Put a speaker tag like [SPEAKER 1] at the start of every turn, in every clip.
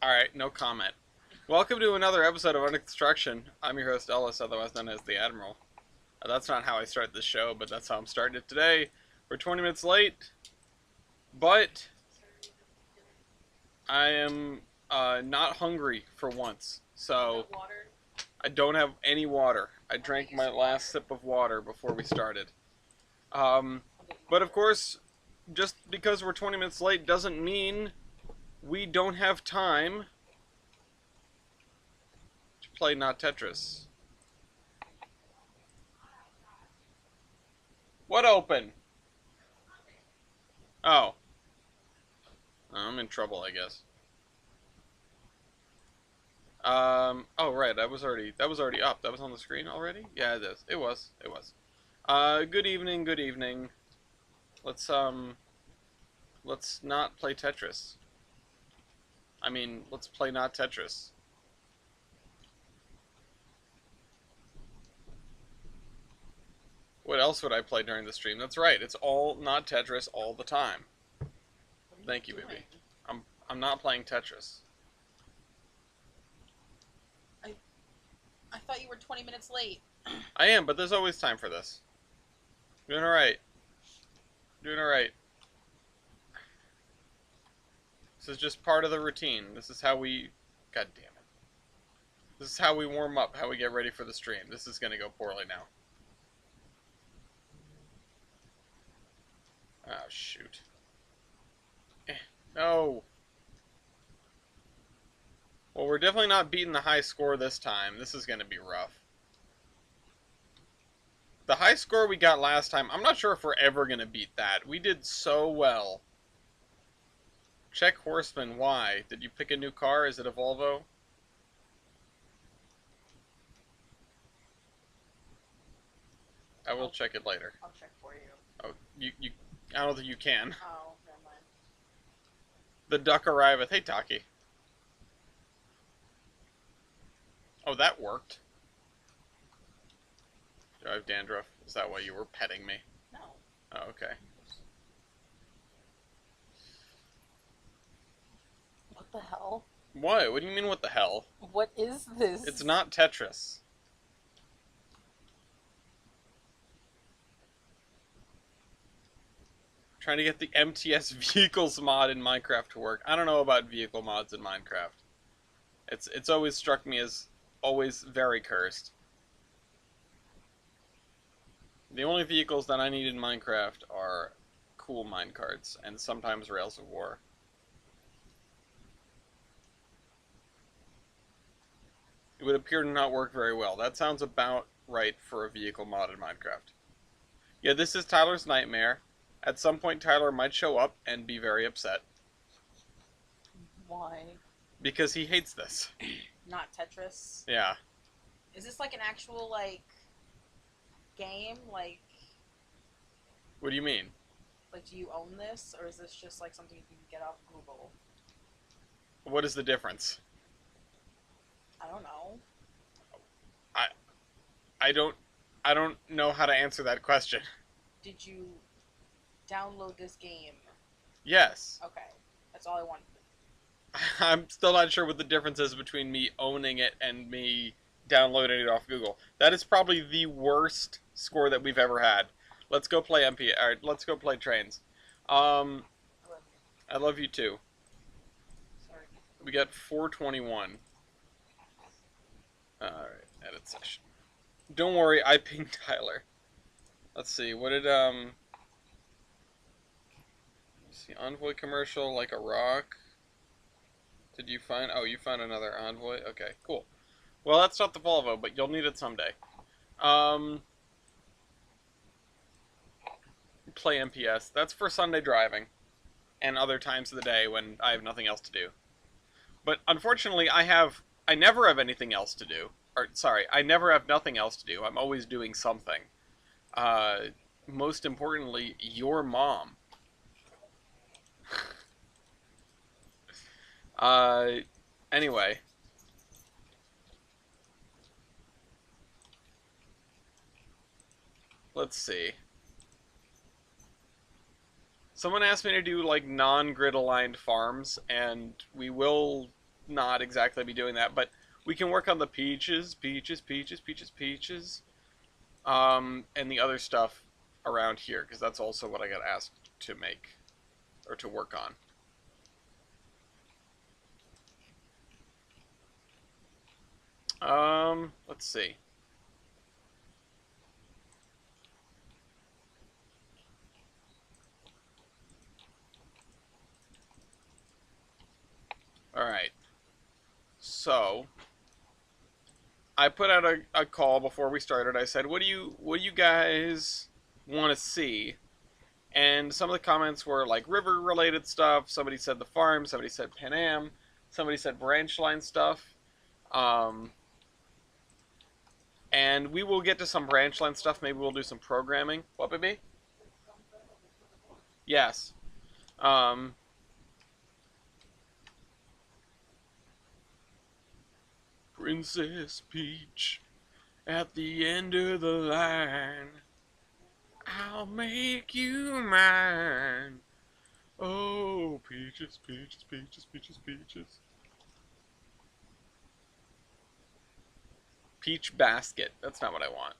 [SPEAKER 1] Alright, no comment. Welcome to another episode of Under Construction. I'm your host, Ellis, otherwise known as the Admiral. That's not how I start this show, but that's how I'm starting it today. We're 20 minutes late, but I am not hungry for once, so I don't have any water. I drank my last sip of water before we started. But of course, just because we're 20 minutes late doesn't mean we don't have time to play not Tetris. What open? Oh. I'm in trouble, I guess. Oh right, that was already up. That was on the screen already? Yeah, it is. It was. Good evening, good evening. Let's not play Tetris. I mean, let's play not Tetris. What else would I play during the stream? That's right, it's all not Tetris all the time. Thank you, baby. I'm not playing Tetris.
[SPEAKER 2] I thought you were 20 minutes late.
[SPEAKER 1] I am, but there's always time for this. Doing alright. Doing alright. This is just part of the routine. This is how we... God damn it. This is how we warm up, how we get ready for the stream. This is gonna go poorly now. Oh, shoot. No. Well, we're definitely not beating the high score this time. This is gonna be rough. The high score we got last time, I'm not sure if we're ever gonna beat that. We did so well. Check Horseman, why? Did you pick a new car? Is it a Volvo? I will check it later.
[SPEAKER 2] I'll check for you.
[SPEAKER 1] Oh, I don't think you can.
[SPEAKER 2] Oh, never mind.
[SPEAKER 1] The duck arriveth. Hey, Taki. Oh, that worked. Do I have dandruff? Is that why you were petting me?
[SPEAKER 2] No.
[SPEAKER 1] Oh, okay.
[SPEAKER 2] What the hell?
[SPEAKER 1] What? What do you mean, what the hell?
[SPEAKER 2] What is this?
[SPEAKER 1] It's not Tetris. Trying to get the MTS vehicles mod in Minecraft to work. I don't know about vehicle mods in Minecraft. It's always struck me as always very cursed. The only vehicles that I need in Minecraft are cool minecarts and sometimes Rails of War. It would appear to not work very well. That sounds about right for a vehicle mod in Minecraft. Yeah, this is Tyler's nightmare. At some point, Tyler might show up and be very upset.
[SPEAKER 2] Why?
[SPEAKER 1] Because he hates this.
[SPEAKER 2] Not Tetris?
[SPEAKER 1] Yeah.
[SPEAKER 2] Is this like an actual, like, game? Like,
[SPEAKER 1] What do you mean?
[SPEAKER 2] do you own this? Or is this just, like, something you can get off Google?
[SPEAKER 1] What is the difference?
[SPEAKER 2] I don't know.
[SPEAKER 1] I don't know how to answer that question.
[SPEAKER 2] Did you download this game?
[SPEAKER 1] Yes.
[SPEAKER 2] Okay. That's all I wanted.
[SPEAKER 1] I'm still not sure what the difference is between me owning it and me downloading it off Google. That is probably the worst score that we've ever had. Let's go play MP. Alright, let's go play Trainz.
[SPEAKER 2] I love you.
[SPEAKER 1] I love you too.
[SPEAKER 2] Sorry.
[SPEAKER 1] We got 421. Alright, edit session. Don't worry, I pinged Tyler. Let's see, what did, see, Envoy commercial, like a rock. Did you find, oh, you found another Envoy? Okay, cool. Well, that's not the Volvo, but you'll need it someday. Play MPS. That's for Sunday driving. And other times of the day when I have nothing else to do. But unfortunately, I never have anything else to do. Or, sorry, I never have nothing else to do. I'm always doing something. Most importantly, your mom. Anyway. Let's see. Someone asked me to do, like, non-grid aligned farms, and we will not exactly be doing that, but we can work on the peaches, peaches, and the other stuff around here, because that's also what I got asked to make, or to work on. Let's see. Alright. So, I put out a call before we started. I said, what do you guys want to see? And some of the comments were like river related stuff. Somebody said the farm, somebody said Pan Am, somebody said branch line stuff. Um, and we will get to some branch line stuff. Maybe we'll do some programming. What, baby? Yes. Um, Princess Peach at the end of the line. I'll make you mine. Oh, peaches, peaches, peaches, peaches, peaches. Peach basket. That's not what I want.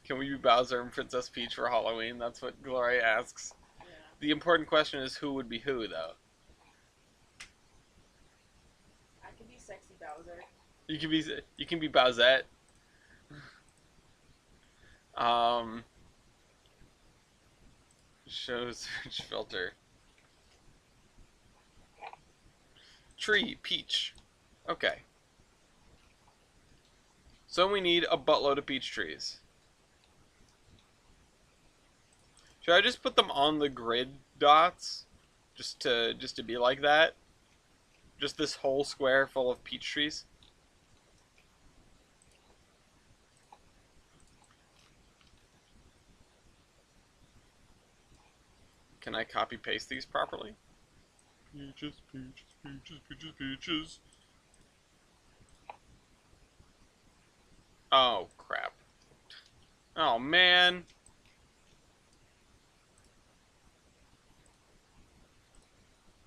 [SPEAKER 1] Can we be Bowser and Princess Peach for Halloween? That's what Gloria asks.
[SPEAKER 2] Yeah.
[SPEAKER 1] The important question is who would be who, though.
[SPEAKER 2] I can be sexy Bowser.
[SPEAKER 1] You can be Bowsette. Um, show search filter. Tree, peach. Okay. So we need a buttload of peach trees. Should I just put them on the grid dots? Just to be like that? Just this whole square full of peach trees? Can I copy paste these properly? Peaches, peaches, peaches, peaches, peaches. Oh, crap. Oh, man.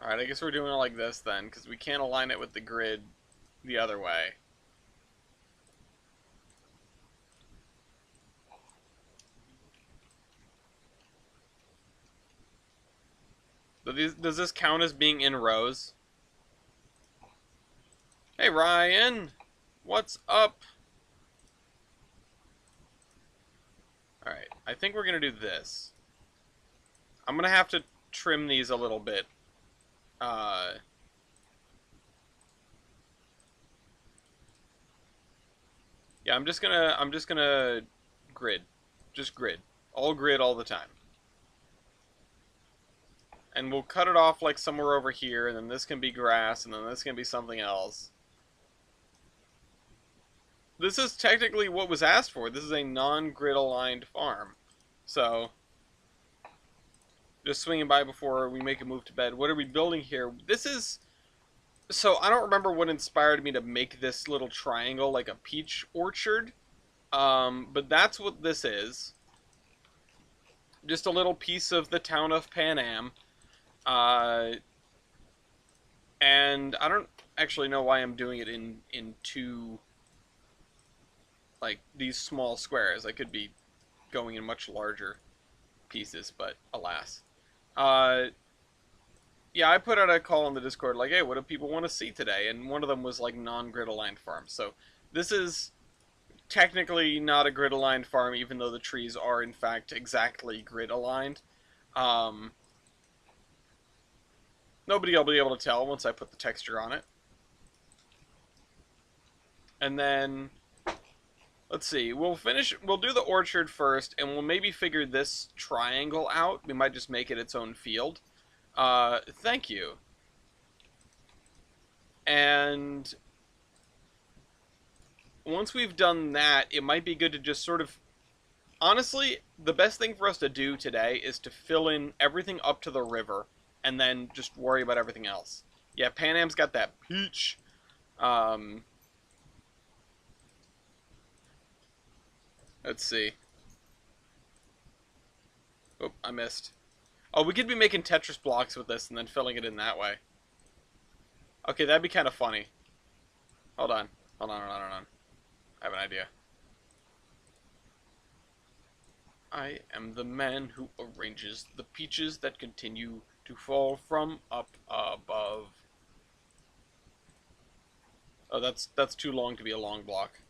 [SPEAKER 1] Alright, I guess we're doing it like this then, because we can't align it with the grid the other way. Does this count as being in rows? Hey, Ryan! What's up? Alright, I think we're going to do this. I'm going to have to trim these a little bit. Yeah, I'm just gonna grid. Just grid. All grid all the time. And we'll cut it off like somewhere over here, and then this can be grass, and then this can be something else. This is technically what was asked for. This is a non-grid aligned farm. So, just swinging by before we make a move to bed. What are we building here? This is... So, I don't remember what inspired me to make this little triangle like a peach orchard. But that's what this is. Just a little piece of the town of Pan Am. And I don't actually know why I'm doing it in two, like, these small squares. I could be going in much larger pieces, but alas. Yeah, I put out a call on the Discord, like, hey, what do people want to see today? And one of them was, like, non-grid aligned farms. So this is technically not a grid aligned farm, even though the trees are, in fact, exactly grid aligned. Nobody will be able to tell once I put the texture on it. And then, let's see, we'll do the orchard first, and we'll maybe figure this triangle out. We might just make it its own field. Thank you. And once we've done that, it might be good to just sort of... Honestly, the best thing for us to do today is to fill in everything up to the river, and then just worry about everything else. Yeah, Pan Am's got that peach. Let's see. Oh, I missed. Oh, we could be making Tetris blocks with this and then filling it in that way. Okay, that'd be kind of funny. Hold on. Hold on. I have an idea. I am the man who arranges the peaches that continue to fall from up above. Oh, that's too long to be a long block.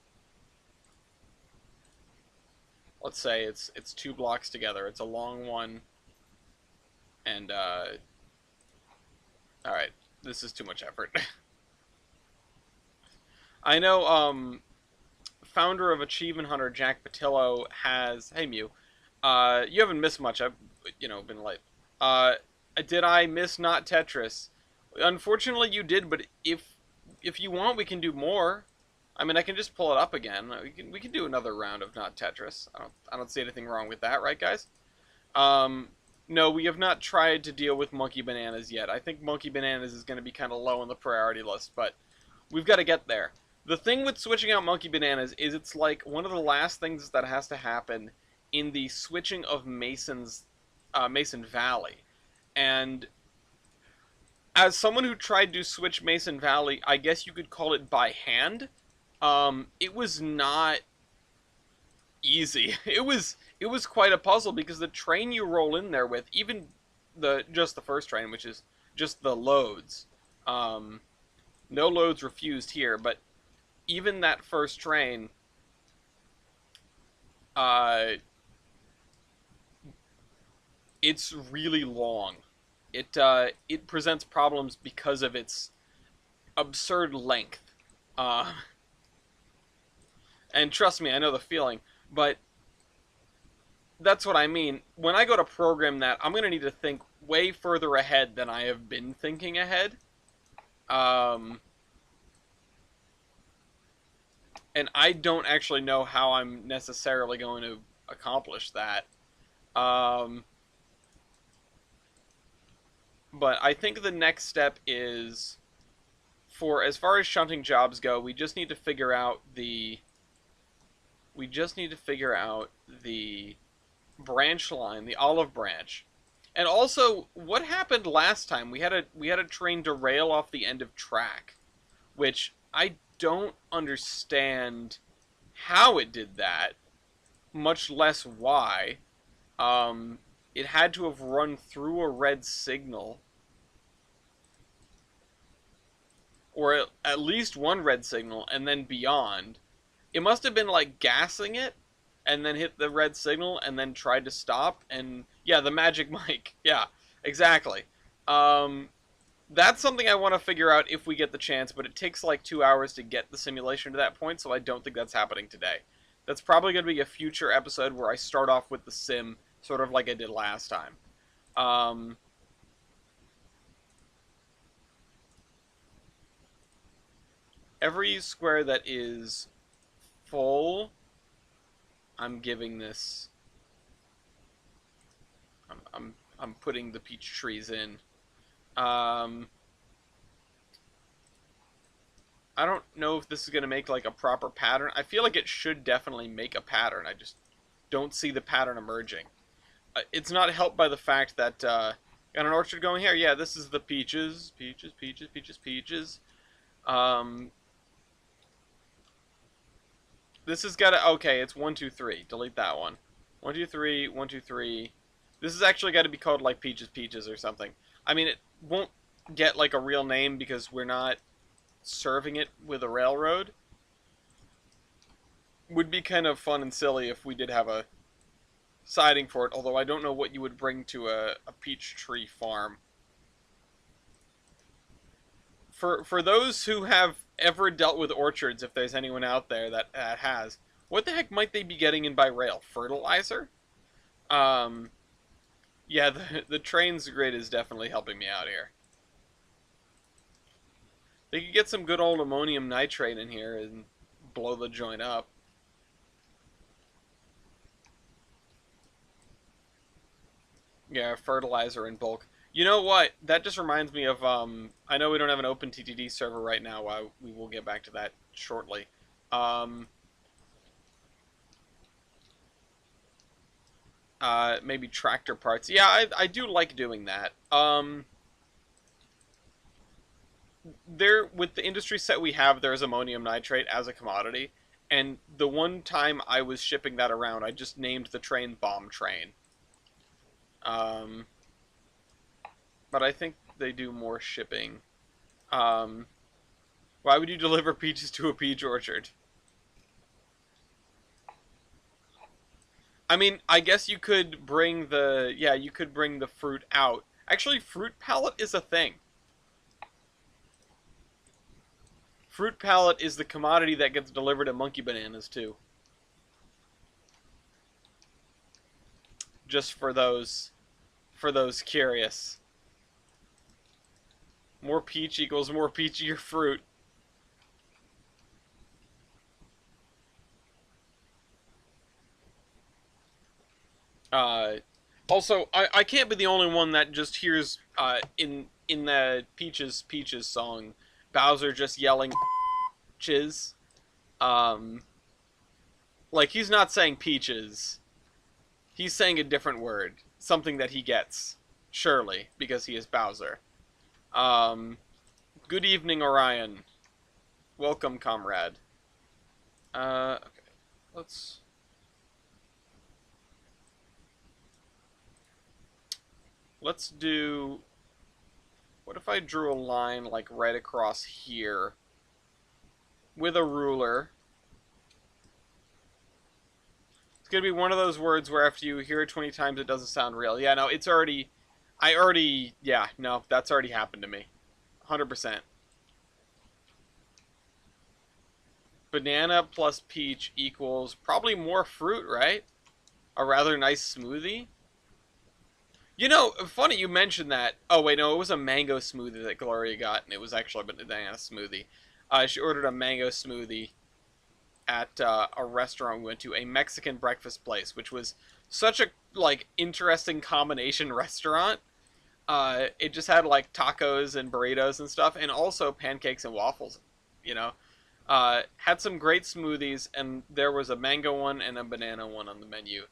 [SPEAKER 1] Let's say it's 2 blocks together. It's a long one, and all right, this is too much effort. I know founder of Achievement Hunter Jack Patillo has. Hey Mew, you haven't missed much. I've been late. Uh, did I miss not Tetris? Unfortunately, you did. But if you want, we can do more. I mean, I can just pull it up again. We can do another round of not Tetris. I don't see anything wrong with that, right, guys? Um, no, we have not tried to deal with Monkey Bananas yet. I think Monkey Bananas is going to be kind of low on the priority list, but we've got to get there. The thing with switching out Monkey Bananas is it's like one of the last things that has to happen in the switching of Mason Valley. And as someone who tried to switch Mason Valley, I guess you could call it by hand. It was not easy. It was quite a puzzle because the train you roll in there with, even just the first train, which is just the loads. No loads refused here, but even that first train, uh, it's really long. It presents problems because of its absurd length. Uh, and trust me, I know the feeling, but that's what I mean. When I go to program that, I'm going to need to think way further ahead than I have been thinking ahead. Um, and I don't actually know how I'm necessarily going to accomplish that. Um, but I think the next step is, for as far as shunting jobs go, we just need to figure out the branch line, the olive branch. And also, what happened last time? We had a train derail off the end of track, which I don't understand how it did that, much less why. It had to have run through a red signal, or at least one red signal, and then beyond. It must have been like gassing it, and then hit the red signal, and then tried to stop, and yeah, the magic mic. Yeah, exactly. Um, that's something I want to figure out if we get the chance, but it takes like 2 hours to get the simulation to that point, so I don't think that's happening today. That's probably going to be a future episode where I start off with the sim, sort of like I did last time. Um, every square that is full, I'm giving this. I'm putting the peach trees in. Um, I don't know if this is gonna make like a proper pattern. I feel like it should definitely make a pattern. I just don't see the pattern emerging. It's not helped by the fact that got an orchard going here. Yeah, this is the peaches, peaches. Um, this has got to. Okay, it's 1, 2, 3. Delete that one. 1, 2, 3, 1, 2, 3. This has actually got to be called like peaches or something. I mean, it won't get like a real name because we're not serving it with a railroad. Would be kind of fun and silly if we did have a siding for it, although I don't know what you would bring to a peach tree farm. For those who have ever dealt with orchards, if there's anyone out there that has, what the heck might they be getting in by rail? Fertilizer? Um, yeah, the Trainz grid is definitely helping me out here. They could get some good old ammonium nitrate in here and blow the joint up. Yeah, fertilizer in bulk. You know what? That just reminds me of, I know we don't have an open TTD server right now. We will get back to that shortly. Um, Maybe tractor parts. Yeah, I do like doing that. There with the industry set we have, there's ammonium nitrate as a commodity, and the one time I was shipping that around, I just named the train Bomb Train. Um, but I think they do more shipping. Um, why would you deliver peaches to a peach orchard? I mean, I guess you could bring you could bring the fruit out. Actually, fruit pallet is a thing. Fruit pallet is the commodity that gets delivered at Monkey Bananas too. Just for those curious. More peach equals more peachier fruit. Uh, Also, I can't be the only one that just hears in the Peaches song, Bowser just yelling chiz. Um, like he's not saying peaches. He's saying a different word, something that he gets, surely, because he is Bowser. Um, Good evening, Orion. Welcome, comrade. Okay, let's. Let's do. What if I drew a line like right across here with a ruler? It's gonna be one of those words where after you hear it 20 times, it doesn't sound real. Yeah, no, it's already. Yeah, no, that's already happened to me. 100%. Banana plus peach equals probably more fruit, right? A rather nice smoothie. You know, funny you mentioned that. Oh wait, no, it was a mango smoothie that Gloria got, and it was actually a banana smoothie. She ordered a mango smoothie at a restaurant we went to, a Mexican breakfast place, which was such a like interesting combination restaurant. It just had like tacos and burritos and stuff, and also pancakes and waffles. You know, had some great smoothies, and there was a mango one and a banana one on the menu.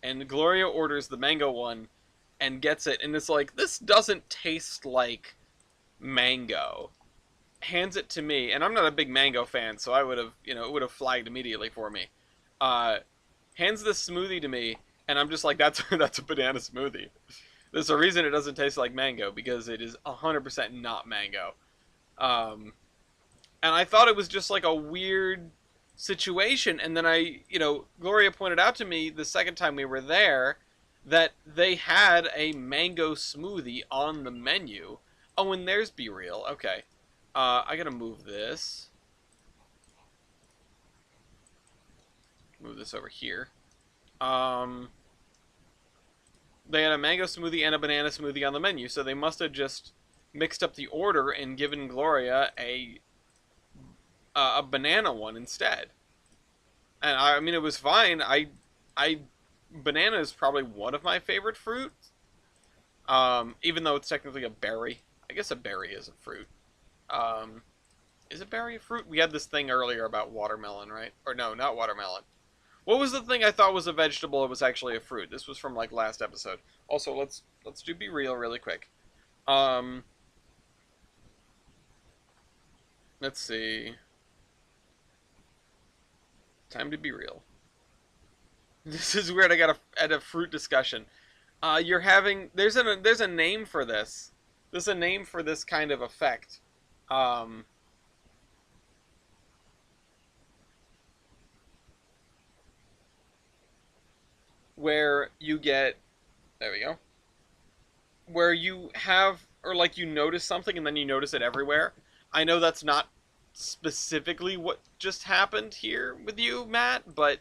[SPEAKER 1] And Gloria orders the mango one and gets it, and it's like, this doesn't taste like mango. Hands it to me, and I'm not a big mango fan, so I would have, it would have flagged immediately for me. Uh, Hands this smoothie to me, and I'm just like, that's a banana smoothie. There's a reason it doesn't taste like mango, because it is 100% not mango. Um, and I thought it was just like a weird situation, and then Gloria pointed out to me the second time we were there that they had a mango smoothie on the menu. Oh, and there's Be Real. Okay. I gotta move this. Move this over here. They had a mango smoothie and a banana smoothie on the menu, so they must have just mixed up the order and given Gloria a banana one instead. And I mean, it was fine. Banana is probably one of my favorite fruits. Even though it's technically a berry. I guess a berry is a fruit. Um, is a berry a fruit? We had this thing earlier about watermelon, right? Or no, not watermelon. What was the thing I thought was a vegetable? It was actually a fruit. This was from like last episode. Also, let's do Be Real really quick. Um, let's see. Time to be real. This is weird. I got at a fruit discussion. You're having there's a name for this. There's a name for this kind of effect. Um, where you get there we go. Where you have or like you notice something and then you notice it everywhere. I know that's not specifically what just happened here with you, Matt, but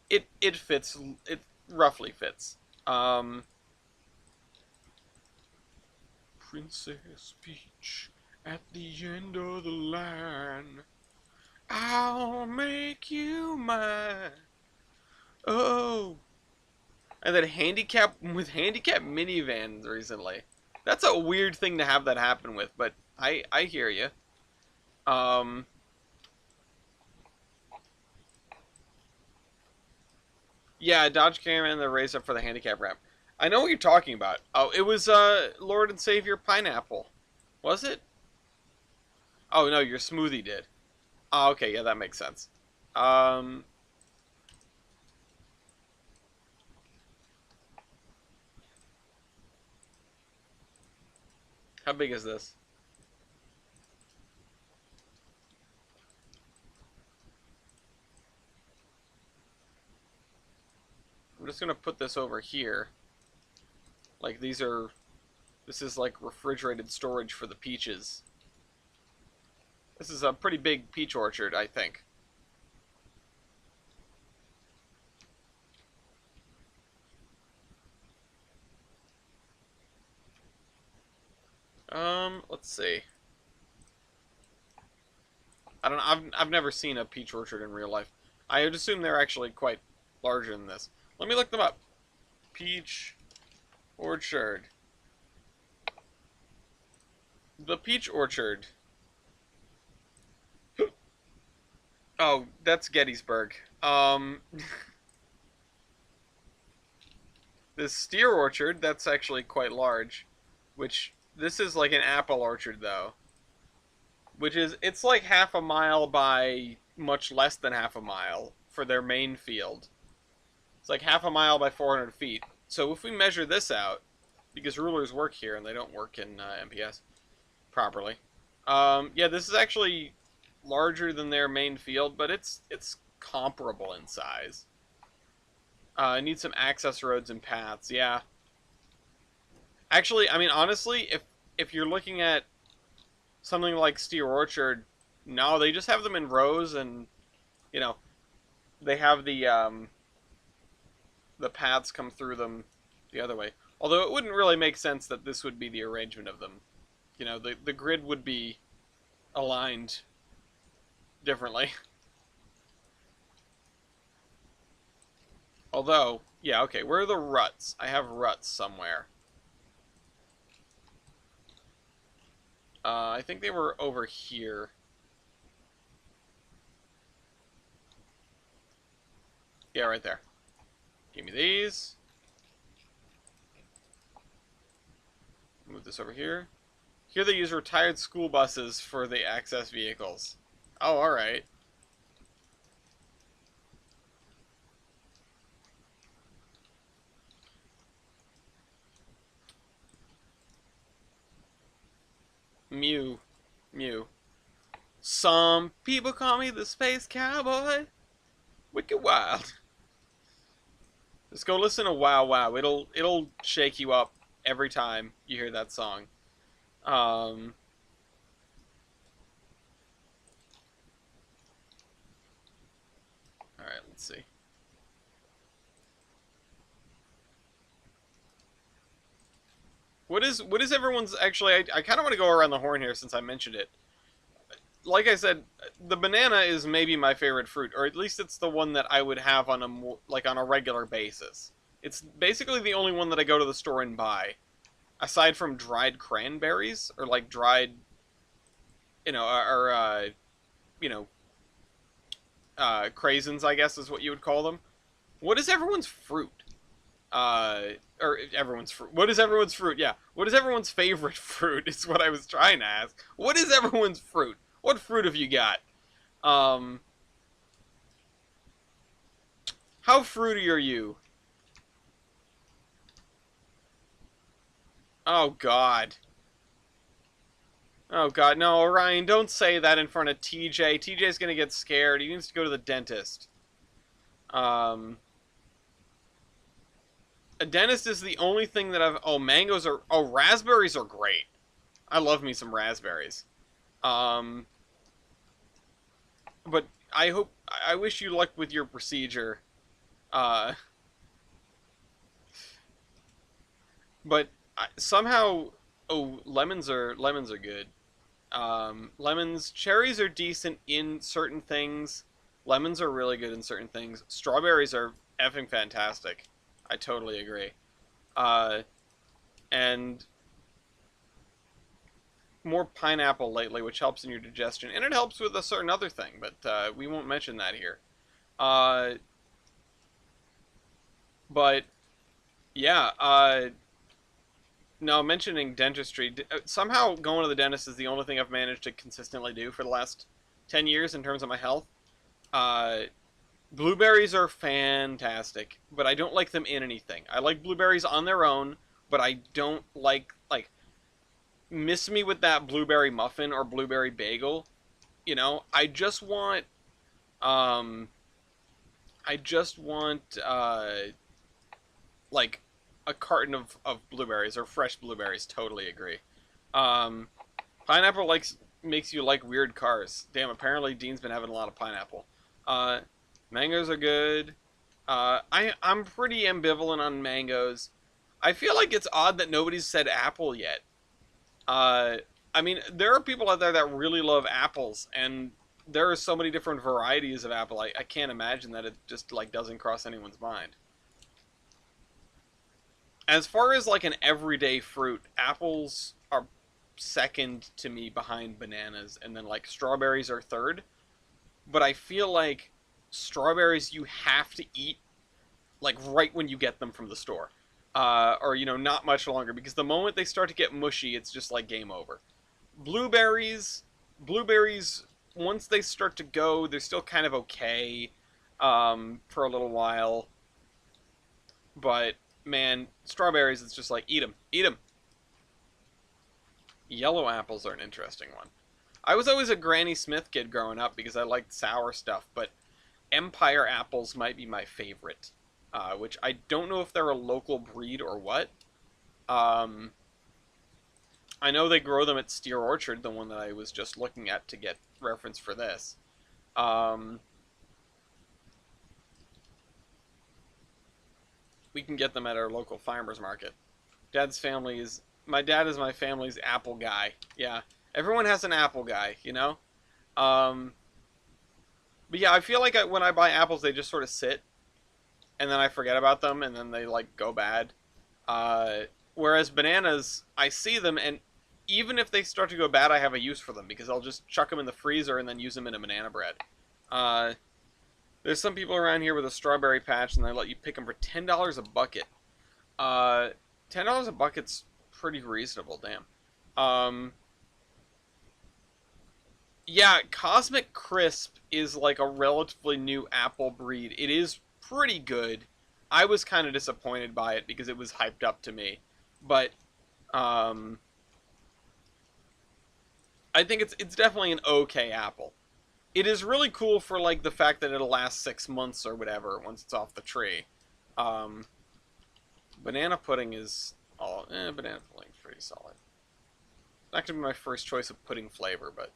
[SPEAKER 1] it fits. It roughly fits. Um, Princess Peach at the end of the line. I'll make you mine. Oh, and then handicap minivans recently. That's a weird thing to have that happen with, but I hear you. Um, Yeah, Dodge Caravan and the raise up for the handicap ramp. I know what you're talking about. Oh, it was Lord and Savior Pineapple. Was it? Oh no, your smoothie did. Oh, okay, yeah, that makes sense. Um, how big is this? I'm just gonna put this over here. Like these are, this is like refrigerated storage for the peaches. This is a pretty big peach orchard, I think. Let's see. I don't know. I've never seen a peach orchard in real life. I would assume they're actually quite larger than this. Let me look them up. Peach orchard. The peach orchard. Oh, that's Gettysburg. This steer orchard, that's actually quite large. Which, this is like an apple orchard, though. Which is, it's like half a mile by much less than half a mile for their main field. It's like half a mile by 400 feet. So if we measure this out, because rulers work here and they don't work in MPS properly. Yeah, this is actually larger than their main field, but it's comparable in size. I need some access roads and paths. Yeah, actually, I mean honestly, if you're looking at something like Steer Orchard, no, they just have them in rows, and you know they have the paths come through them the other way. Although it wouldn't really make sense that this would be the arrangement of them. You know, the grid would be aligned differently. Although, yeah, okay, where are the ruts? I have ruts somewhere. I think they were over here. Yeah, right there. Give me these. Move this over here. Here they use retired school buses for the access vehicles. Oh, alright. Mew. Mew. Some people call me the space cowboy. Wicked wild. Just go listen to Wow Wow. It'll shake you up every time you hear that song. Um, all right, let's see. What is everyone's actually? I kind of want to go around the horn here since I mentioned it. Like I said, the banana is maybe my favorite fruit, or at least it's the one that I would have on a like on a regular basis. It's basically the only one that I go to the store and buy, aside from dried cranberries or like dried, you know, craisins, I guess is what you would call them. What is everyone's fruit? Or everyone's fruit. What is everyone's fruit? Yeah. What is everyone's favorite fruit? Is what I was trying to ask. What is everyone's fruit? What fruit have you got? Um, how fruity are you? Oh God. Oh God, no, Ryan, don't say that in front of TJ. TJ's gonna get scared. He needs to go to the dentist. Um, a dentist is the only thing that I've. Oh, mangoes are. Oh, raspberries are great. I love me some raspberries. Um, but I hope. I wish you luck with your procedure. Uh, but somehow, oh, lemons are good. Lemons, cherries are decent in certain things. Lemons are really good in certain things. Strawberries are effing fantastic. I totally agree. Uh, and more pineapple lately, which helps in your digestion, and it helps with a certain other thing, but we won't mention that here. Uh, But yeah, now mentioning dentistry, somehow going to the dentist is the only thing I've managed to consistently do for the last 10 years in terms of my health. Uh, Blueberries are fantastic, but I don't like them in anything. I like blueberries on their own, but I don't like miss me with that blueberry muffin or blueberry bagel. You know, um I just want like a carton of blueberries or fresh blueberries. Totally agree. Um, Pineapple makes you like weird cars. Damn, apparently Dean's been having a lot of pineapple. Uh, Mangoes are good. I'm pretty ambivalent on mangoes. I feel like it's odd that nobody's said apple yet. Uh, I mean, there are people out there that really love apples, and there are so many different varieties of apple. I can't imagine that it just like doesn't cross anyone's mind. As far as like an everyday fruit, apples are second to me behind bananas, and then like strawberries are third. But I feel like strawberries you have to eat like right when you get them from the store, or not much longer because the moment they start to get mushy, it's just like game over. Blueberries, blueberries, once they start to go, they're still kind of okay for a little while. But man, strawberries, it's just like eat them, eat them. Yellow apples are an interesting one. I was always a Granny Smith kid growing up because I liked sour stuff, but Empire apples might be my favorite, which I don't know if they're a local breed or what. Um, I know they grow them at Steer Orchard, the one that I was just looking at to get reference for this. Um, we can get them at our local farmers market. My dad is my family's apple guy. Yeah, everyone has an apple guy, you know. Um, but yeah, I feel like when I buy apples, they just sort of sit, and then I forget about them, and then they like go bad. Uh, Whereas bananas, I see them, and even if they start to go bad, I have a use for them because I'll just chuck them in the freezer and then use them in a banana bread. Uh, there's some people around here with a strawberry patch, and they let you pick them for $10 a bucket. Uh, $10 a bucket's pretty reasonable, damn. Um, yeah, Cosmic Crisp is like a relatively new apple breed. It is pretty good. I was kind of disappointed by it because it was hyped up to me, but um, I think it's definitely an okay apple. It is really cool for like the fact that it'll last 6 months or whatever once it's off the tree. Um, Banana pudding is banana pudding's pretty solid. Not gonna be my first choice of pudding flavor, but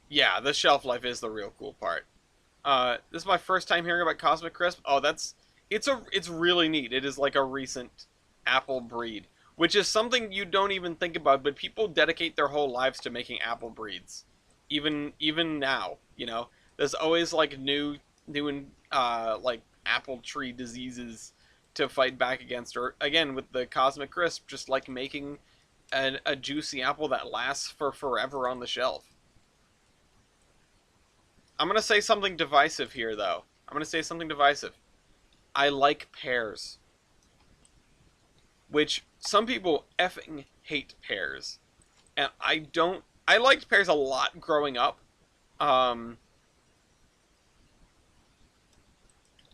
[SPEAKER 1] yeah, the shelf life is the real cool part. This is my first time hearing about Cosmic Crisp. Oh, it's really neat. It is like a recent apple breed, which is something you don't even think about, but people dedicate their whole lives to making apple breeds. Even now, there's always like new and like apple tree diseases to fight back against, or again with the Cosmic Crisp, just like making a juicy apple that lasts for forever on the shelf. I'm gonna say something divisive here, though. I'm gonna say something divisive. I like pears, which some people effing hate pears, and I don't. I liked pears a lot growing up. Um,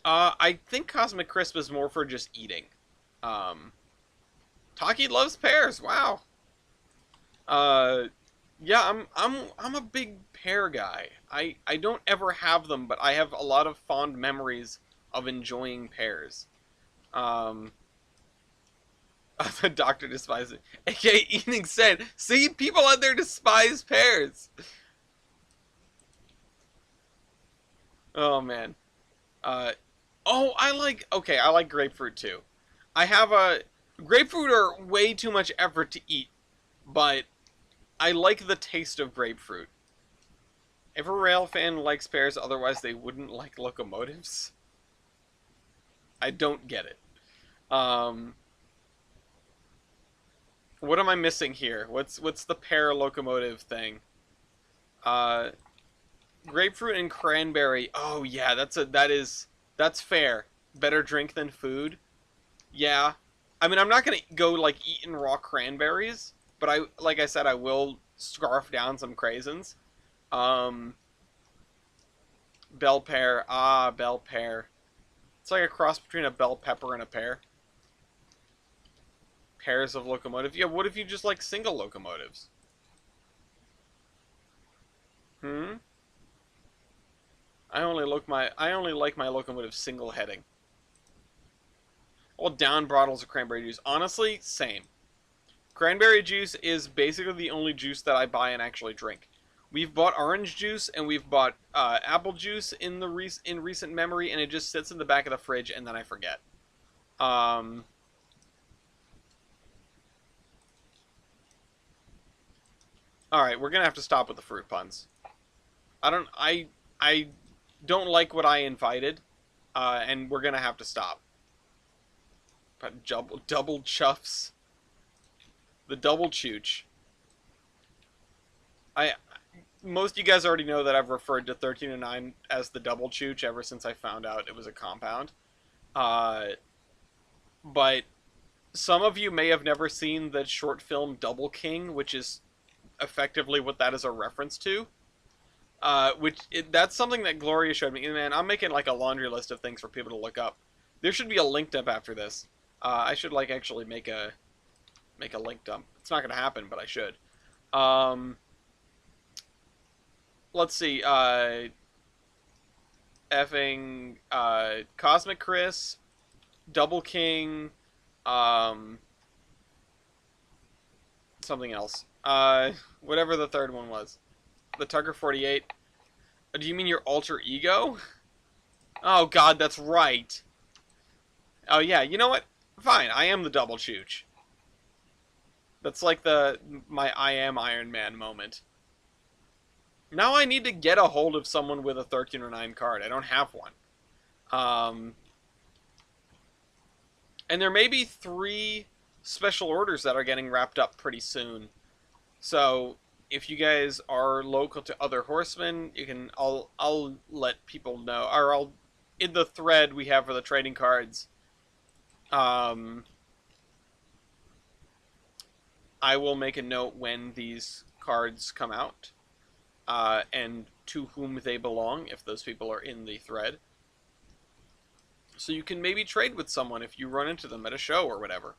[SPEAKER 1] I think Cosmic Crisp is more for just eating. Um, Taki loves pears. Wow. Uh, yeah, I'm a big pear guy. I don't ever have them, but I have a lot of fond memories of enjoying pears. Um, the doctor despises it. AKA eating said, see, people out there despise pears. Oh man. Uh, oh, I like grapefruit too. I have a grapefruit are way too much effort to eat, but I like the taste of grapefruit. If a rail fan likes pears, otherwise they wouldn't like locomotives. I don't get it. Um, what am I missing here? What's the pear locomotive thing? Uh, grapefruit and cranberry. Oh yeah, that's fair. Better drink than food. Yeah. I mean, I'm not gonna go like eating raw cranberries, but like I said, I will scarf down some craisins. Um, bell pear. Ah, bell pear. It's like a cross between a bell pepper and a pear. Pairs of locomotive. Yeah, what if you just like single locomotives? Hmm? I only like my locomotive single heading. Well, down bottles of cranberry juice. Honestly, same. Cranberry juice is basically the only juice that I buy and actually drink. We've bought orange juice and we've bought apple juice in recent memory, and it just sits in the back of the fridge, and then I forget. Um, all right, we're gonna have to stop with the fruit puns. I don't like what I invited, and we're gonna have to stop. But double chuffs, the double chooch. I Most of you guys already know that I've referred to 1309 as the double chooch ever since I found out it was a compound. Uh, but some of you may have never seen the short film Double King, which is effectively what that is a reference to. That's something that Gloria showed me. And man, I'm making like a laundry list of things for people to look up. There should be a link dump after this. I should like actually make a link dump. It's not gonna happen, but I should. Um, let's see. Effing Cosmic Chris, Double King, um, something else. Whatever the third one was. The Tucker 48. Do you mean your alter ego? Oh God, that's right. Oh yeah, you know what? Fine, I am the double chooch. That's like my I am Iron Man moment. Now I need to get a hold of someone with a 1309 card. I don't have one. Um, and there may be 3 special orders that are getting wrapped up pretty soon. So if you guys are local to other horsemen, you can. I'll let people know, or I'll in the thread we have for the trading cards. Um, I will make a note when these cards come out, and to whom they belong if those people are in the thread. So you can maybe trade with someone if you run into them at a show or whatever.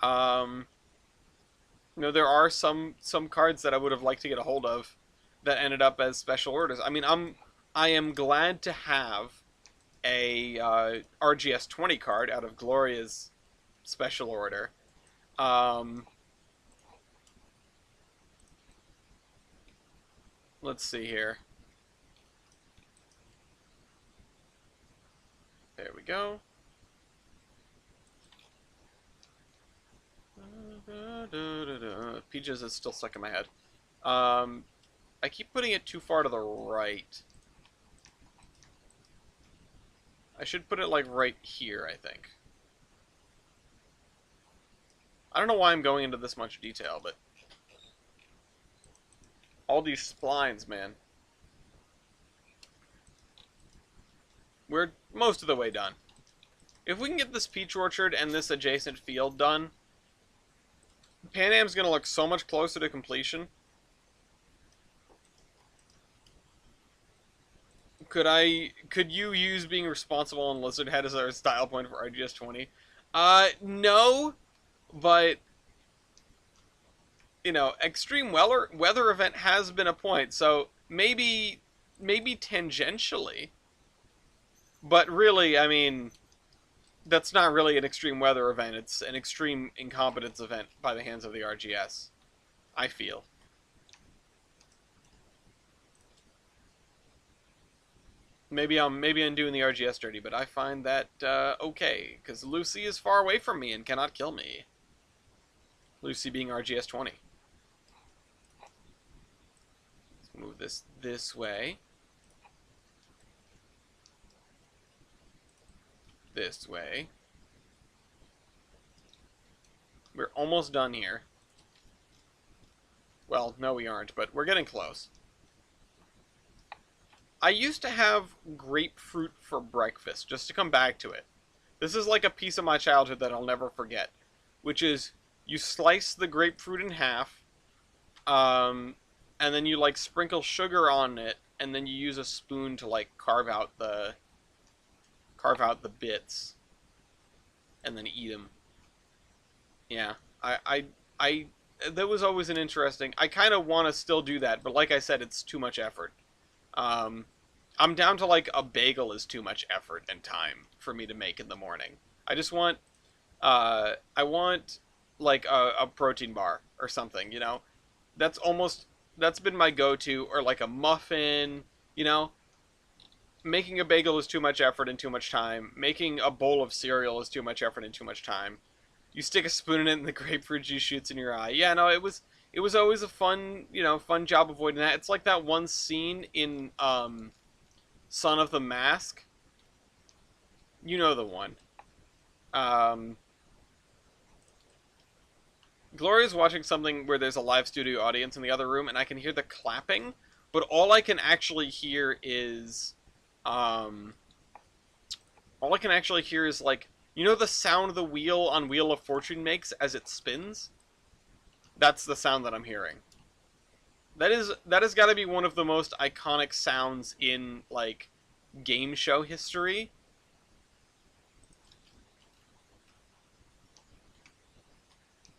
[SPEAKER 1] Um, there are some cards that I would have liked to get a hold of that ended up as special orders. I mean, I am glad to have a RGS 20 card out of Gloria's special order. Um, let's see here. There we go. Peaches is still stuck in my head. I keep putting it too far to the right. I should put it like right here, I think. I don't know why I'm going into this much detail, but all these splines, man. We're most of the way done. If we can get this peach orchard and this adjacent field done, Pan Am's gonna look so much closer to completion. Could you use being responsible on Lizard Head as our style point for RGS 20? No, but extreme weather event has been a point, so maybe tangentially. But really, I mean, that's not really an extreme weather event. It's an extreme incompetence event by the hands of the RGS, I feel. Maybe I'm doing the RGS dirty, but I find that okay, because Lucy is far away from me and cannot kill me. Lucy being RGS 20. Let's move this way. This way. We're almost done here. Well, no we aren't, but we're getting close. I used to have grapefruit for breakfast, just to come back to it. This is like a piece of my childhood that I'll never forget, which is you slice the grapefruit in half, um, and then you like sprinkle sugar on it, and then you use a spoon to like carve out the bits, and then eat them. Yeah, I that was always an interesting. I kind of want to still do that, but like I said, it's too much effort. Um, I'm down to like a bagel is too much effort and time for me to make in the morning. I just want, I want like a protein bar or something. That's almost that's been my go-to, or like a muffin. You know, making a bagel is too much effort and too much time. Making a bowl of cereal is too much effort and too much time. You stick a spoon in it and the grapefruit juice shoots in your eye. Yeah, no, it was always a fun job avoiding that. It's like that one scene in Son of the Mask. You know the one. Um, Gloria's watching something where there's a live studio audience in the other room, and I can hear the clapping, but um, all I can actually hear is like, the sound the wheel on Wheel of Fortune makes as it spins. That's the sound that I'm hearing. That has got to be one of the most iconic sounds in like game show history.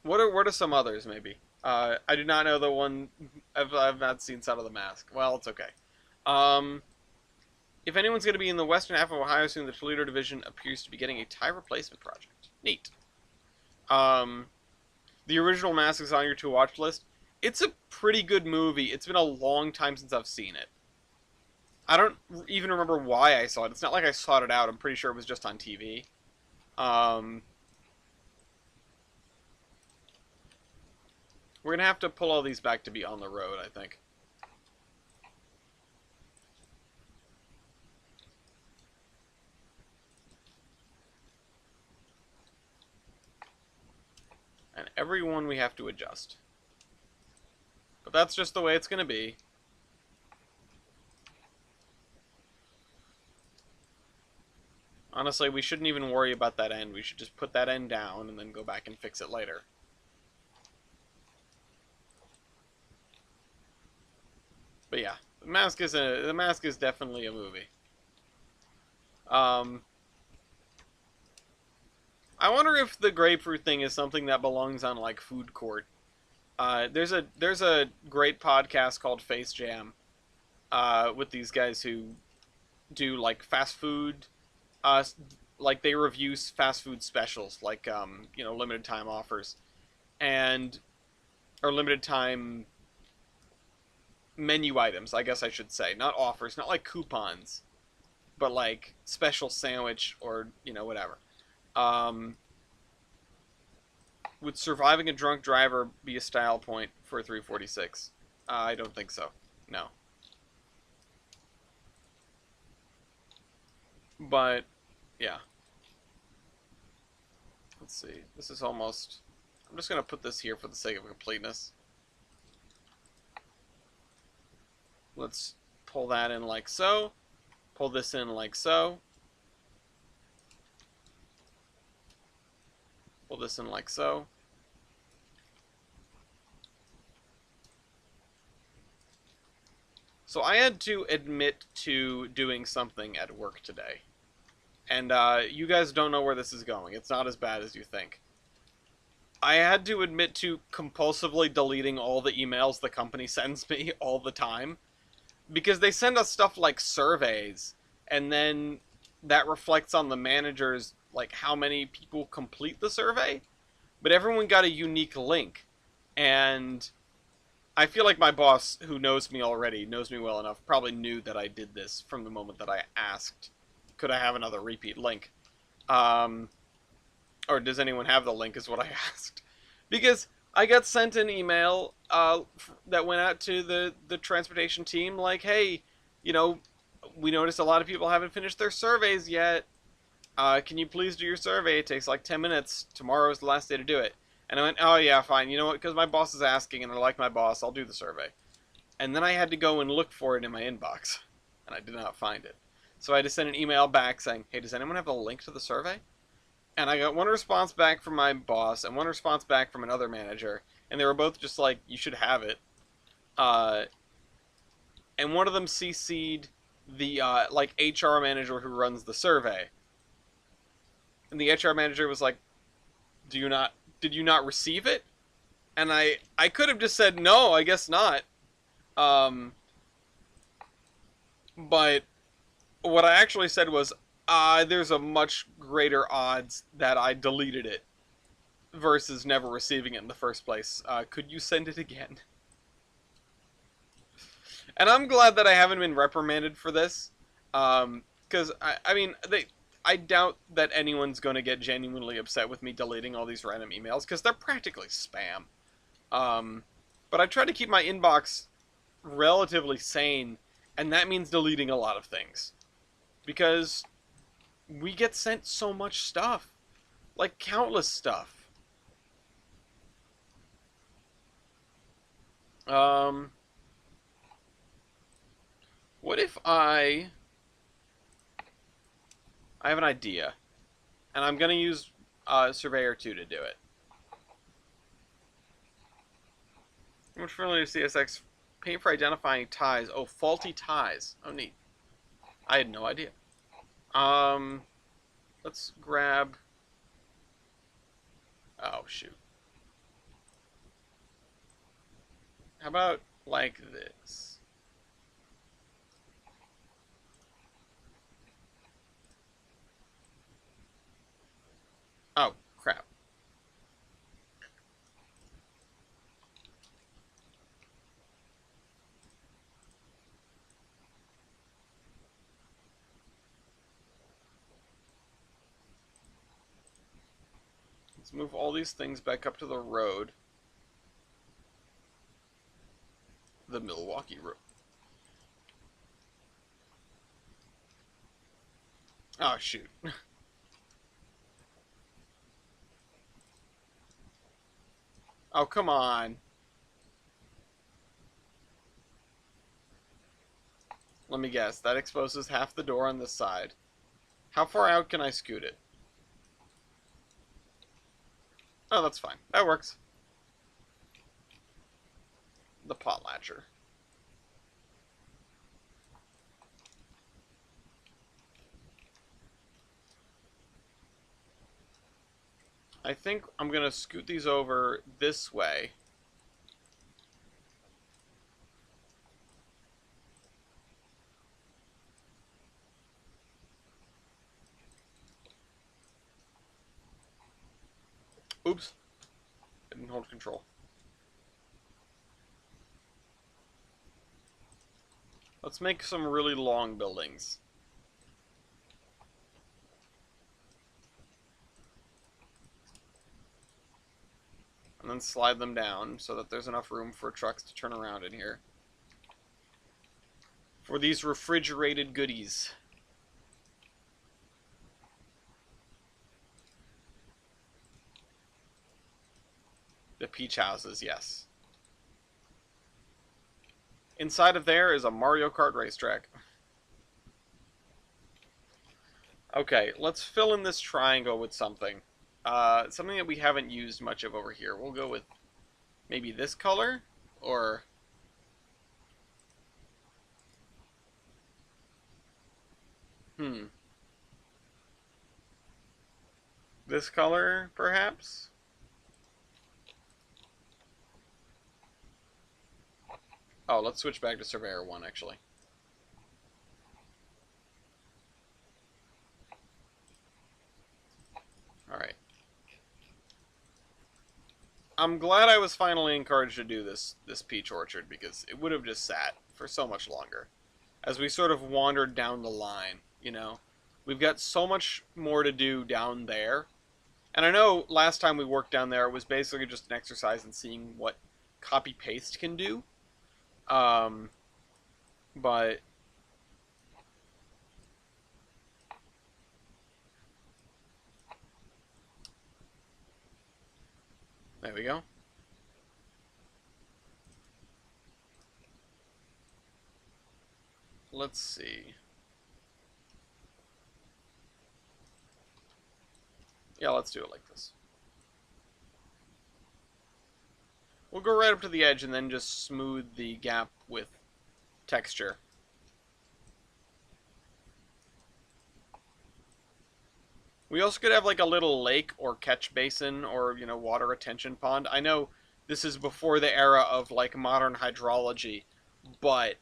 [SPEAKER 1] What are some others maybe? I do not know the one. I've not seen Sound of the Mask. Well, it's okay. Um, if anyone's going to be in the western half of Ohio soon, the Toledo division appears to be getting a tire replacement project. Neat. Um, the original Mask is on your to watch list. It's a pretty good movie. It's been a long time since I've seen it. I don't even remember why I saw it. It's not like I sought it out. I'm pretty sure it was just on TV. Um, we're gonna have to pull all these back to be on the road, I think. And every one we have to adjust. But that's just the way it's gonna be. Honestly, we shouldn't even worry about that end. We should just put that end down and then go back and fix it later. But yeah, the Mask is definitely a movie. Um, I wonder if the grapefruit thing is something that belongs on like Food Court. There's a great podcast called Face Jam, with these guys who do like fast food, uh, like they review fast food specials, like limited time offers, and or limited time menu items, I guess I should say, not offers, not like coupons, but like special sandwich or whatever. Um, would surviving a drunk driver be a style point for 346? I don't think so. No. But yeah, let's see. This is almost. I'm just gonna put this here for the sake of completeness. Let's pull that in like so. Pull this in like so. Pull this in like so. So I had to admit to doing something at work today. And you guys don't know where this is going. It's not as bad as you think. I had to admit to compulsively deleting all the emails the company sends me all the time. Because they send us stuff like surveys, and then that reflects on the managers, like how many people complete the survey. But everyone got a unique link. And I feel like my boss, who knows me already, knows me well enough, probably knew that I did this from the moment that I asked, could I have another repeat link? Um, or does anyone have the link is what I asked. Because I got sent an email that went out to the transportation team like, hey, we noticed a lot of people haven't finished their surveys yet. Can you please do your survey? It takes like 10 minutes. Tomorrow's the last day to do it. And I went, oh yeah, fine. You know what? Because my boss is asking and I like my boss, I'll do the survey. And then I had to go and look for it in my inbox. and I did not find it. So I had to send an email back saying, hey, does anyone have a link to the survey? And I got one response back from my boss and one response back from another manager, and they were both just like, you should have it. Uh, and one of them CC'd the like HR manager who runs the survey, and the HR manager was like, "Do you not? Did you not receive it?" And I could have just said no, I guess not. Um, but what I actually said was, there's a much greater odds that I deleted it versus never receiving it in the first place. Could you send it again? And I'm glad that I haven't been reprimanded for this, because I mean I doubt that anyone's going to get genuinely upset with me deleting all these random emails because they're practically spam. Um, but I try to keep my inbox relatively sane, and that means deleting a lot of things because we get sent so much stuff, like countless stuff. Um, what if I have an idea, and I'm gonna use Surveyor 2 to do it. Much familiar to CSX. Paint for identifying ties. Oh, faulty ties. Oh, neat. I had no idea. Let's grab... Oh, shoot. How about like this? Oh, crap. Let's move all these things back up to the road. The Milwaukee Road. Oh, shoot. Oh, come on. Let me guess. That exposes half the door on this side. How far out can I scoot it? Oh, that's fine. That works. The potlatcher. I think I'm going to scoot these over this way. Oops. I didn't hold control. Let's make some really long buildings. And then slide them down so that there's enough room for trucks to turn around in here. For these refrigerated goodies. The peach houses, yes. Inside of there is a Mario Kart racetrack. Okay, let's fill in this triangle with something. Something that we haven't used much of over here. We'll go with maybe this color, or... This color, perhaps? Oh, let's switch back to Surveyor 1, actually. Alright. I'm glad I was finally encouraged to do this peach orchard, because it would have just sat for so much longer. As we sort of wandered down the line, you know? We've got so much more to do down there. And I know last time we worked down there, it was basically just an exercise in seeing what copy-paste can do. But... There we go. let's see. Yeah, let's do it like this. We'll go right up to the edge and then just smooth the gap with texture. We also could have like a little lake or catch basin or, you know, water retention pond. I know this is before the era of like modern hydrology, but,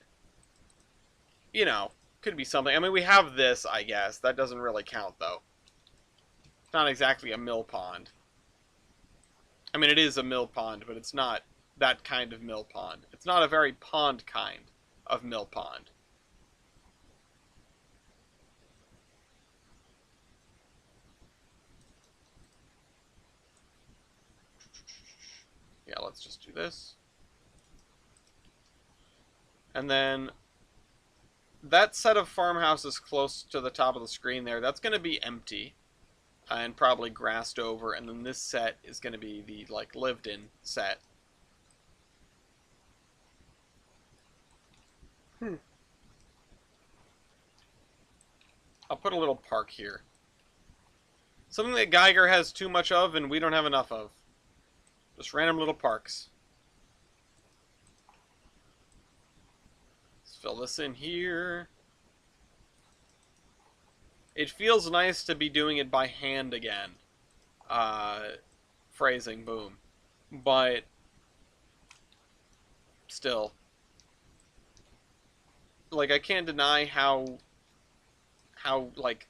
[SPEAKER 1] you know, could be something. I mean, we have this, I guess. That doesn't really count, though. It's not exactly a mill pond. I mean, it is a mill pond, but it's not that kind of mill pond. It's not a very pond kind of mill pond. Yeah, let's just do this. And then that set of farmhouses close to the top of the screen there, that's going to be empty and probably grassed over. And then this set is going to be the, like, lived-in set. I'll put a little park here. Something that Geiger has too much of and we don't have enough of. Just random little parks. Let's fill this in here. It feels nice to be doing it by hand again. Phrasing, boom. But still, like, I can't deny how like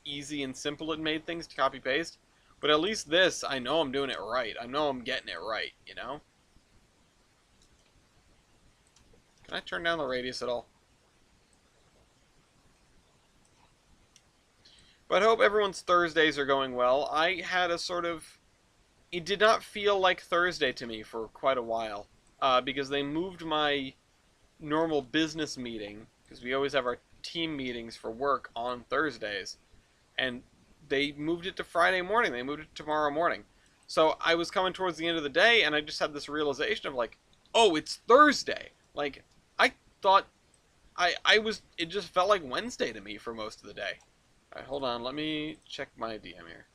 [SPEAKER 1] easy and simple it made things to copy paste. But at least this, I know I'm doing it right. I know I'm getting it right, you know? Can I turn down the radius at all? But I hope everyone's Thursdays are going well. I had a sort of... It did not feel like Thursday to me for quite a while. Because they moved my normal business meeting, because we always have our team meetings for work on Thursdays, and they moved it to Friday morning. They moved it to tomorrow morning. So I was coming towards the end of the day, and I just had this realization of like, oh, it's Thursday. Like, I thought I was, it just felt like Wednesday to me for most of the day. All right, hold on, let me check my DM here.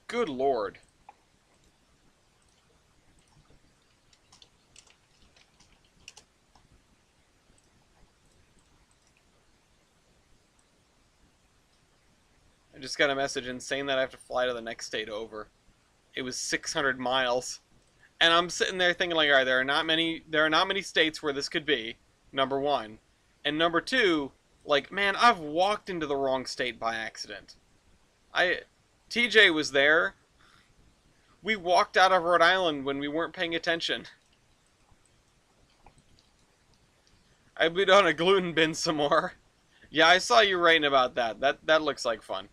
[SPEAKER 1] Good Lord. I just got a message in saying that I have to fly to the next state over. It was 600 miles. And I'm sitting there thinking like, all right, there are not many states where this could be, number one. And number two, like, man, I've walked into the wrong state by accident. TJ was there. We walked out of Rhode Island when we weren't paying attention. I've been on a gluten bin some more. Yeah, I saw you writing about that. That looks like fun.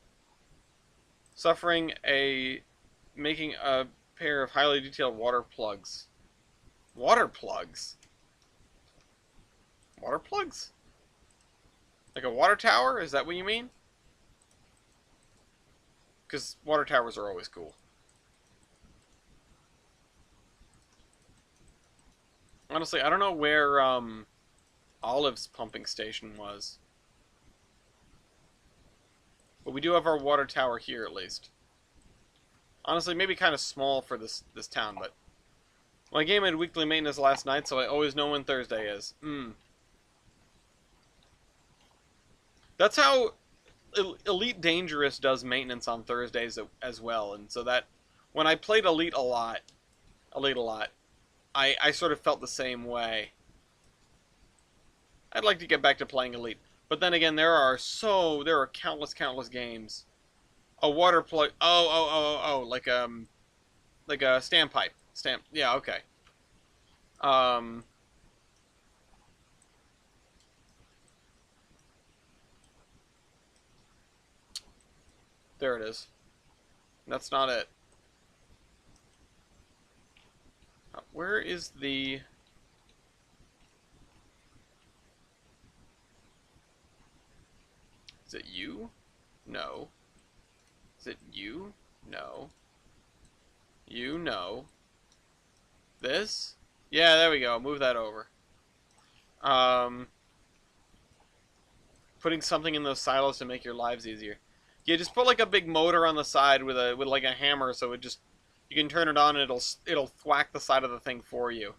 [SPEAKER 1] Making a pair of highly detailed water plugs. Water plugs? Water plugs? Like a water tower? Is that what you mean? Because water towers are always cool. Honestly, I don't know where Olive's pumping station was. But we do have our water tower here, at least. Honestly, maybe kind of small for this town, but... My game had weekly maintenance last night, so I always know when Thursday is. That's how Elite Dangerous does maintenance on Thursdays as well, and so that... When I played Elite a lot, I sort of felt the same way. I'd like to get back to playing Elite. But then again, there are countless games. A water plug. Oh, like a standpipe. Yeah, okay. There it is. That's not it. Where is the... Is it you? No. Is it you? No. You? No. This? Yeah, there we go. Move that over. Um, Putting something in those silos to make your lives easier. Yeah, just put like a big motor on the side with like a hammer, so it just you can turn it on and it'll thwack the side of the thing for you.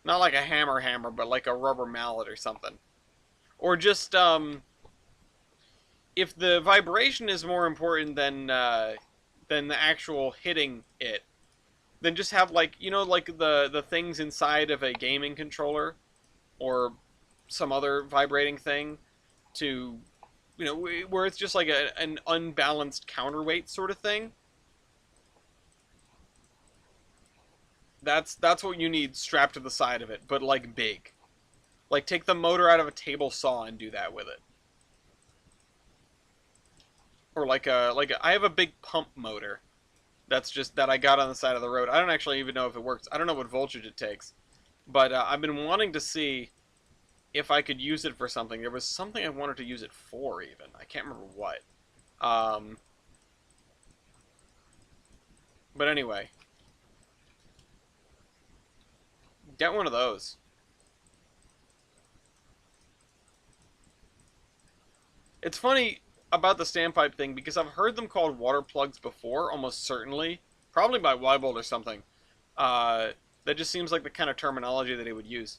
[SPEAKER 1] Not like a hammer, but like a rubber mallet or something. Or just if the vibration is more important than the actual hitting it, then just have like like the things inside of a gaming controller or some other vibrating thing to where it's just like an unbalanced counterweight sort of thing. That's what you need strapped to the side of it, but like big. Like take the motor out of a table saw and do that with it. Or I have a big pump motor that's just that I got on the side of the road. I don't actually even know if it works. I don't know what voltage it takes, but I've been wanting to see if I could use it for something. There was something I wanted to use it for even. I can't remember what. Um, but anyway, get one of those. It's funny about the standpipe thing because I've heard them called water plugs before, almost certainly, probably by Weibold or something. Uh, that just seems like the kind of terminology that he would use,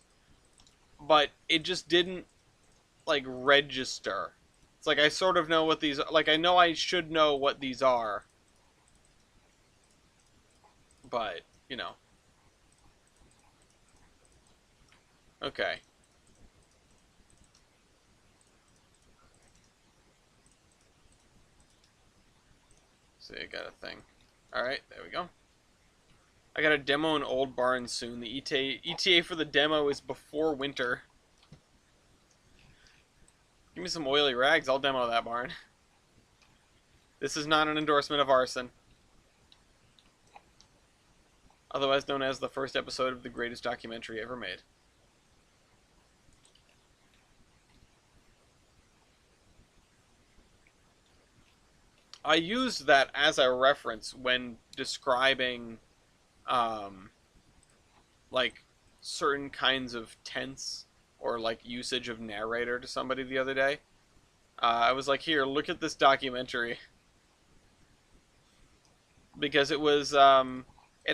[SPEAKER 1] but it just didn't like register. It's like I sort of know what these like I know I should know what these are, but okay. See, I got a thing. All right, there we go. I got a demo in Old Barn soon. The ETA for the demo is before winter. Give me some oily rags. I'll demo that barn. This is not an endorsement of arson, otherwise known as the first episode of the greatest documentary ever made. I used that as a reference when describing, um, like certain kinds of tense or like usage of narrator to somebody the other day. I was like, "Here, look at this documentary," because it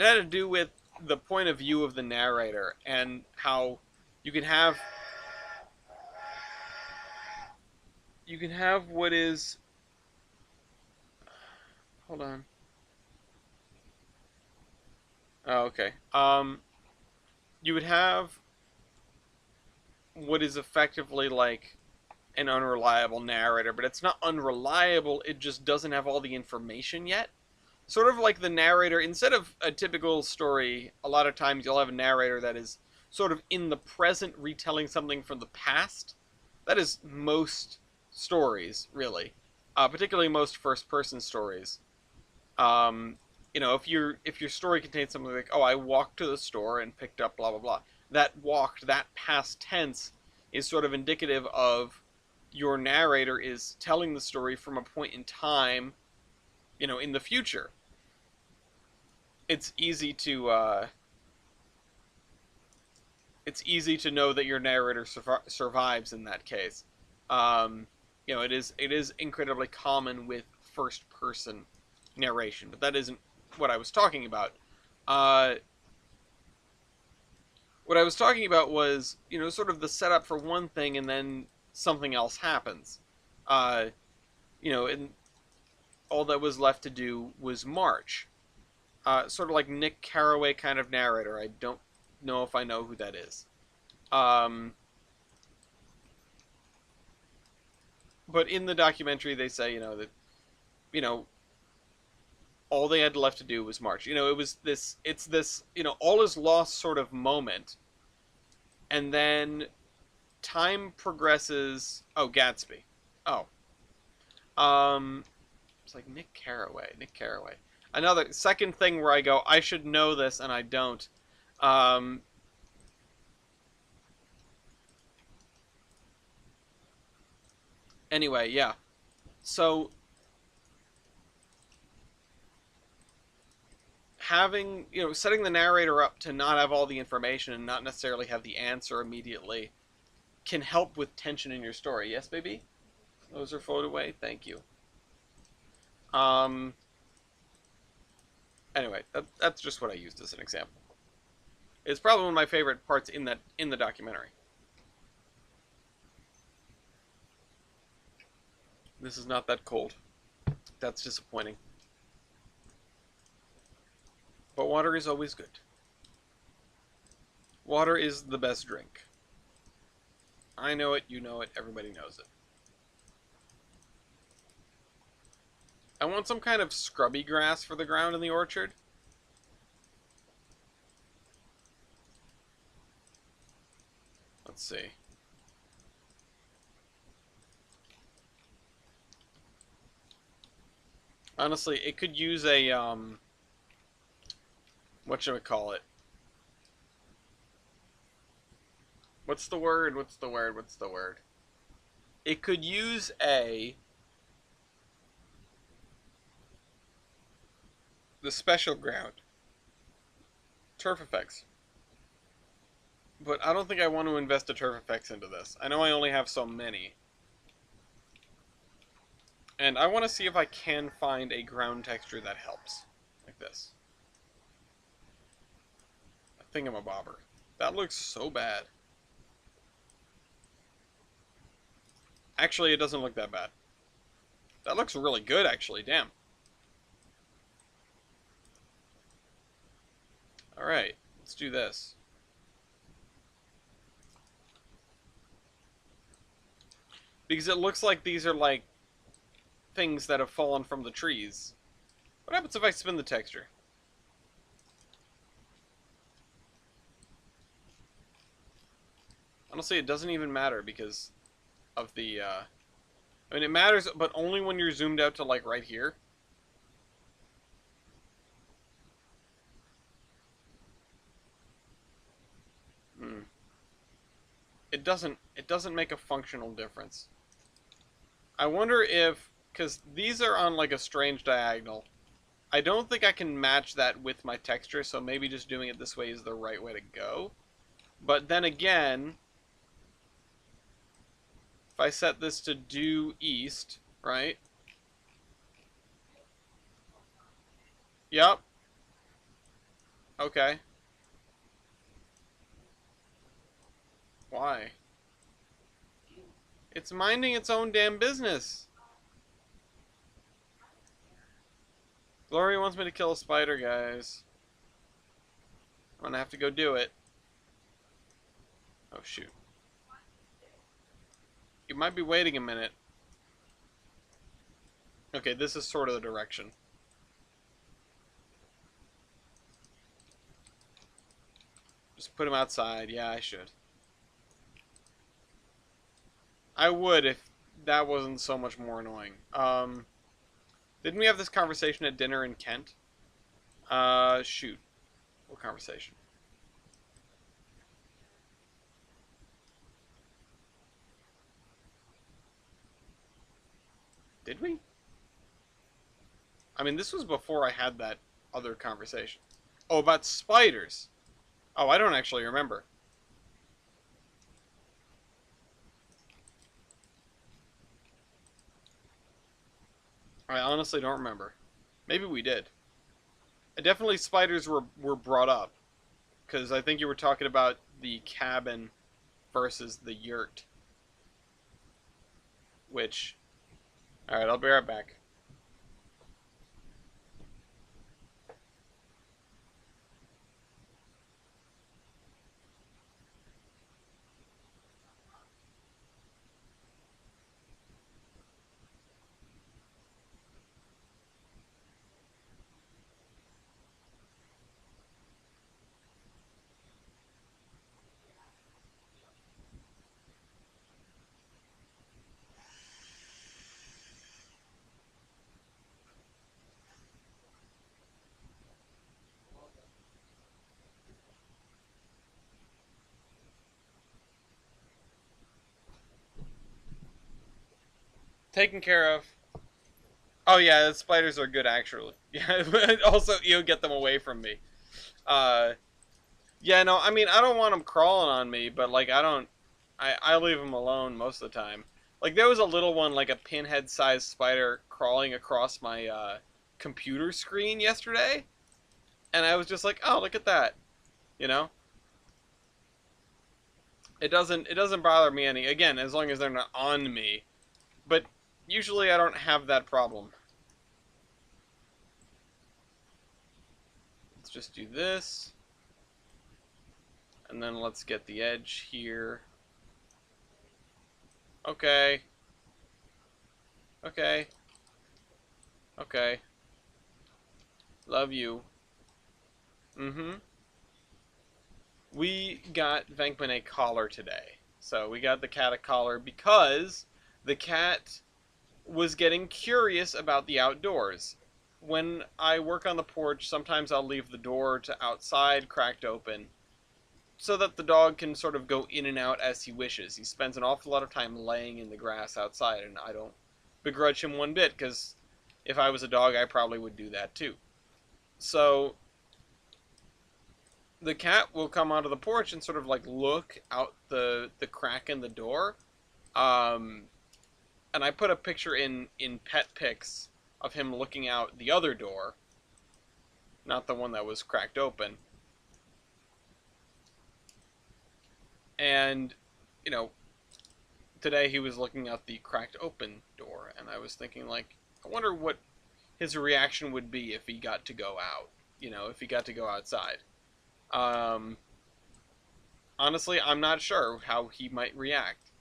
[SPEAKER 1] had to do with the point of view of the narrator and how you can have you can have what is hold on. Oh, okay. You would have what is effectively like an unreliable narrator, but it's not unreliable, it just doesn't have all the information yet. Sort of like the narrator, instead of a typical story, a lot of times you'll have a narrator that is sort of in the present retelling something from the past. That is most stories, really. Particularly most first person stories. Um, if your story contains something like, oh, I walked to the store and picked up blah blah blah. That walked, that past tense, is sort of indicative of your narrator is telling the story from a point in time, in the future. It's easy to know that your narrator survives in that case. Um, it is incredibly common with first person narration, but that isn't what I was talking about. Uh, what I was talking about was sort of the setup for one thing and then something else happens. Uh, and all that was left to do was march. Sort of like Nick Carraway kind of narrator. I don't know if I know who that is. Um, but in the documentary, they say that you know all they had left to do was march. It was this. It's this. All is lost sort of moment, and then time progresses. Oh, Gatsby. Oh, um, it's like Nick Carraway. Nick Carraway. Another second thing where I go, I should know this, and I don't. Um, anyway, yeah. So having, setting the narrator up to not have all the information and not necessarily have the answer immediately can help with tension in your story. Yes, baby? Those are float away. Thank you. Um. Anyway, that's just what I used as an example. It's probably one of my favorite parts in the documentary. This is not that cold. That's disappointing. But water is always good. Water is the best drink. I know it, you know it, everybody knows it. I want some kind of scrubby grass for the ground in the orchard. Let's see. Honestly, it could use a, whatchamacallit. What's the word? What's the word? What's the word? It could use the special ground. Turf effects. But I don't think I want to invest a turf effects into this. I know I only have so many. And I want to see if I can find a ground texture that helps. Like this. A thingamabobber. That looks so bad. Actually, it doesn't look that bad. That looks really good, actually. Damn. Alright, let's do this. Because it looks like these are like things that have fallen from the trees. What happens if I spin the texture? Honestly, it doesn't even matter because of the, I mean, it matters, but only when you're zoomed out to, like, right here. Hmm. It doesn't make a functional difference. I wonder if, because these are on, like, a strange diagonal. I don't think I can match that with my texture, so maybe just doing it this way is the right way to go. But then again, if I set this to due east, right? Yep. Okay. Why? It's minding its own damn business. Glory wants me to kill a spider, guys. I'm gonna have to go do it. Oh, shoot. You might be waiting a minute. Okay, this is sort of the direction. Just put him outside. Yeah, I should. I would if that wasn't so much more annoying. Didn't we have this conversation at dinner in Kent? Shoot. What conversation? Did we? I mean, this was before I had that other conversation. Oh, about spiders. Oh, I don't actually remember. I honestly don't remember. Maybe we did. Definitely spiders were brought up. Because I think you were talking about the cabin versus the yurt. Which... Alright, I'll be right back. Taken care of. Oh yeah, the spiders are good actually. Yeah, but also you know, get them away from me. Uh, yeah, no, I mean I don't want them crawling on me, but like I don't, I leave them alone most of the time. Like there was a little one, like a pinhead-sized spider, crawling across my computer screen yesterday, and I was just like, oh look at that, you know. It doesn't bother me any again as long as they're not on me, but usually I don't have that problem. Let's just do this. And then let's get the edge here. Okay. Okay. Okay. Love you. Mm-hmm. We got Venkman a collar today. So we got the cat a collar because the cat was getting curious about the outdoors. When I work on the porch, sometimes I'll leave the door to outside cracked open so that the dog can sort of go in and out as he wishes. He spends an awful lot of time laying in the grass outside, and I don't begrudge him one bit because if I was a dog, I probably would do that too. So the cat will come onto the porch and sort of like look out the crack in the door. Um, and I put a picture in pet pics of him looking out the other door, not the one that was cracked open. And you know, today he was looking out the cracked open door, and I was thinking like, I wonder what his reaction would be if he got to go out. You know, if he got to go outside. Um, Honestly, I'm not sure how he might react.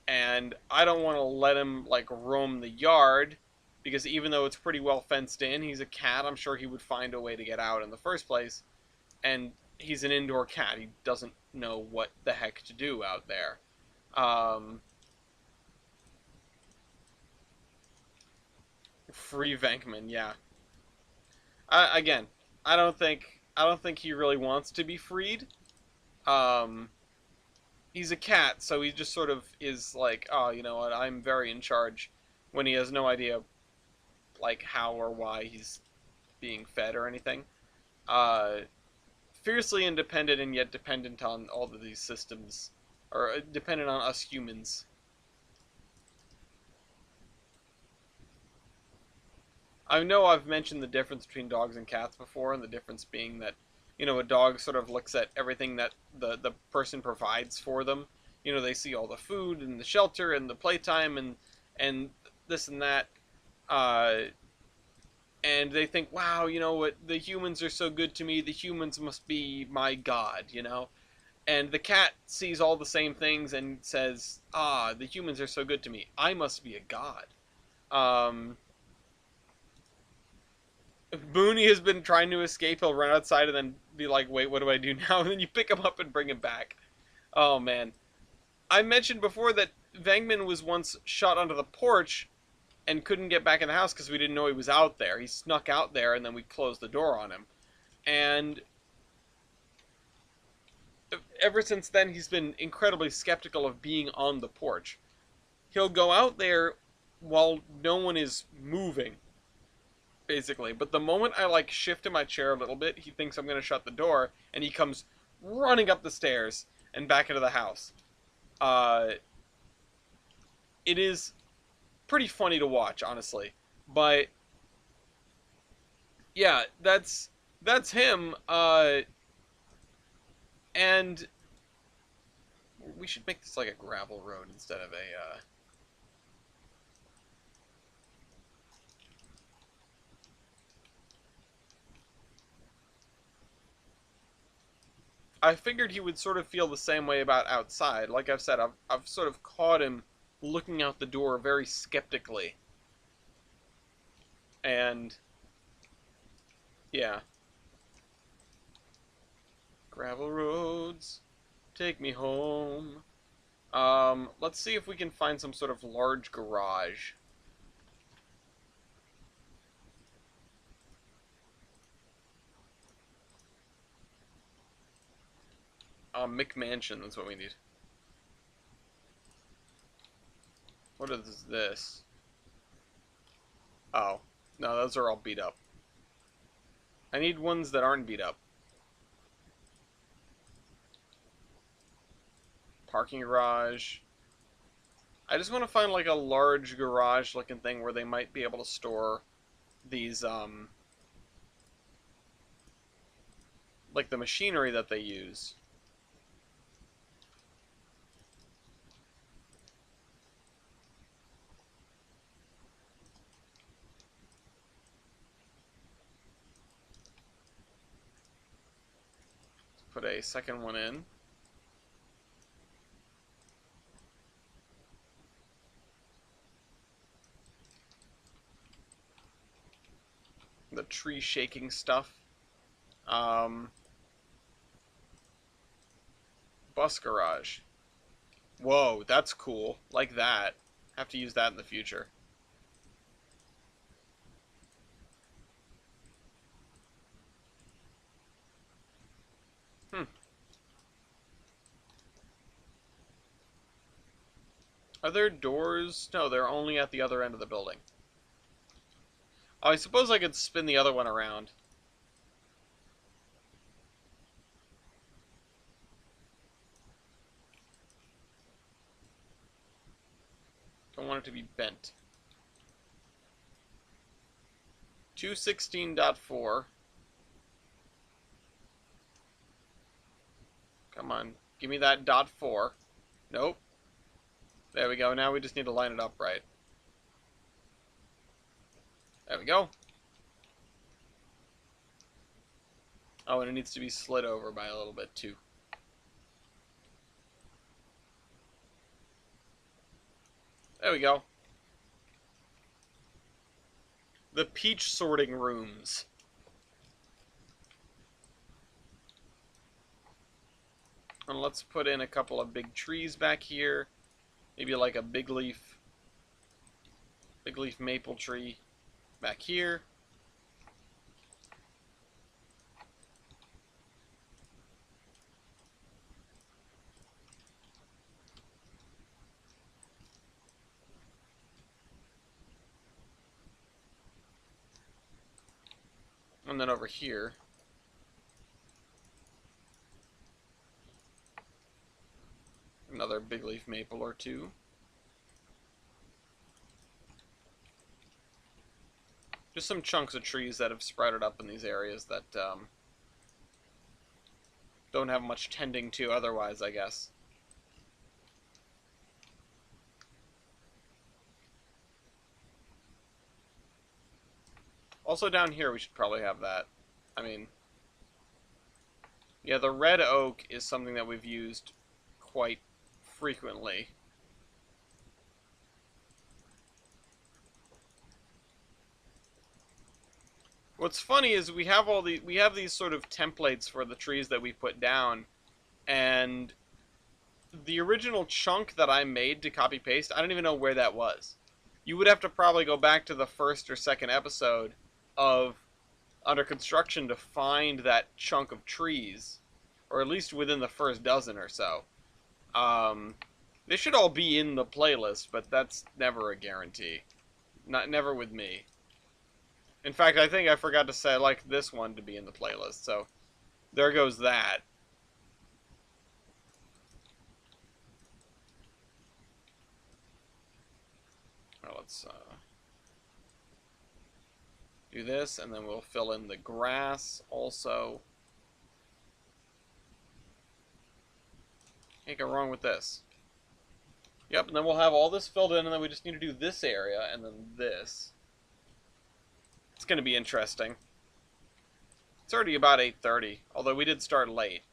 [SPEAKER 1] And I don't want to let him like roam the yard because even though it's pretty well fenced in, he's a cat. I'm sure he would find a way to get out in the first place. And he's an indoor cat. He doesn't know what the heck to do out there. Um, Free Venkman, yeah. Again, I don't think he really wants to be freed. Um, he's a cat, so he just sort of is like, oh, you know what? I'm very in charge, when he has no idea like how or why he's being fed or anything. Uh, Fiercely independent and yet dependent on all of these systems, or dependent on us humans. I know I've mentioned the difference between dogs and cats before, and the difference being that, you know, a dog sort of looks at everything that the person provides for them. You know, they see all the food and the shelter and the playtime and this and that, uh, and they think, wow, you know what, the humans are so good to me. The humans must be my god, you know. And the cat sees all the same things and says, ah, the humans are so good to me. I must be a god. Um, If Booney has been trying to escape, he'll run outside and then be like, wait, what do I do now? And then you pick him up and bring him back. Oh, man. I mentioned before that Vangman was once shot onto the porch and couldn't get back in the house because we didn't know he was out there. He snuck out there and then we closed the door on him. And ever since then, he's been incredibly skeptical of being on the porch. He'll go out there while no one is moving, basically. But the moment I like shift in my chair a little bit, he thinks I'm gonna shut the door, and he comes running up the stairs and back into the house. Uh, it is pretty funny to watch, honestly. But yeah, that's him. And we should make this like a gravel road instead of a. I figured he would sort of feel the same way about outside. Like I've said, I've sort of caught him looking out the door very skeptically. And yeah, gravel roads, take me home. Let's see if we can find some sort of large garage. McMansion, that's what we need. What is this? Oh. No, those are all beat up. I need ones that aren't beat up. Parking garage. I just want to find like a large garage looking thing where they might be able to store these, like the machinery that they use. Let's put a second one in. The tree shaking stuff. Um, Bus garage. Whoa, that's cool. Like that. Have to use that in the future. Hmm. Are there doors? No, they're only at the other end of the building. Oh, I suppose I could spin the other one around. Don't want it to be bent. 216.4. Come on. Give me that dot 4. Nope. There we go. Now we just need to line it up right. There we go. Oh, and it needs to be slid over by a little bit too. There we go. The peach sorting rooms. And let's put in a couple of big trees back here. Maybe like a big leaf maple tree back here. And then over here, another big leaf maple or two. Just some chunks of trees that have sprouted up in these areas that don't have much tending to otherwise, I guess. Also down here we should probably have that. I mean, yeah, the red oak is something that we've used quite frequently. What's funny is we have these sort of templates for the trees that we put down, and the original chunk that I made to copy paste, I don't even know where that was. You would have to probably go back to the first or second episode of Under Construction to find that chunk of trees, or at least within the first dozen or so. They should all be in the playlist, but that's never a guarantee. Never with me. In fact, I think I forgot to say I like this one to be in the playlist, so there goes that. Well, let's do this, and then we'll fill in the grass also. Can't go wrong with this. Yep, and then we'll have all this filled in, and then we just need to do this area, and then this. It's going to be interesting. It's already about 8:30, although we did start late.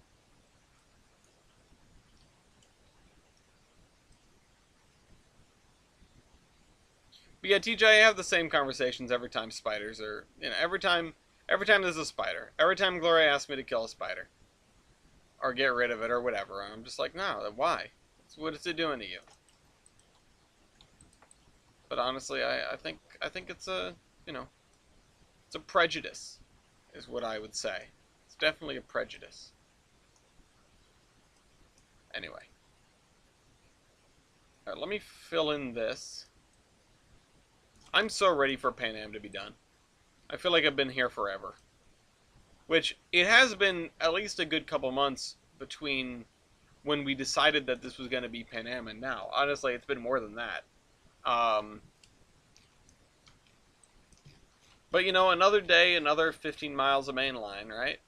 [SPEAKER 1] But yeah, TJ, I have the same conversations every time spiders are, every time there's a spider. Every time Gloria asks me to kill a spider. Or get rid of it, or whatever. I'm just like, no, why? What is it doing to you? But honestly, I think it's a, it's a prejudice, is what I would say. It's definitely a prejudice. Anyway. Alright, let me fill in this. I'm so ready for Pan Am to be done. I feel like I've been here forever. Which, it has been at least a good couple months between when we decided that this was going to be Pan Am and now. Honestly, it's been more than that. Um, but, another day, another 15 miles of main line, right?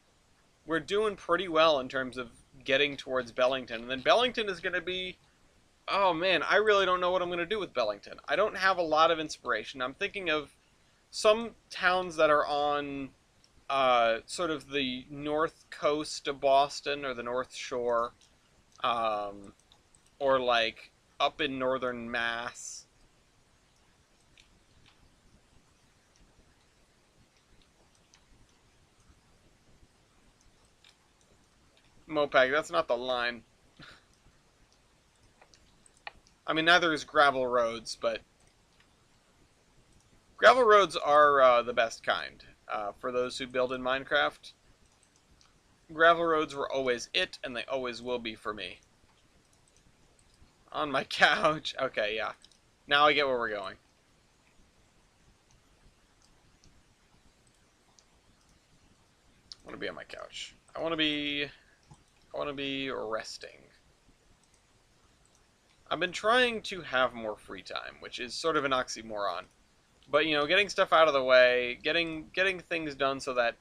[SPEAKER 1] We're doing pretty well in terms of getting towards Bellington. And then Bellington is going to be, oh man, I really don't know what I'm going to do with Bellington. I don't have a lot of inspiration. I'm thinking of some towns that are on sort of the north coast of Boston or the North Shore, um, or like up in northern Mass. Mopag, that's not the line. I mean, neither is gravel roads, but gravel roads are the best kind. For those who build in Minecraft, gravel roads were always it, and they always will be for me. On my couch. Okay, yeah. Now I get where we're going. I want to be on my couch. I want to be resting. I've been trying to have more free time, which is sort of an oxymoron. But getting stuff out of the way, getting things done so that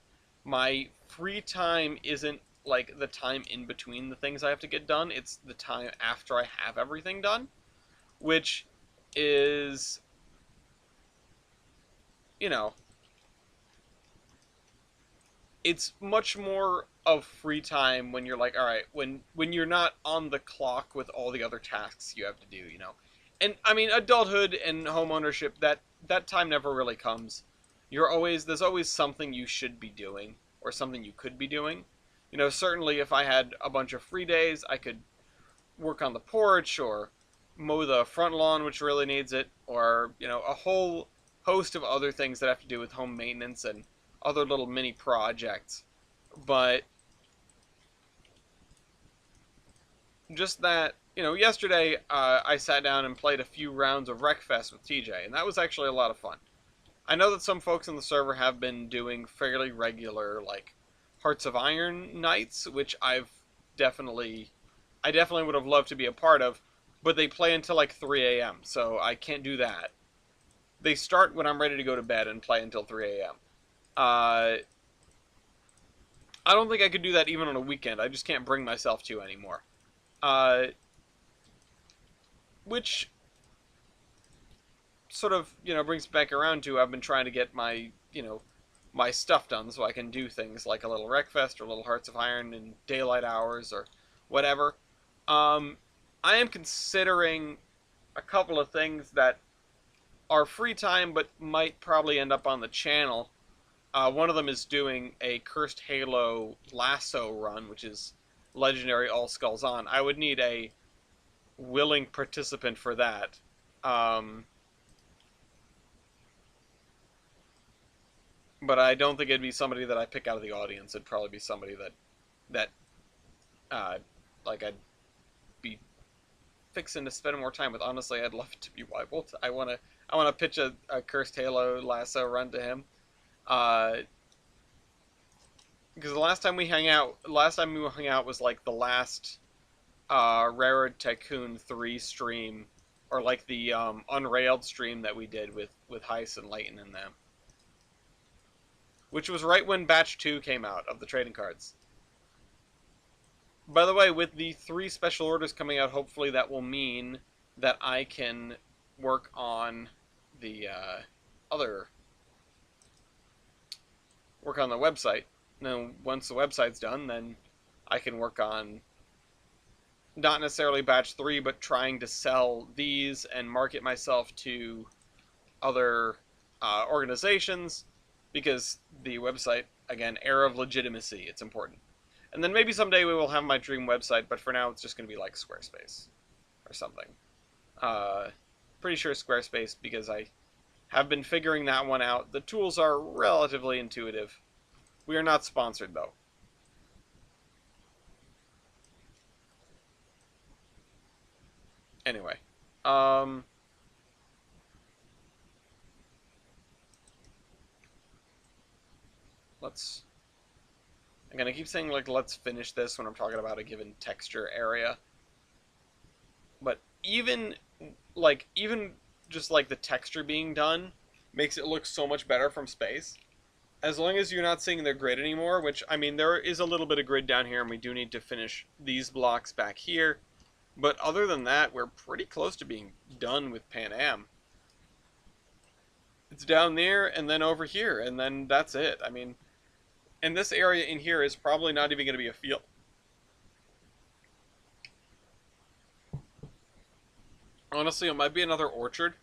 [SPEAKER 1] my free time isn't like the time in between the things I have to get done. It's the time after I have everything done, which is, you know, it's much more of free time when you're like, all right, when you're not on the clock with all the other tasks you have to do. And I mean, adulthood and home ownership, that time never really comes. There's always something you should be doing or something you could be doing. Certainly if I had a bunch of free days, I could work on the porch or mow the front lawn, which really needs it, or a whole host of other things that have to do with home maintenance and other little mini projects. But just that, yesterday I sat down and played a few rounds of Wreckfest with TJ, and that was actually a lot of fun. I know that some folks on the server have been doing fairly regular, like, Hearts of Iron nights, which I definitely would have loved to be a part of, but they play until like 3 a.m., so I can't do that. They start when I'm ready to go to bed and play until 3 a.m. Uh, I don't think I could do that even on a weekend. I just can't bring myself to anymore. Uh, which sort of, brings me back around to I've been trying to get my stuff done so I can do things like a little Wreckfest or a little Hearts of Iron in daylight hours or whatever. Um, I am considering a couple of things that are free time but might probably end up on the channel. One of them is doing a Cursed Halo lasso run, which is legendary All Skulls On. I would need a willing participant for that. Um, but I don't think it'd be somebody that I pick out of the audience. It'd probably be somebody that uh, like I'd be fixing to spend more time with. Honestly, I'd love to be Wybolt. I wanna pitch a Cursed Halo lasso run to him. Uh, because last time we hung out was like the last Railroad Tycoon 3 stream, or like the Unrailed stream that we did with Heist and Layton and them. Which was right when Batch 2 came out of the trading cards. By the way, with the 3 special orders coming out, hopefully that will mean that I can work on the other work on the website. Now, once the website's done, then I can work on not necessarily batch 3, but trying to sell these and market myself to other organizations, because the website, again, era of legitimacy, it's important. And then maybe someday we will have my dream website, but for now it's just going to be like Squarespace or something. Uh, Pretty sure Squarespace, because I have been figuring that one out. The tools are relatively intuitive. We are not sponsored, though. Anyway. Um, let's... I'm gonna keep saying, like, let's finish this when I'm talking about a given texture area. But even just, like, the texture being done makes it look so much better from space. As long as you're not seeing the grid anymore, which, I mean, there is a little bit of grid down here, and we do need to finish these blocks back here. But other than that, we're pretty close to being done with Pan Am. It's down there, and then over here, and then that's it. I mean, and this area in here is probably not even going to be a field. Honestly, it might be another orchard.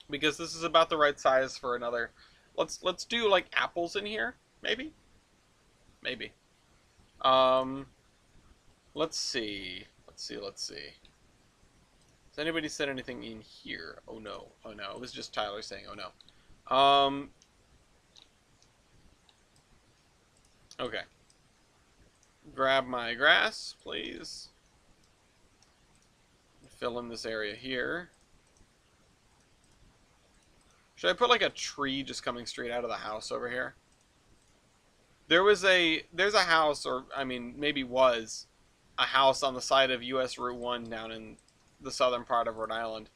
[SPEAKER 1] Because this is about the right size for another. Let's do, like, apples in here, maybe? Maybe. Um, let's see. Let's see. Has anybody said anything in here? Oh no. Oh no. It was just Tyler saying, oh no. Okay. Grab my grass, please. Fill in this area here. Should I put, like, a tree just coming straight out of the house over here? There's a house, or, I mean, maybe was a house on the side of US Route 1 down in the southern part of Rhode Island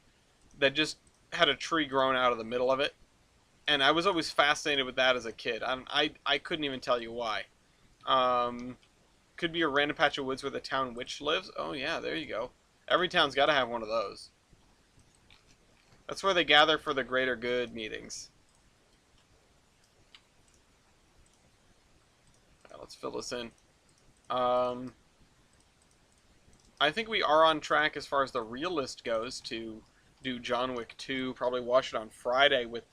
[SPEAKER 1] that just had a tree grown out of the middle of it. And I was always fascinated with that as a kid. I couldn't even tell you why. Could be a random patch of woods where the town witch lives. Oh yeah, there you go. Every town's got to have one of those. That's where they gather for the greater good meetings. Right, let's fill this in. I think we are on track as far as the real list goes to do John Wick 2. Probably watch it on Friday with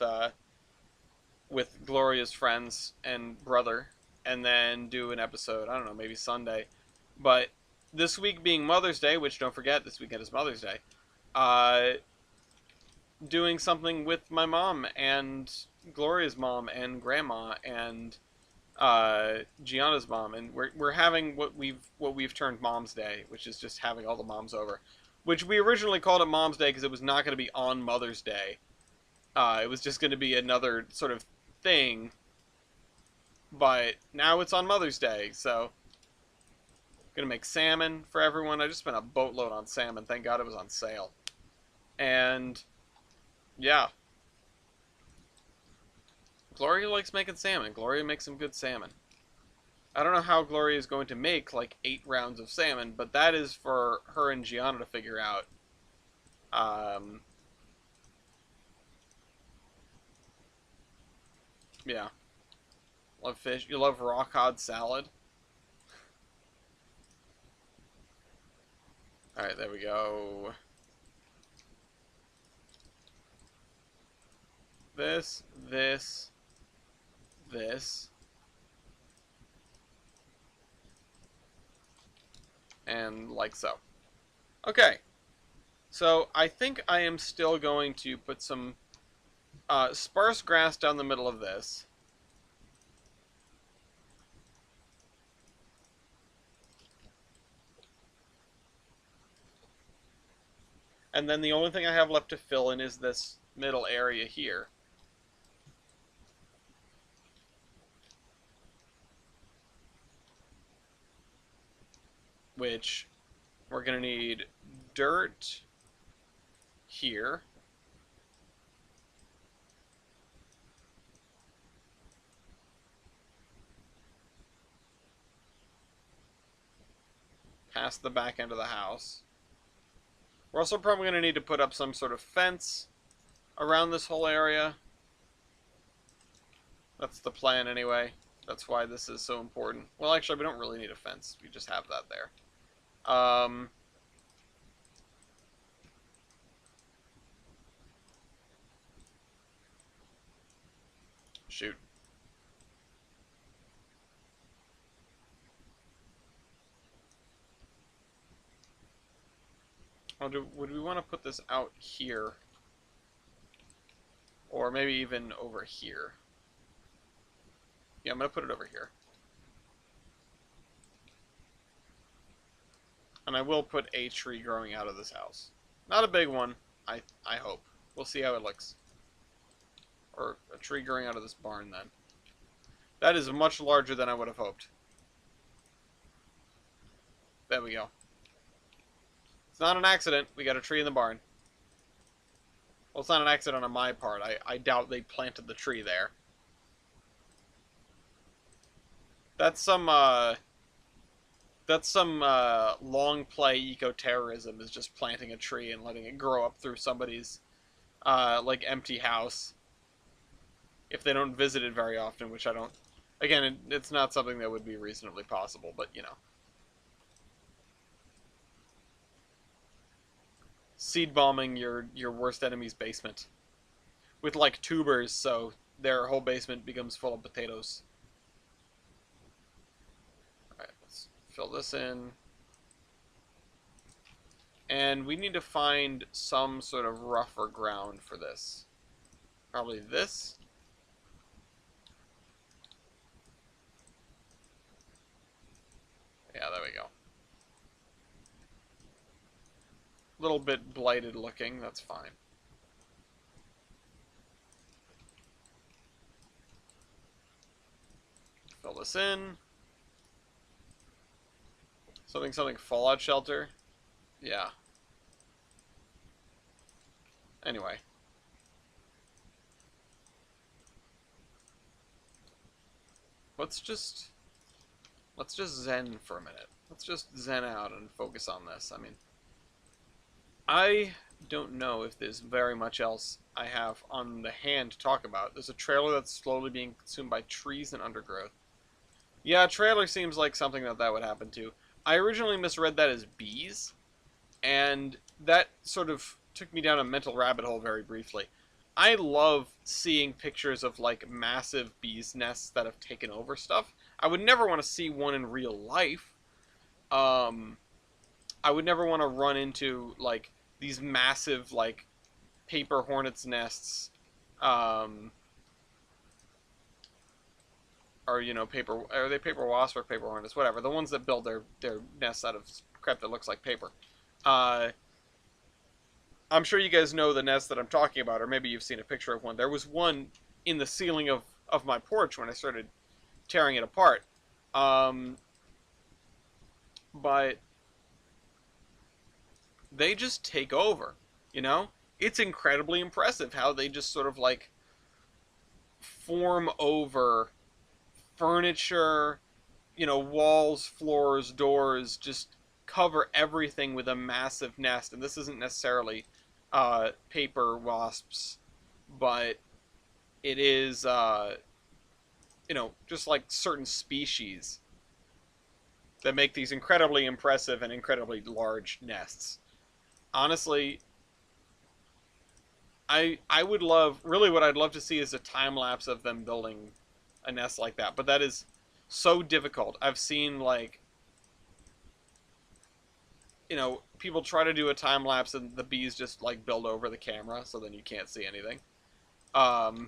[SPEAKER 1] Gloria's friends and brother, and then do an episode, I don't know, maybe Sunday. But this week being Mother's Day, which, don't forget, this weekend is Mother's Day, doing something with my mom and Gloria's mom and grandma and Gianna's mom, and we're having what we've termed Mom's Day, which is just having all the moms over, which we originally called it Mom's Day because it was not going to be on Mother's Day. It was just going to be another sort of thing, but now it's on Mother's Day, so gonna make salmon for everyone. I just spent a boatload on salmon. Thank God it was on sale. And yeah, Gloria likes making salmon. Gloria makes some good salmon. I don't know how Gloria is going to make like 8 rounds of salmon, but that is for her and Gianna to figure out. Yeah. Love fish. You love raw cod salad? Alright, there we go. This. And like so. Okay. So, I think I am still going to put some sparse grass down the middle of this. And then the only thing I have left to fill in is this middle area here. Which we're going to need dirt here. Past the back end of the house. We're also probably going to need to put up some sort of fence around this whole area. That's the plan anyway. That's why this is so important. Well, actually, we don't really need a fence. We just have that there. Shoot. Would we want to put this out here? Or maybe even over here? Yeah, I'm going to put it over here. And I will put a tree growing out of this house. Not a big one, I hope. We'll see how it looks. Or a tree growing out of this barn, then. That is much larger than I would have hoped. There we go. It's not an accident. We got a tree in the barn. Well, it's not an accident on my part. I doubt they planted the tree there. That's some, long play eco-terrorism, is just planting a tree and letting it grow up through somebody's, like, empty house. If they don't visit it very often, which I don't... Again, it's not something that would be reasonably possible, but, you know. Seed bombing your worst enemy's basement. With, like, tubers, so their whole basement becomes full of potatoes. Alright, let's fill this in. And we need to find some sort of rougher ground for this. Probably this. Yeah, there we go. A little bit blighted looking, that's fine. Fill this in. Something fallout shelter. Yeah. Anyway. Let's just zen for a minute. Let's just zen out and focus on this. I mean, I don't know if there's very much else I have on the hand to talk about. There's a trailer that's slowly being consumed by trees and undergrowth. Yeah, a trailer seems like something that would happen to. I originally misread that as bees, and that sort of took me down a mental rabbit hole very briefly. I love seeing pictures of, like, massive bees' nests that have taken over stuff. I would never want to see one in real life. I would never want to run into, like, these massive, like, paper hornets' nests. Or, you know, are they paper wasps or paper hornets? Whatever. The ones that build their nests out of crap that looks like paper. I'm sure you guys know the nest that I'm talking about, or maybe you've seen a picture of one. There was one in the ceiling of my porch when I started tearing it apart. But they just take over, you know? It's incredibly impressive how they just sort of, like, form over furniture, you know, walls, floors, doors, just cover everything with a massive nest. And this isn't necessarily paper wasps, but it is, you know, just like certain species that make these incredibly impressive and incredibly large nests. Honestly, I would love, really what I'd love to see is a time lapse of them building a nest like that, but that is so difficult. I've seen, like, you know, people try to do a time lapse and the bees just, like, build over the camera, so then you can't see anything. Oh,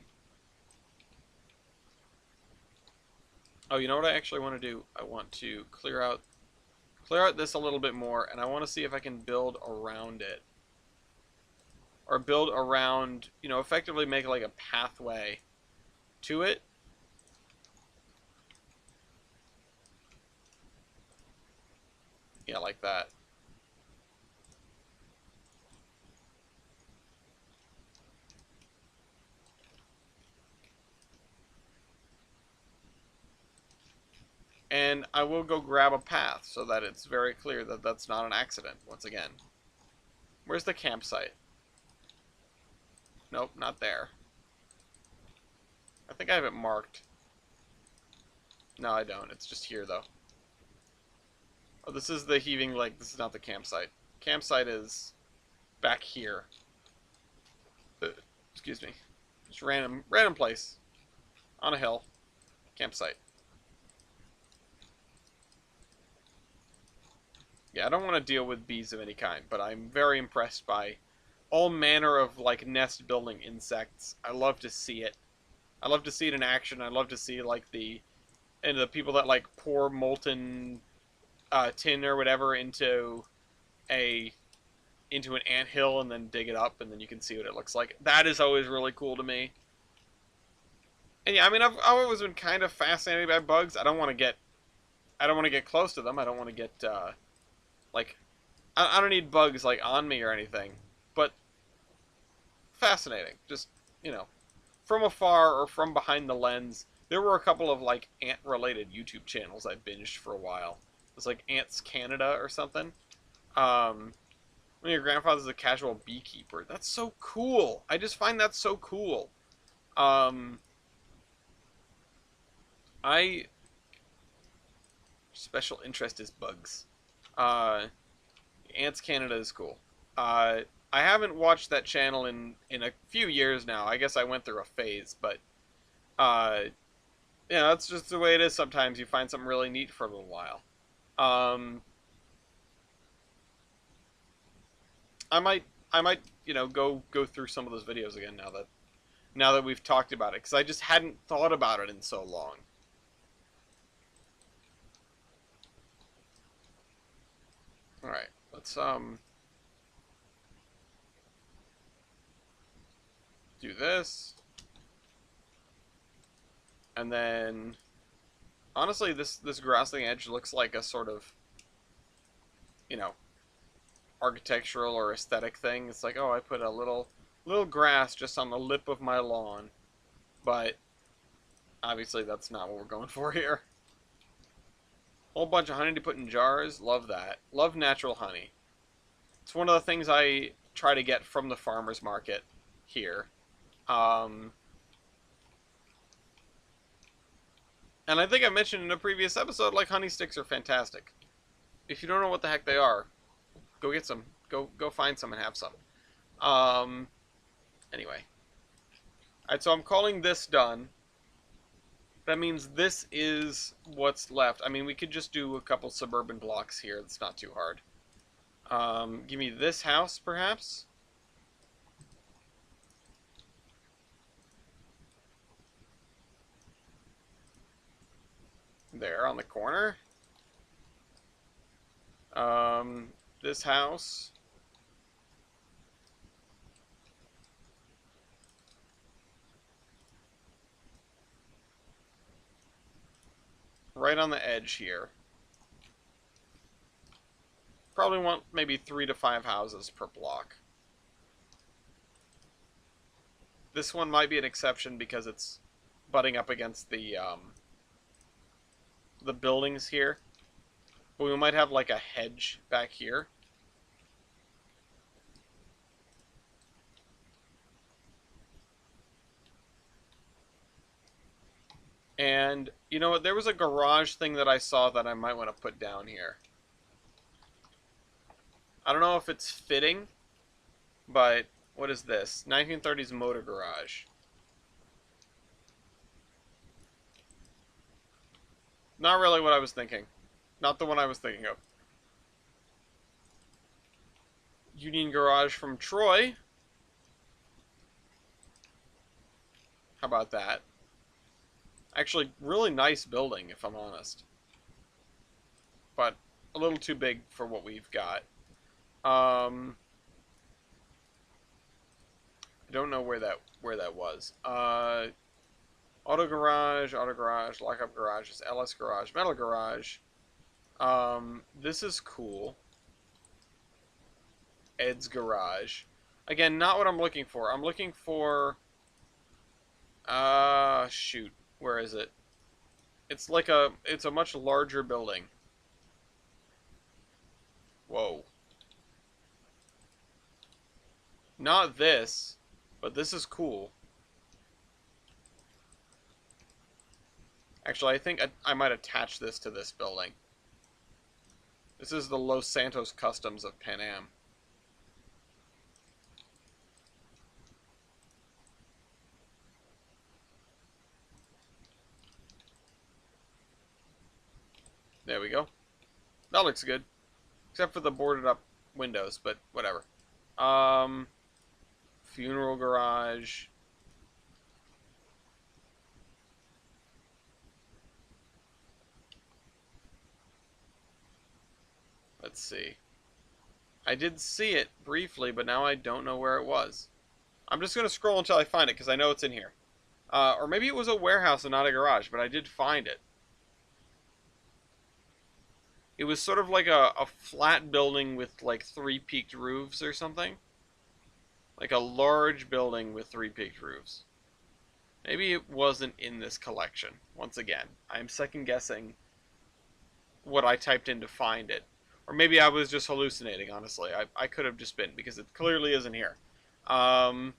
[SPEAKER 1] you know what I actually want to do? I want to clear out this a little bit more, and I want to see if I can build around it. Or build around, you know, effectively make, like, a pathway to it. Yeah, like that. And I will go grab a path so that it's very clear that that's not an accident, once again. Where's the campsite? Nope, not there. I think I have it marked. No, I don't. It's just here, though. Oh, this is the heaving lake. This is not the campsite. Campsite is back here. Excuse me. Just random place. On a hill. Campsite. Yeah, I don't want to deal with bees of any kind, but I'm very impressed by all manner of, like, nest building insects. I love to see it. I love to see it in action. I love to see, like, the people that, like, pour molten tin or whatever into an anthill and then dig it up, and then you can see what it looks like. That is always really cool to me. And yeah, I mean, I've always been kind of fascinated by bugs. I don't want to get close to them. I don't want to get like, I don't need bugs like on me or anything. But fascinating, just you know, from afar or from behind the lens. There were a couple of like ant-related YouTube channels I binged for a while. It was like Ants Canada or something. When your grandfather's a casual beekeeper, that's so cool. I just find that so cool. Um, I special interest is bugs. Uh, Ants Canada is cool. Uh, I haven't watched that channel in a few years now. I guess I went through a phase, but uh, that's just the way it is. Sometimes you find something really neat for a little while. Um, I might, I might, go through some of those videos again now that we've talked about it, because I just hadn't thought about it in so long. All right, let's do this, and then honestly, this grassing edge looks like a sort of, you know, architectural or aesthetic thing. It's like, oh, I put a little grass just on the lip of my lawn, but obviously that's not what we're going for here. Whole bunch of honey to put in jars. Love that. Love natural honey. It's one of the things I try to get from the farmer's market here. Um, and I think I mentioned in a previous episode, like, honey sticks are fantastic. If you don't know what the heck they are, go get some. Go find some and have some. Um, anyway. Alright, so I'm calling this done. That means this is what's left. I mean, we could just do a couple suburban blocks here. It's not too hard. Give me this house, perhaps. There, on the corner. This house. Right on the edge here. Probably want maybe 3 to 5 houses per block. This one might be an exception because it's butting up against the buildings here. But we might have like a hedge back here. And you know what? There was a garage thing that I saw that I might want to put down here. I don't know if it's fitting, but what is this? 1930s motor garage. Not really what I was thinking. Not the one I was thinking of. Union Garage from Troy. How about that? Actually, really nice building, if I'm honest. But a little too big for what we've got. I don't know where that was. Auto garage, lockup garages, LS garage, metal garage. This is cool. Ed's garage. Again, not what I'm looking for. I'm looking for. Shoot. Where is it? It's a much larger building. Whoa. Not this, but this is cool. Actually, I think I might attach this to this building. This is the Los Santos Customs of Pan Am. There we go. That looks good. Except for the boarded up windows, but whatever. Funeral garage. Let's see. I did see it briefly, but now I don't know where it was. I'm just going to scroll until I find it, because I know it's in here. Or maybe it was a warehouse and not a garage, but I did find it. It was sort of like a flat building with like three peaked roofs or something. Like a large building with three peaked roofs. Maybe it wasn't in this collection. Once again, I'm second guessing what I typed in to find it. Or maybe I was just hallucinating, honestly. I could have just been, because it clearly isn't here. Um,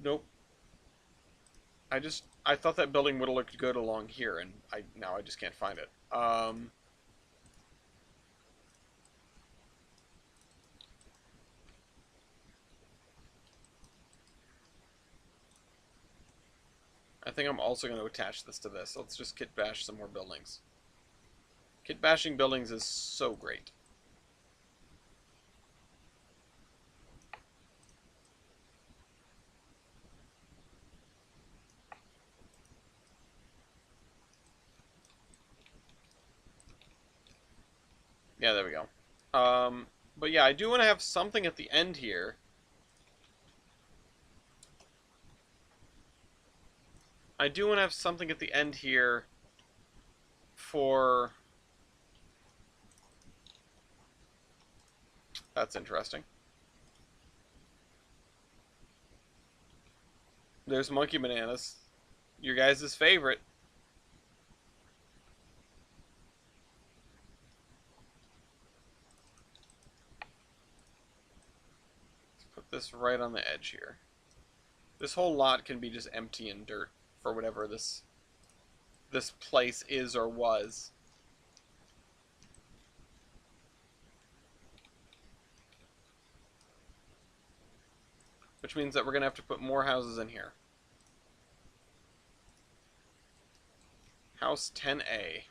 [SPEAKER 1] nope. I thought that building would have looked good along here, and now I just can't find it. I think I'm also going to attach this to this. Let's just kit bash some more buildings. Kit bashing buildings is so great. Yeah, there we go. But yeah, I do want to have something at the end here. I do want to have something at the end here for... That's interesting. There's Monkey Bananas. Your guys' favorite. Let's put this right on the edge here. This whole lot can be just empty and dirt for whatever this place is or was. Which means that we're going to have to put more houses in here. House 10A.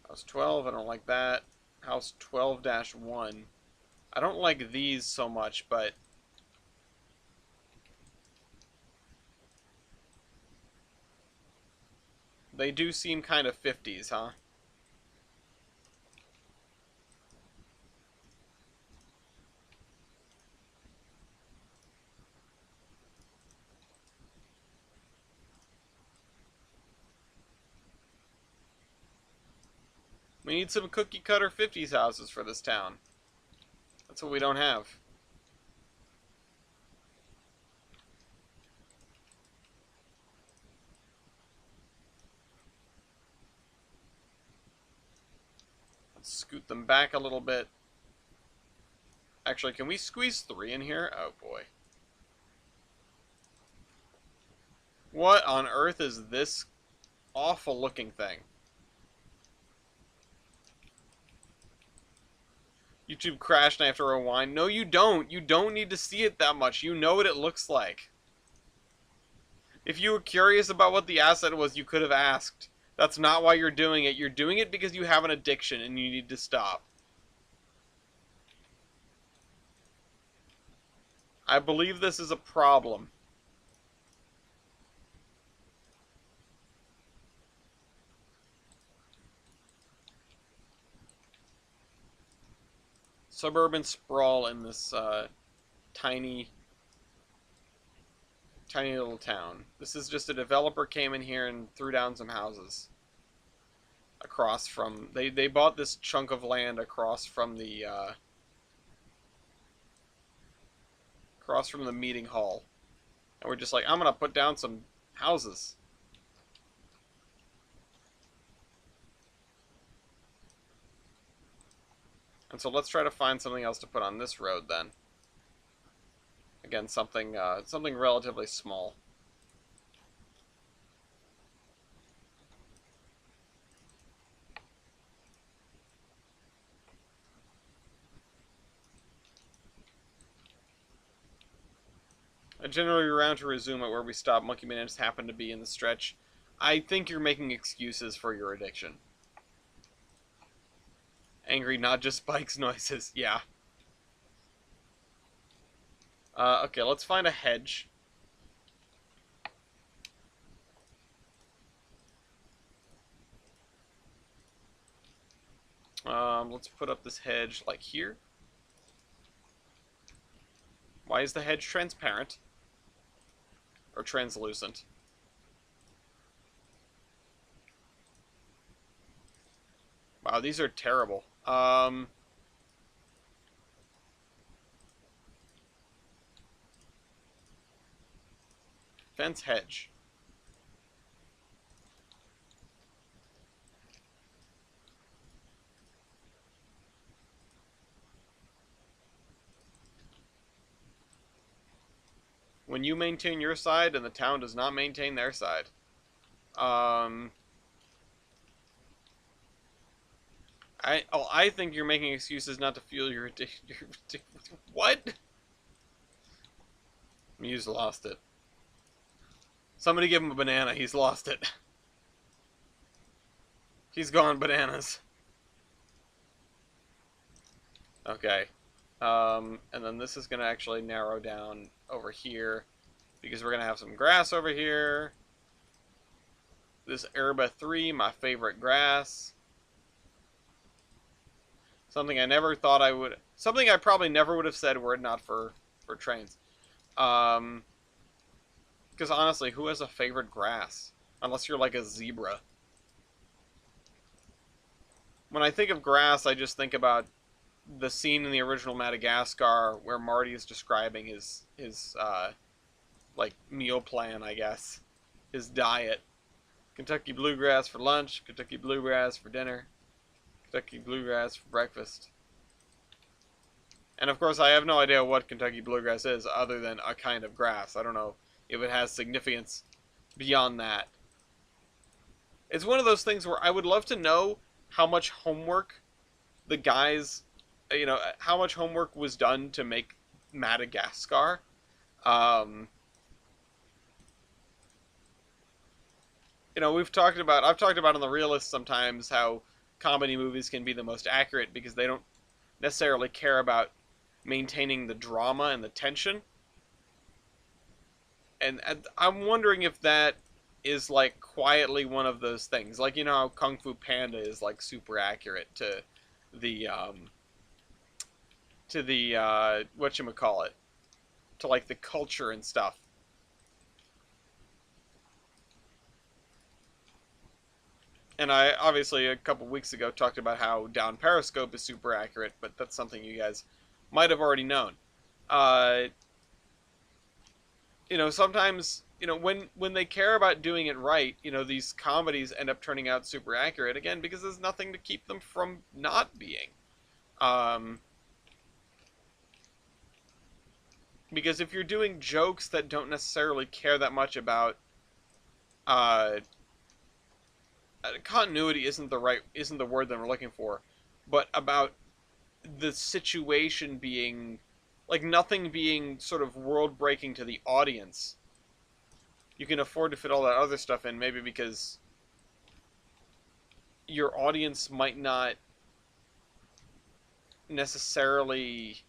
[SPEAKER 1] House 12, I don't like that. House 12-1. I don't like these so much, but... They do seem kind of 50s, huh? We need some cookie cutter 50s houses for this town. That's what we don't have. Let's scoot them back a little bit. Actually, can we squeeze 3 in here? Oh boy. What on earth is this awful looking thing? YouTube crashed and I have to rewind. No, you don't. You don't need to see it that much. You know what it looks like. If you were curious about what the asset was, you could have asked. That's not why you're doing it. You're doing it because you have an addiction and you need to stop. I believe this is a problem. Suburban sprawl in this tiny little town. This is just a developer came in here and threw down some houses across from... They bought this chunk of land across from the meeting hall. And we're just like, I'm gonna put down some houses. And so let's try to find something else to put on this road then. Again, something relatively small. I generally around to resume at where we stopped. Monkey Man just happened to be in the stretch. I think you're making excuses for your addiction. Angry, not just bikes noises. Yeah. Okay, let's find a hedge. Let's put up this hedge like here. Why is the hedge transparent? Or translucent? Wow, these are terrible. Fence hedge. When you maintain your side and the town does not maintain their side. I think you're making excuses not to feel your what? Muse lost it. Somebody give him a banana. He's lost it. He's gone bananas. Okay. And then this is going to actually narrow down over here because we're going to have some grass over here. This Herba 3, my favorite grass. Something I never thought I would... Something I probably never would have said were it not for Trainz. Because honestly, who has a favorite grass? Unless you're like a zebra. When I think of grass, I just think about the scene in the original Madagascar where Marty is describing his like meal plan, I guess. His diet. Kentucky bluegrass for lunch, Kentucky bluegrass for dinner, Kentucky bluegrass for breakfast. And of course, I have no idea what Kentucky bluegrass is other than a kind of grass. I don't know if it has significance beyond that. It's one of those things where I would love to know how much homework the guys, how much homework was done to make Madagascar. I've talked about on The Realist sometimes how comedy movies can be the most accurate because they don't necessarily care about maintaining the drama and the tension. And I'm wondering if that is like quietly one of those things. Like, how Kung Fu Panda is like super accurate to the whatchamacallit, to like the culture and stuff. And I obviously a couple weeks ago talked about how Down Periscope is super accurate, but that's something you guys might have already known. Sometimes, when they care about doing it right, these comedies end up turning out super accurate again because there's nothing to keep them from not being. Because if you're doing jokes that don't necessarily care that much about continuity isn't the word that we're looking for, but about the situation being like nothing being sort of world breaking to the audience. You can afford to fit all that other stuff in, maybe because your audience might not necessarily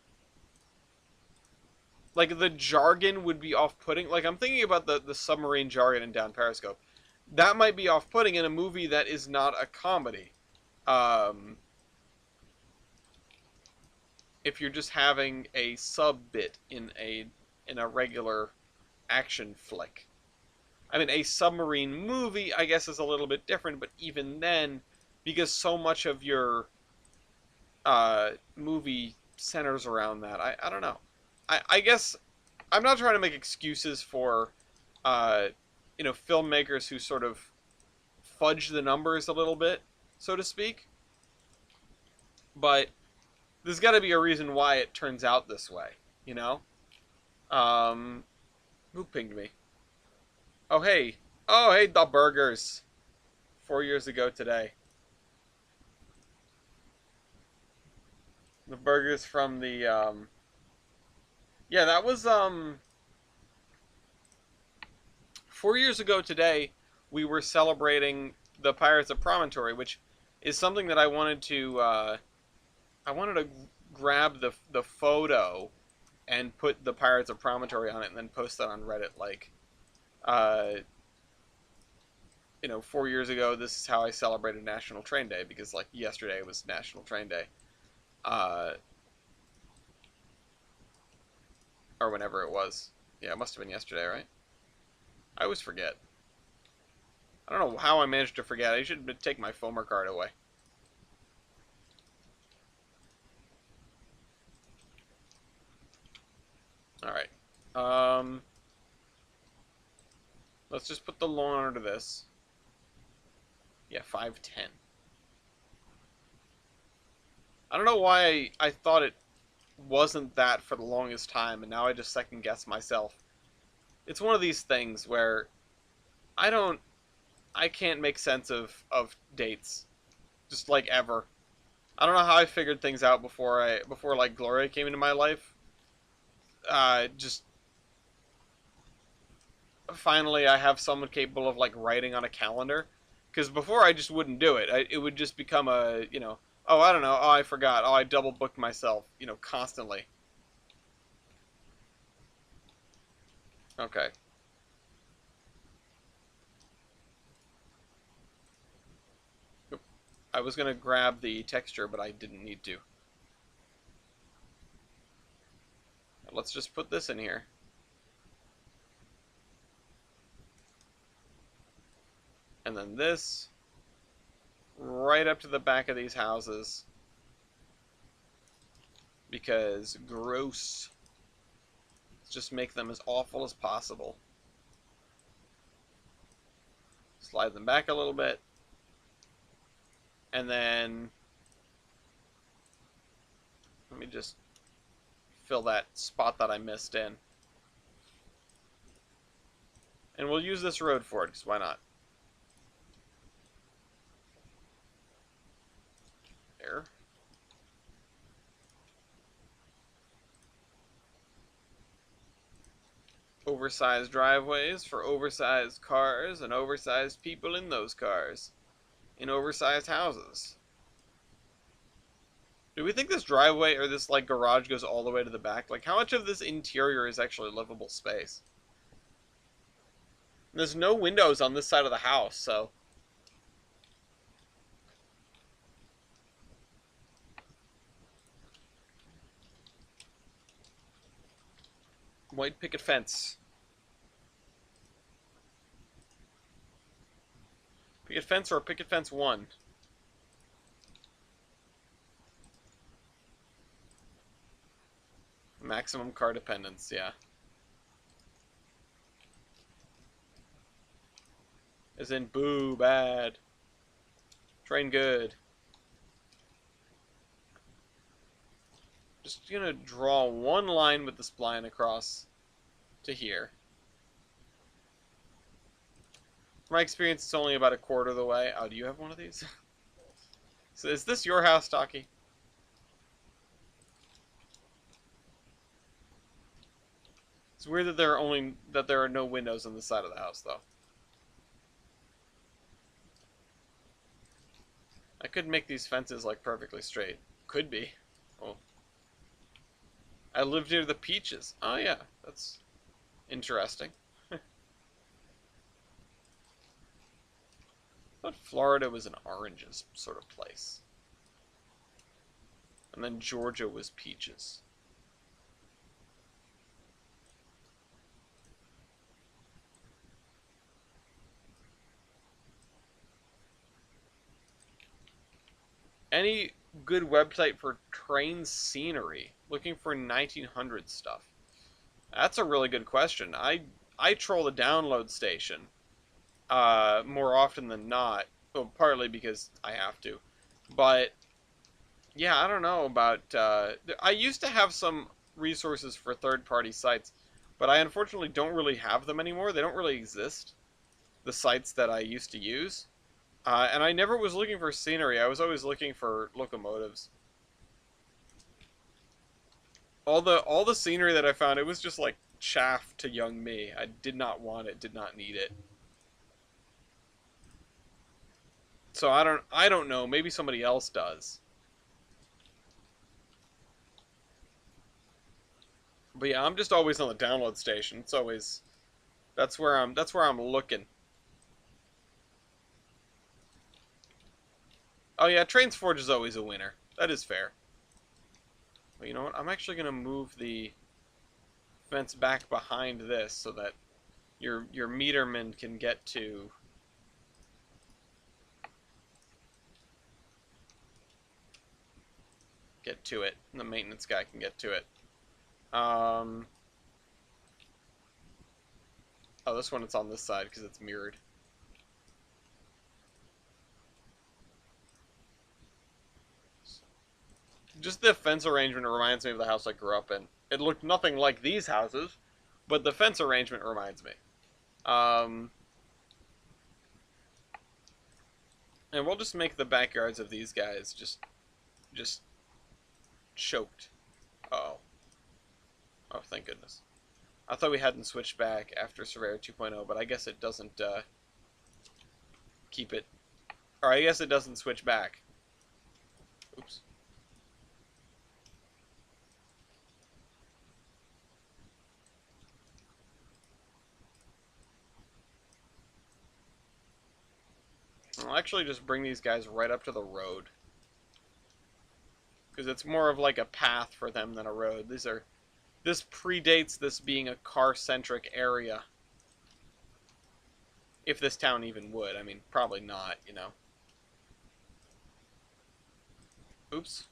[SPEAKER 1] like the jargon would be off-putting. Like I'm thinking about the submarine jargon in Down Periscope. That might be off-putting in a movie that is not a comedy. If you're just having a sub bit in a regular action flick. I mean, a submarine movie, I guess, is a little bit different, but even then, because so much of your movie centers around that, I don't know. I guess I'm not trying to make excuses for filmmakers who sort of fudge the numbers a little bit, so to speak. But there's got to be a reason why it turns out this way, Who pinged me? Oh, hey, the burgers. 4 years ago today. The burgers from the, yeah, that was, 4 years ago today, we were celebrating the Pirates of Promontory, which is something that I wanted to grab the photo and put the Pirates of Promontory on it and then post that on Reddit, like, 4 years ago, this is how I celebrated National Train Day because like yesterday was National Train Day, uh, or whenever it was. Yeah, it must have been yesterday, right? I always forget. I don't know how I managed to forget. I should take my Fomer card away. All right. Let's just put the lawn under this. Yeah, 510. I don't know why I thought it wasn't that for the longest time, and now I just second guess myself. It's one of these things where I don't, I can't make sense of dates, just like ever. I don't know how I figured things out before like Gloria came into my life. Just finally I have someone capable of like writing on a calendar, because before I just wouldn't do it. It would just become a oh, I don't know, oh, I forgot, oh, I double booked myself, constantly. Okay. I was gonna grab the texture, but I didn't need to. Let's just put this in here. And then this right up to the back of these houses. Because gross. Let's just make them as awful as possible. Slide them back a little bit. And then let me just fill that spot that I missed in. And we'll use this road for it, because why not? There. Oversized driveways for oversized cars and oversized people in those cars. In oversized houses. Do we think this driveway or this like garage goes all the way to the back? Like, how much of this interior is actually livable space? And there's no windows on this side of the house, so white picket fence. Picket fence or picket fence 1? Maximum car dependence, yeah. As in, boo, bad. Train good. Just gonna draw one line with the spline across to here. From my experience, it's only about a quarter of the way. Oh, do you have one of these? So is this your house, Taki? It's weird that there are no windows on the side of the house, though. I could make these fences like perfectly straight. Could be. Oh. I lived near the Peaches. Oh yeah, that's interesting. I thought Florida was an oranges sort of place. And then Georgia was peaches. Any good website for Trainz scenery? Looking for 1900 stuff. That's a really good question. I troll the download station more often than not. Well, partly because I have to. But yeah, I don't know about. I used to have some resources for third-party sites, but I unfortunately don't really have them anymore. They don't really exist. The sites that I used to use. And I never was looking for scenery. I was always looking for locomotives. All the scenery that I found, it was just like chaff to young me. I did not want it, did not need it. So I don't know. Maybe somebody else does. But yeah, I'm just always on the download station. It's always that's where I'm looking. Oh yeah, Trainz Forge is always a winner. That is fair. But you know what? I'm actually gonna move the fence back behind this so that your meterman can get to it, and the maintenance guy can get to it. Um, oh, this one it's on this side because it's mirrored. Just the fence arrangement reminds me of the house I grew up in. It looked nothing like these houses, but the fence arrangement reminds me. Um, and we'll just make the backyards of these guys just choked. Uh oh. Oh, thank goodness. I thought we hadn't switched back after Surveyor 2.0, but I guess it doesn't keep it. Or I guess it doesn't switch back. Oops. I'll actually just bring these guys right up to the road. Because it's more of like a path for them than a road. This predates this being a car-centric area. If this town even would. I mean, probably not, you know. Oops.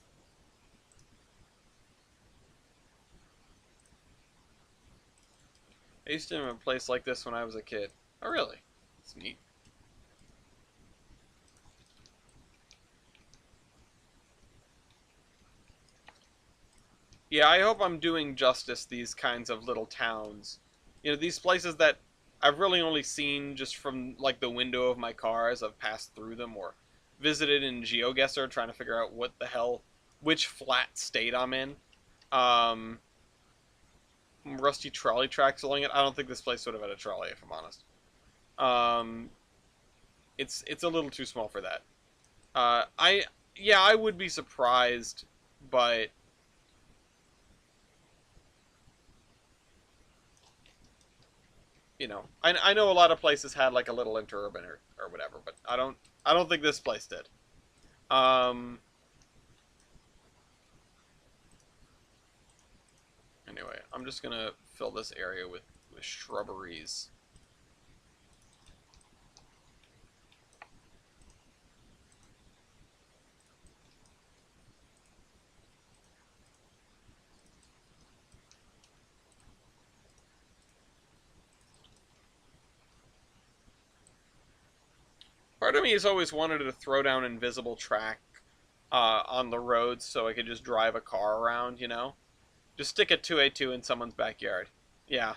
[SPEAKER 1] I used to live in a place like this when I was a kid. Oh, really? That's neat. Yeah, I hope I'm doing justice these kinds of little towns. You know, these places that I've really only seen just from like the window of my car as I've passed through them or visited in GeoGuessr trying to figure out what the hell, which flat state I'm in. Um, Rusty trolley tracks along it. I don't think this place would have had a trolley if I'm honest. Um, it's a little too small for that. I would be surprised, but you know, I know a lot of places had like a little interurban or whatever, but I don't think this place did. Um, anyway, I'm just gonna fill this area with shrubberies. Part of me has always wanted to throw down invisible track on the roads so I could just drive a car around, you know? Just stick a 2A2 in someone's backyard. Yeah.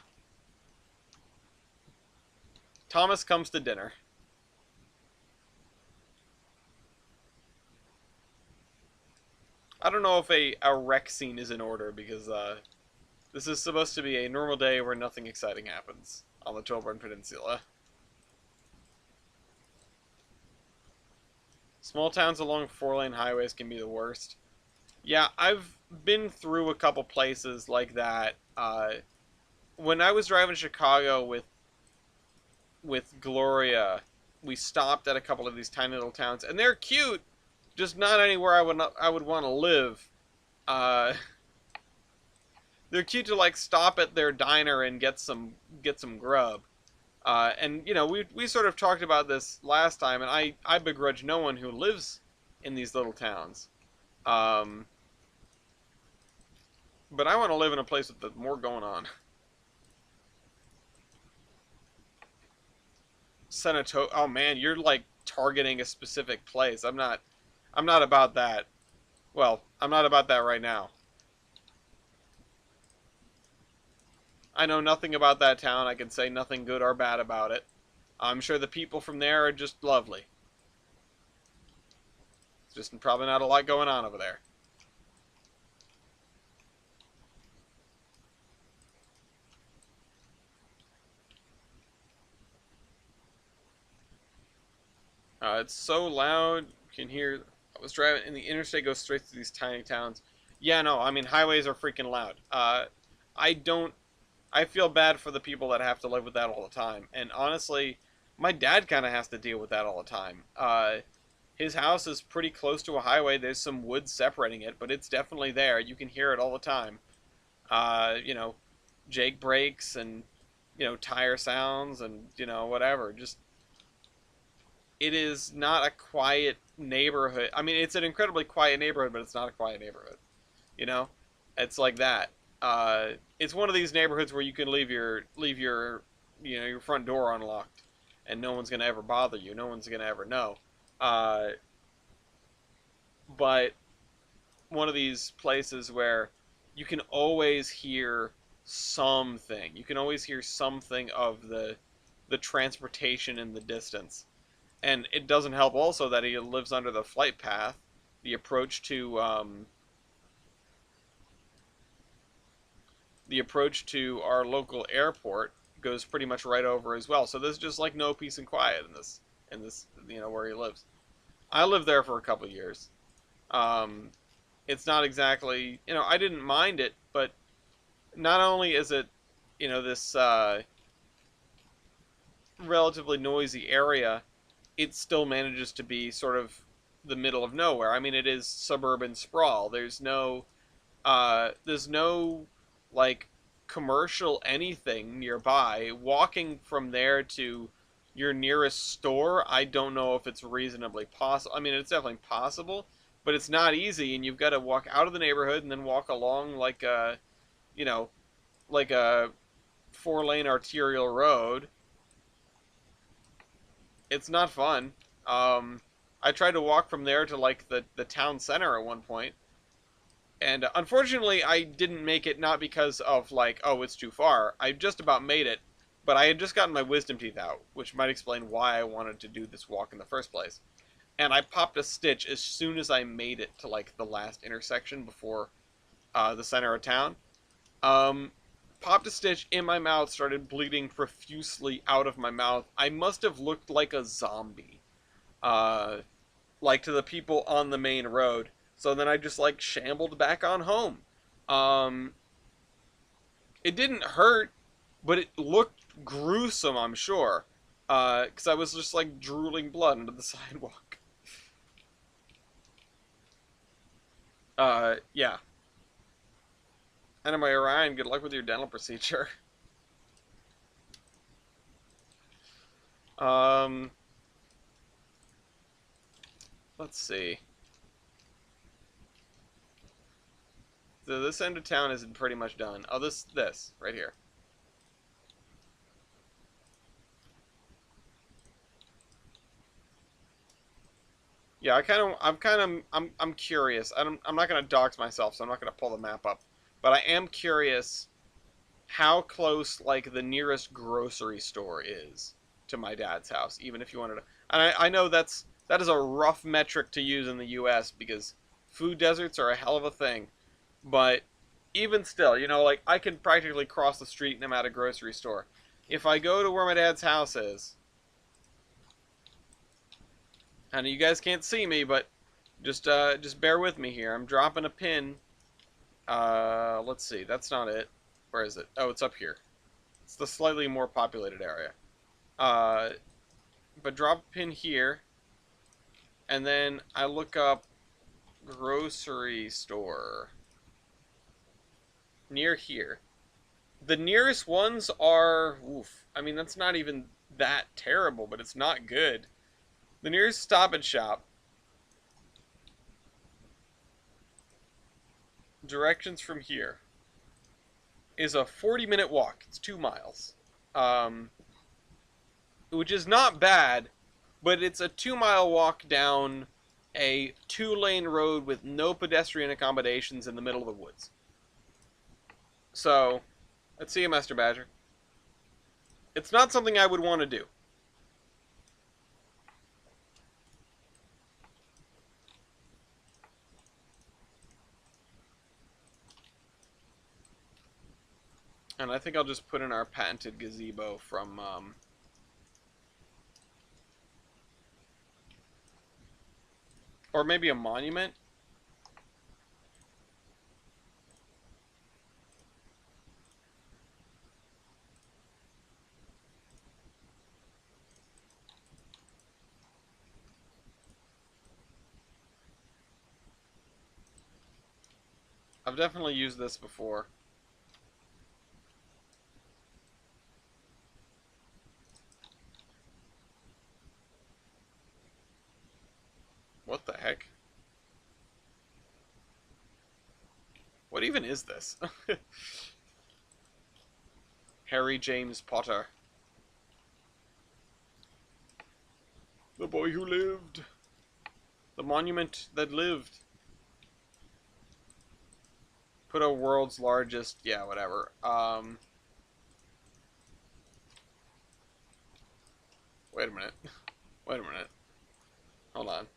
[SPEAKER 1] Thomas comes to dinner. I don't know if a wreck scene is in order because this is supposed to be a normal day where nothing exciting happens on the Toulon Peninsula. Small towns along four-lane highways can be the worst. Yeah, I've been through a couple places like that. When I was driving to Chicago with Gloria, we stopped at a couple of these tiny little towns, and they're cute, just not anywhere I would want to live. Uh, they're cute to like stop at their diner and get some grub. And you know, we sort of talked about this last time, and I begrudge no one who lives in these little towns. Um, but I want to live in a place with more going on. Senator, oh man, you're like targeting a specific place. I'm not about that. Well, I'm not about that right now. I know nothing about that town. I can say nothing good or bad about it. I'm sure the people from there are just lovely. It's just probably not a lot going on over there. It's so loud. You can hear. I was driving, and the interstate goes straight through these tiny towns. Yeah, no, I mean highways are freaking loud. I don't. I feel bad for the people that have to live with that all the time. And honestly, my dad kind of has to deal with that all the time. His house is pretty close to a highway. There's some woods separating it, but it's definitely there. You can hear it all the time. You know, Jake brakes and tire sounds and whatever. Just it is not a quiet neighborhood. I mean, it's an incredibly quiet neighborhood, but it's not a quiet neighborhood. You know, it's like that. It's one of these neighborhoods where you can leave your your front door unlocked, and no one's gonna ever bother you. No one's gonna ever know. Uh, but one of these places where you can always hear something. You can always hear something of the transportation in the distance. And it doesn't help also that he lives under the flight path. The approach to our local airport goes pretty much right over as well. So there's just like no peace and quiet in this where he lives. I lived there for a couple of years. Um, it's not exactly I didn't mind it, but not only is it this relatively noisy area, it still manages to be sort of the middle of nowhere. I mean, it is suburban sprawl. There's no like commercial anything nearby. Walking from there to your nearest store, I don't know if it's reasonably possible. I mean, it's definitely possible, but it's not easy, and you've got to walk out of the neighborhood and then walk along you know, like a 4-lane arterial road. It's not fun. I tried to walk from there to like the town center at one point, and unfortunately I didn't make it. Not because of like, oh, it's too far. I just about made it, but I had just gotten my wisdom teeth out, which might explain why I wanted to do this walk in the first place. And I popped a stitch as soon as I made it to like the last intersection before the center of town. Um, Popped a stitch in my mouth, started bleeding profusely out of my mouth. I must have looked like a zombie, uh, like to the people on the main road. So then I just like shambled back on home. Um, it didn't hurt, but it looked gruesome, I'm sure, because I was just like drooling blood onto the sidewalk. Yeah. Anyway, Ryan, good luck with your dental procedure. Um, let's see. So this end of town is pretty much done. Oh, this right here. Yeah, I'm curious. I'm not gonna dox myself, so I'm not gonna pull the map up. But I am curious how close like the nearest grocery store is to my dad's house, even if you wanted to. And I know that is a rough metric to use in the U.S. because food deserts are a hell of a thing. But even still, like I can practically cross the street and I'm at a grocery store. If I go to where my dad's house is, and you guys can't see me, but just bear with me here. I'm dropping a pin. Let's see. That's not it. Where is it? Oh, it's up here. It's the slightly more populated area. Uh, but drop a pin here, and then I look up grocery store near here. The nearest ones are, oof. I mean, that's not even that terrible, but it's not good. The nearest Stop and Shop, directions from here, is a 40-minute walk. It's 2 miles. Um, which is not bad, but it's a 2-mile walk down a 2-lane road with no pedestrian accommodations in the middle of the woods. So, let's see you, Master Badger. It's not something I would want to do. And I think I'll just put in our patented gazebo from, or maybe a monument. I've definitely used this before. What the heck? What even is this? Harry James Potter. The boy who lived. The monument that lived. Put a world's largest... Yeah, whatever. Wait a minute. Wait a minute. Hold on.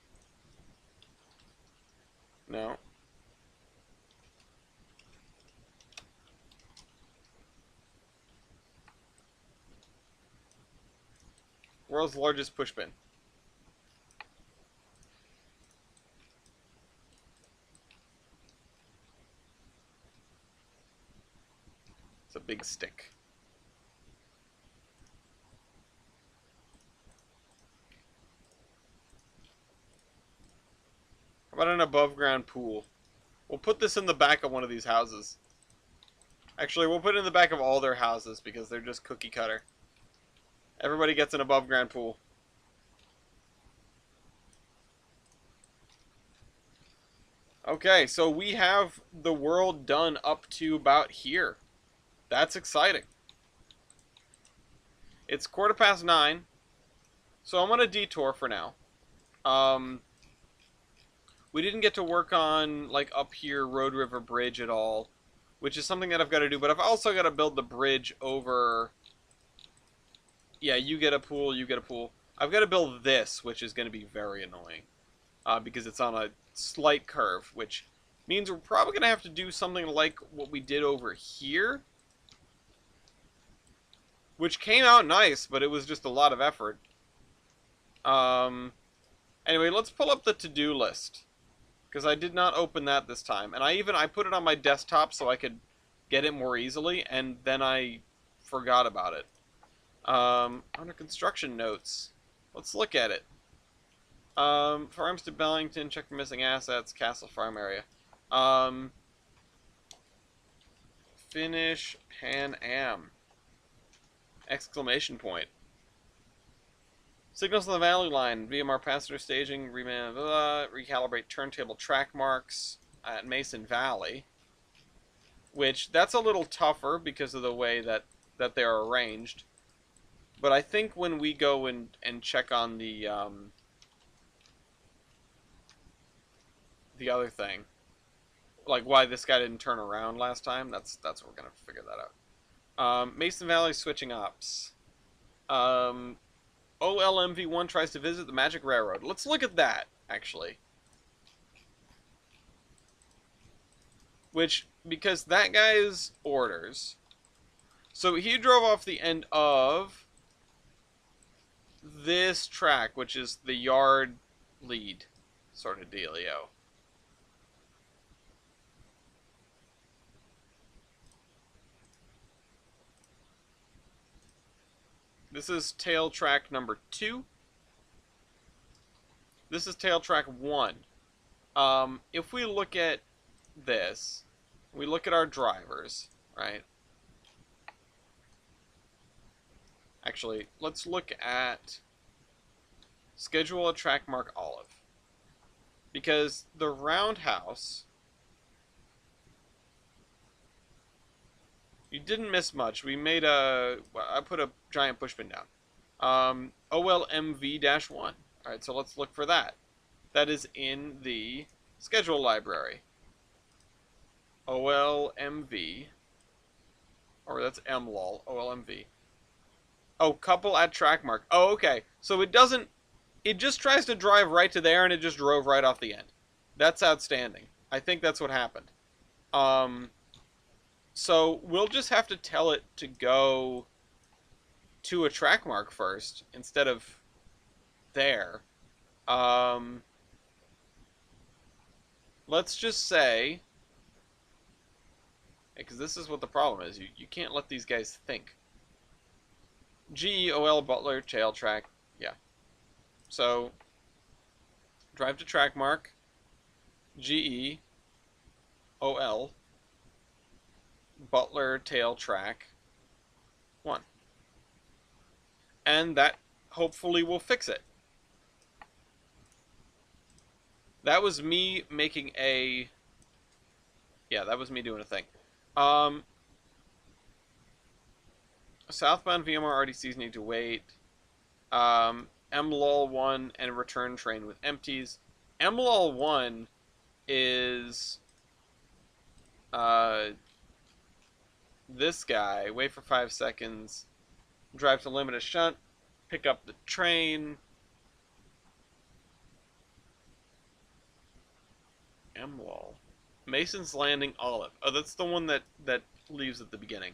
[SPEAKER 1] No. World's largest pushpin. It's a big stick. How about an above ground pool? We'll put this in the back of one of these houses. Actually, we'll put it in the back of all their houses because they're just cookie cutter. Everybody gets an above ground pool. Okay, so we have the world done up to about here. That's exciting. It's 9:15, so I'm on a detour for now. We didn't get to work on, like, up here, Road River Bridge at all, which is something that I've got to do, but I've also got to build the bridge over... Yeah, you get a pool, you get a pool. I've got to build this, which is going to be very annoying, because it's on a slight curve, which means we're probably going to have to do something like what we did over here, which came out nice, but it was just a lot of effort. Anyway, let's pull up the to-do list, because I did not open that this time, and I put it on my desktop so I could get it more easily, and then I forgot about it. Under construction notes, let's look at it. Farms to Bellington, check for missing assets, Castle Farm area. Finish Pan Am! Exclamation point. Signals on the Valley Line, VMR passenger staging, recalibrate turntable track marks at Mason Valley. Which, that's a little tougher because of the way that they're arranged. But I think when we go and check on the other thing, like why this guy didn't turn around last time, that's what we're gonna figure that out. Mason Valley switching ops. OLMV1 tries to visit the Magic Railroad. Let's look at that, actually. Because that guy's orders. So he drove off the end of this track, which is the yard lead sort of dealio. This is tail track number 2. This is tail track 1. If we look at this, we look at our drivers, right? Actually, let's look at schedule a track mark olive. Because the roundhouse, you didn't miss much. We made I put a giant pushpin down. OLMV-1. Alright, so let's look for that. That is in the schedule library. OLMV. Or that's MLOL. OLMV. Oh, couple at track mark. Oh, okay. So it doesn't... It just tries to drive right to there, and it just drove right off the end. That's outstanding. I think that's what happened. So we'll just have to tell it to go to a track mark first, instead of there. Let's just say... Because this is what the problem is. You can't let these guys think. GEOL Butler tail track. Yeah. So, drive to track mark. GEOL Butler tail track 1. And that hopefully will fix it. That was me making a... Yeah, that was me doing a thing. Um, Southbound VMR RDCs need to wait. MLOL1 and return train with empties. MLOL1 is this guy. Wait for 5 seconds. Drive to limit a shunt. Pick up the train. MLOL. Mason's Landing Olive. Oh, that's the one that leaves at the beginning.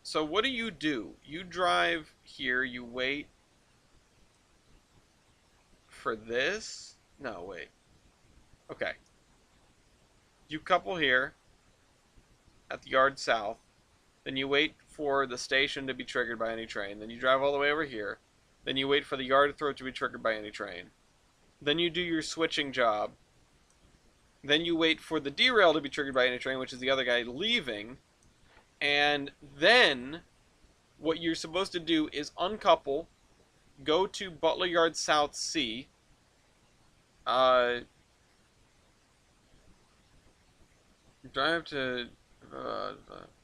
[SPEAKER 1] So what do? You drive here, you wait for this? No, wait. Okay. You couple here at the yard south, then you wait for the station to be triggered by any train, then you drive all the way over here, then you wait for the yard throat to be triggered by any train, then you do your switching job, then you wait for the derail to be triggered by any train, which is the other guy leaving, and then what you're supposed to do is uncouple, go to Butler Yard South C, drive to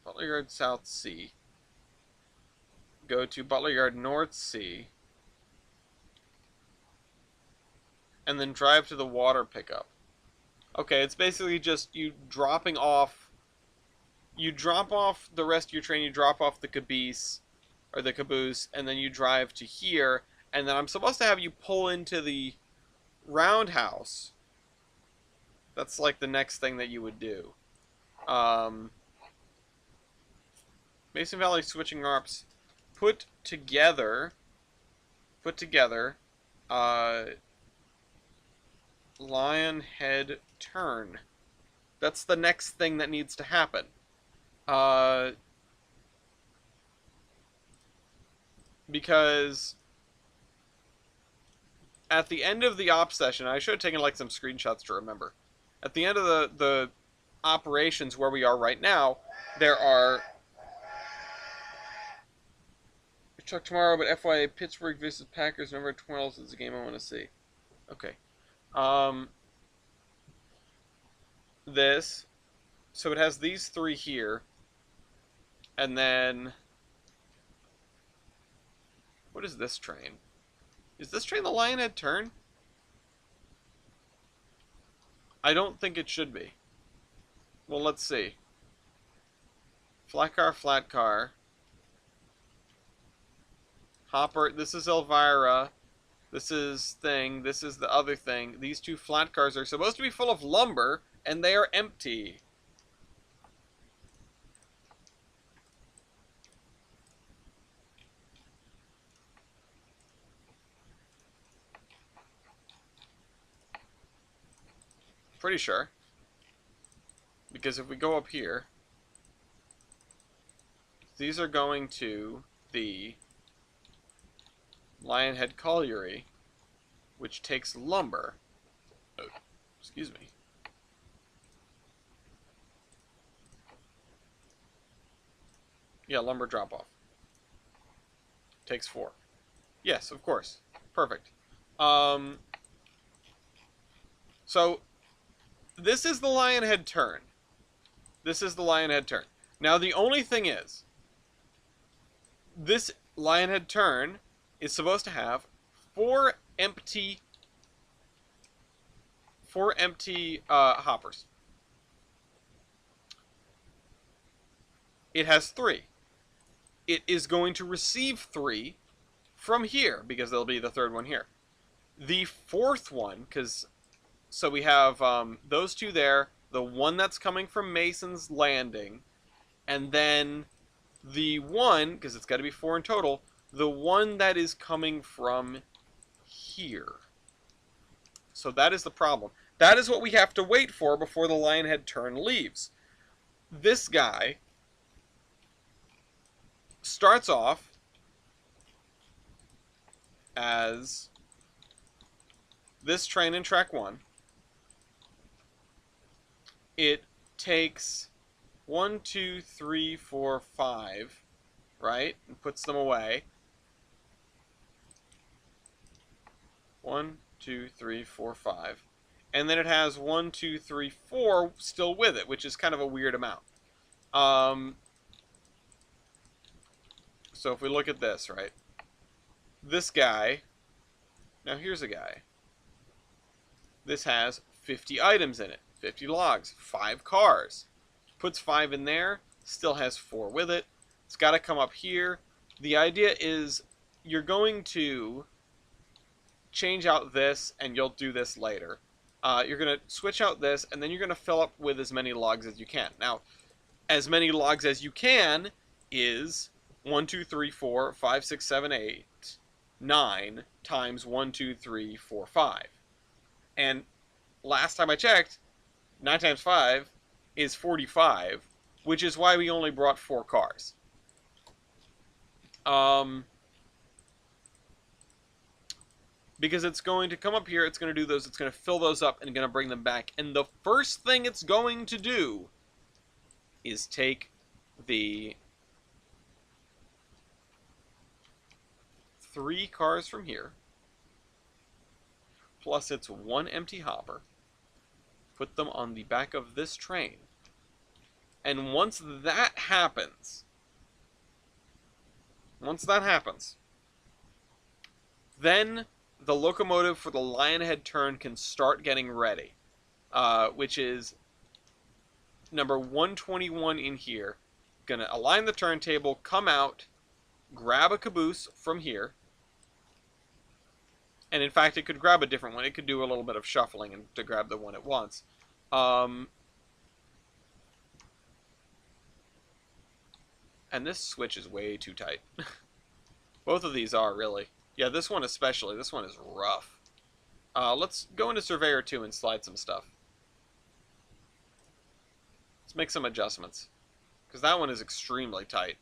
[SPEAKER 1] Butler Yard South C, go to Butler Yard North C, and then drive to the water pickup. Okay, it's basically just you dropping off. You drop off the rest of your train, you drop off the caboose, and then you drive to here, and then I'm supposed to have you pull into the roundhouse. That's like the next thing that you would do. Mason Valley switching ARPs put together, Lion Head turn. That's the next thing that needs to happen. Because at the end of the op session, I should have taken like some screenshots to remember. At the end of the operations where we are right now, there are... Chuck tomorrow, but FYI, Pittsburgh versus Packers, November 12th is the game I want to see. Okay. This. So it has these three here. And then... What is this train? Is this train the Lionhead turn? I don't think it should be. Well, let's see. Flat car. Hopper, this is Elvira. This is thing. This is the other thing. These two flat cars are supposed to be full of lumber, and they are empty. Pretty sure. Because if we go up here, these are going to the Lionhead Colliery, which takes lumber. Oh, excuse me. Yeah, lumber drop-off. Takes 4. Yes, of course. Perfect. So, this is the Lionhead turn. This is the Lionhead turn. Now, the only thing is, this Lionhead turn is supposed to have 4 empty hoppers. It has 3. It is going to receive 3 from here, because there'll be the third one here. The fourth one, so we have those two there, the one that's coming from Mason's Landing, and then the one, because it's got to be 4 in total, the one that is coming from here. So that is the problem. That is what we have to wait for before the Lionhead turn leaves. This guy starts off as this train in track 1, it takes 1, 2, 3, 4, 5, right? And puts them away. 1, 2, 3, 4, 5. And then it has 1, 2, 3, 4 still with it, which is kind of a weird amount. So if we look at this, right? This guy, now here's a guy. This has 50 items in it, 50 logs, 5 cars. Puts 5 in there, still has 4 with it. It's got to come up here. The idea is you're going to change out this, and you'll do this later. You're going to switch out this, and then you're going to fill up with as many logs as you can. Now, as many logs as you can is 1, 2, 3, 4, 5, 6, 7, 8, 9 times 1, 2, 3, 4, 5. And last time I checked, 9 times 5 is 45, which is why we only brought 4 cars. Because it's going to come up here, it's going to do those, it's going to fill those up and going to bring them back. And the first thing it's going to do is take the 3 cars from here, plus its 1 empty hopper, put them on the back of this train. And once that happens, then the locomotive for the Lionhead turn can start getting ready, which is number 121 in here. Gonna align the turntable, come out, grab a caboose from here, and in fact it could grab a different one. It could do a little bit of shuffling and to grab the one it wants. And this switch is way too tight. Both of these are, really. Yeah, this one especially. This one is rough. Let's go into Surveyor 2 and slide some stuff. Let's make some adjustments, because that one is extremely tight.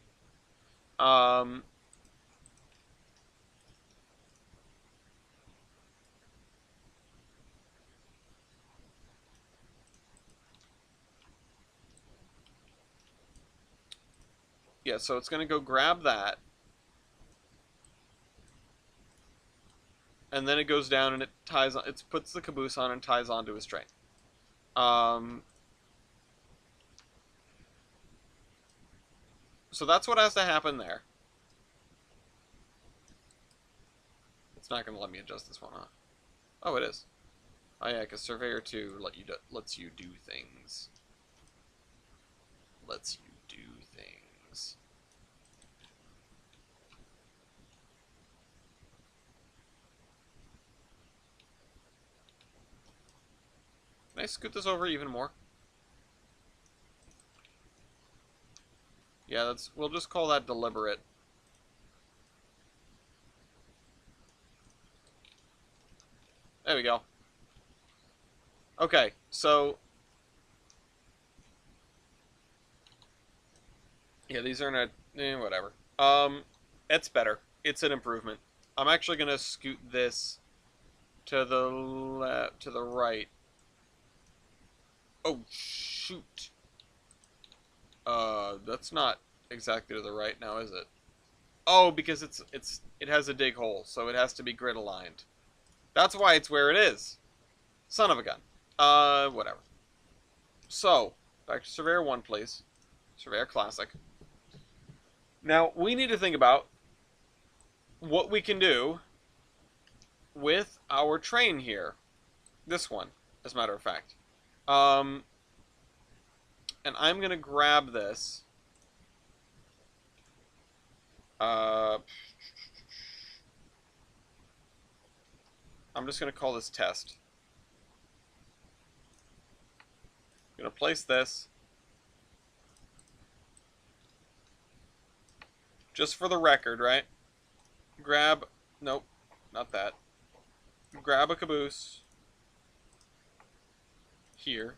[SPEAKER 1] Yeah, so it's going to go grab that. And then it goes down and it ties on, it puts the caboose on and ties onto his train. So that's what has to happen there. It's not going to let me adjust this one, huh? Oh, it is. Oh yeah, because Surveyor 2 lets you do things. Lets you do things. Can I scoot this over even more? Yeah, we'll just call that deliberate. There we go. Okay, so yeah, these are not whatever. It's better. It's an improvement. I'm actually gonna scoot this to the right. Oh shoot. That's not exactly to the right now, is it? Oh, because it has a dig hole, so it has to be grid aligned. That's why it's where it is. Son of a gun. Whatever. So, back to Surveyor 1, please. Surveyor Classic. Now, we need to think about what we can do with our train here. This one, as a matter of fact. And I'm going to grab this. I'm just going to call this test. I'm going to place this. Just for the record, right? Grab, nope, not that. Grab a caboose here.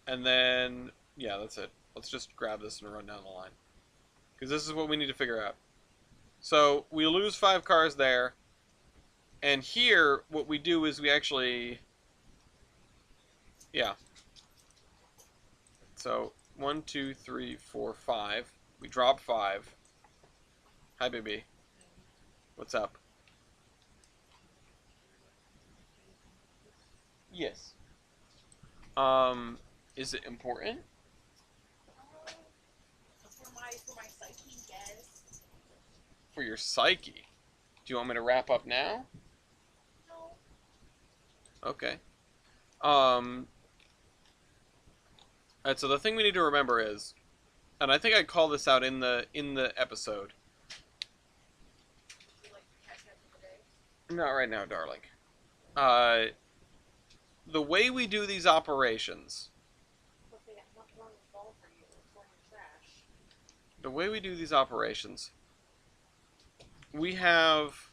[SPEAKER 1] And then, yeah, that's it. Let's just grab this and run down the line. Because this is what we need to figure out. So, we lose 5 cars there. And here, what we do is we actually, yeah. So 1, 2, 3, 4, 5. We drop 5. Hi, baby. What's up? Yes. Um, is it important
[SPEAKER 2] For my psyche, yes.
[SPEAKER 1] for your psyche? Do you want me to wrap up now?
[SPEAKER 2] No.
[SPEAKER 1] Okay. Um, alright, so the thing we need to remember is, and I think I call this out in the episode.
[SPEAKER 2] You like catching up for the day?
[SPEAKER 1] Not right now, darling. Uh, the way we do these operations,
[SPEAKER 2] Okay, I'm not throwing the ball for you. I'm throwing your trash.
[SPEAKER 1] the way we do these operations, we have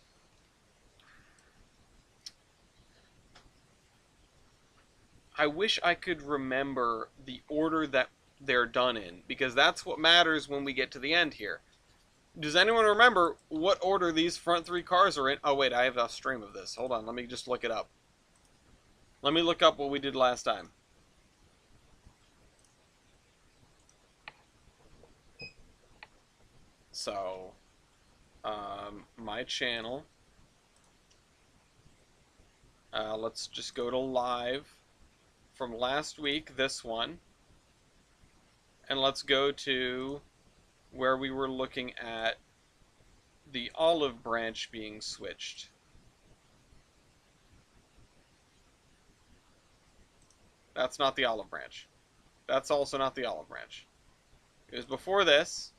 [SPEAKER 1] I wish I could remember the order that they're done in, because that's what matters when we get to the end here. Does anyone remember what order these front 3 cars are in? Oh, wait, I have a stream of this. Hold on, let me just look it up. Let me look up what we did last time. So, my channel. Let's just go to live from last week, this one. And let's go to where we were looking at the olive branch being switched. That's not the olive branch. That's also not the olive branch. It was before this.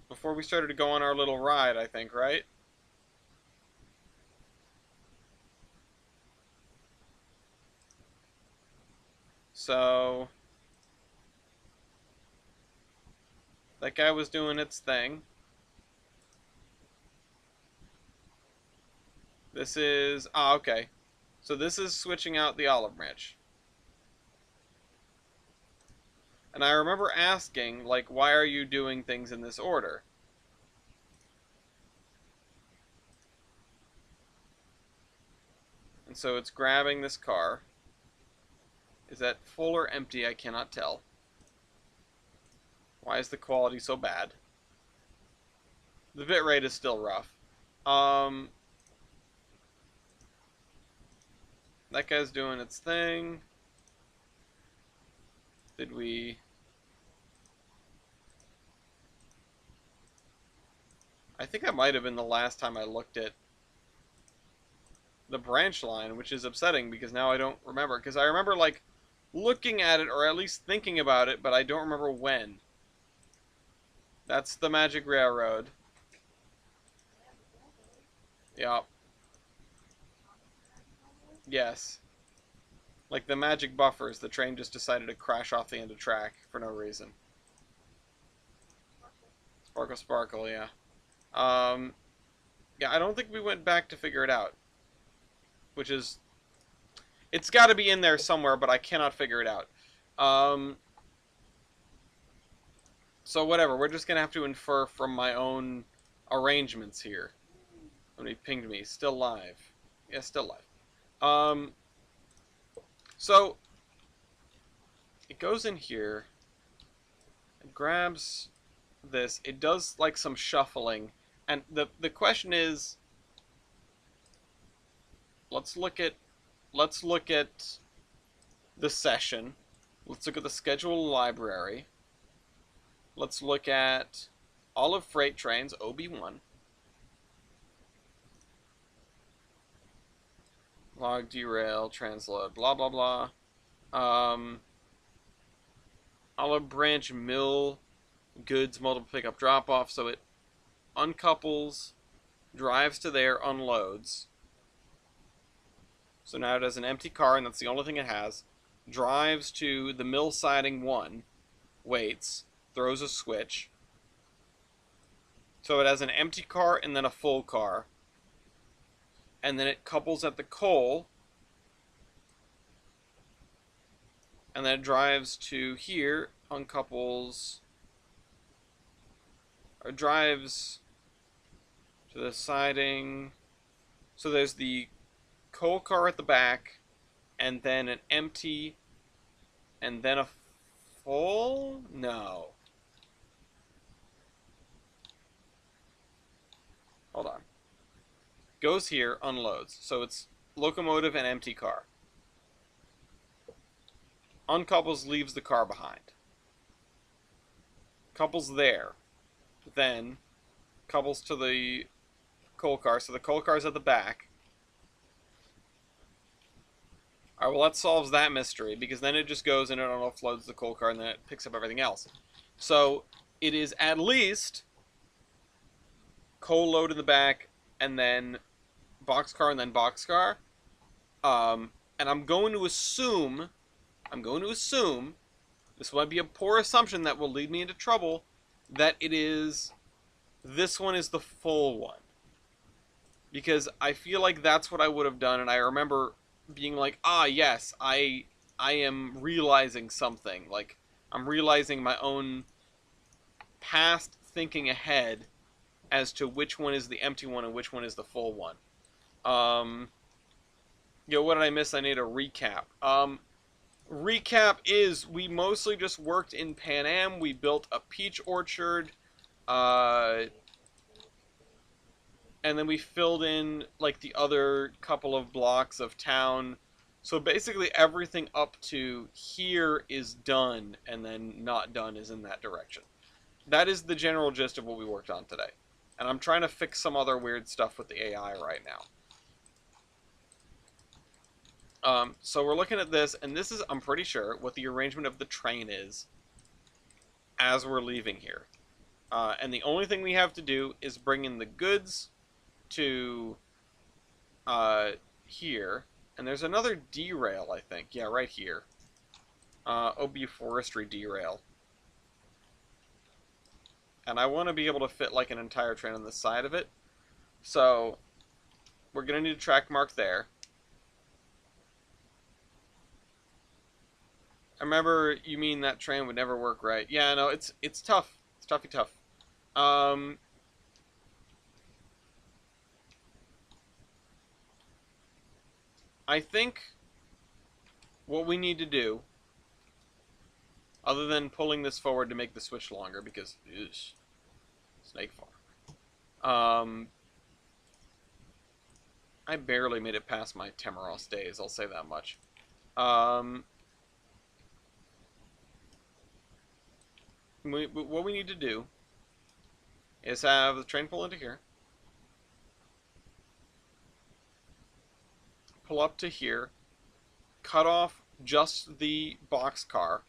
[SPEAKER 1] Before we started to go on our little ride, I think, right? So, that guy was doing its thing. This is... Ah, okay. So this is switching out the olive branch. And I remember asking, like, why are you doing things in this order? And so it's grabbing this car. Is that full or empty? I cannot tell. Why is the quality so bad? The bitrate is still rough. That guy's doing its thing. Did we... I think that might have been the last time I looked at the branch line, which is upsetting because now I don't remember. Because I remember, like, looking at it, or at least thinking about it, but I don't remember when. That's the Magic Railroad. Yep. Yes. Like the magic buffers, the train just decided to crash off the end of track for no reason. Sparkle, sparkle, yeah. Yeah, I don't think we went back to figure it out. Which is... It's got to be in there somewhere, but I cannot figure it out. So whatever, we're just going to have to infer from my own arrangements here. Somebody pinged me. Still live. Yeah, still live. So... It goes in here. It grabs this. It does, like, some shuffling. And the question is... Let's look at the session. Let's look at the schedule library. Let's look at all of freight trains, OB1. Log derail, transload, blah blah blah. Olive branch mill goods multiple pickup drop off, so it uncouples, drives to there, unloads. So now it has an empty car, and that's the only thing it has. Drives to the mill siding 1, waits, throws a switch. So it has an empty car and then a full car. And then it couples at the coal. And then it drives to here, uncouples, or drives to the siding. So there's the coal car at the back, and then an empty, and then a full? No. Hold on. Goes here, unloads. So it's locomotive and empty car. Uncouples, leaves the car behind. Couples there. Then couples to the coal car. So the coal car's at the back. Alright, well that solves that mystery, because then it just goes and it offloads the coal car and then it picks up everything else. So it is at least coal load in the back, and then boxcar, and then boxcar. And I'm going to assume, this might be a poor assumption that will lead me into trouble, that this one is the full one. Because I feel like that's what I would have done, and I remember being like, ah, yes, I am realizing something. Like, I'm realizing my own past thinking ahead as to which one is the empty one and which one is the full one. What did I miss? I need a recap. Recap is, we mostly just worked in Pan Am. We built a peach orchard, and then we filled in like the other couple of blocks of town. So basically everything up to here is done, and then not done is in that direction. That is the general gist of what we worked on today. And I'm trying to fix some other weird stuff with the AI right now. So we're looking at this, and this is, I'm pretty sure, what the arrangement of the train is as we're leaving here. And the only thing we have to do is bring in the goods to here. And there's another derail, I think. Yeah, right here. OB Forestry derail. And I want to be able to fit like an entire train on the side of it. So we're going to need a track mark there. I remember you mean that train would never work right. Yeah, no, it's tough. It's toughy tough. I think what we need to do, other than pulling this forward to make the switch longer, because snake farm. I barely made it past my Tamaros days, I'll say that much. What we need to do is have the train pull into here, pull up to here, cut off just the boxcar.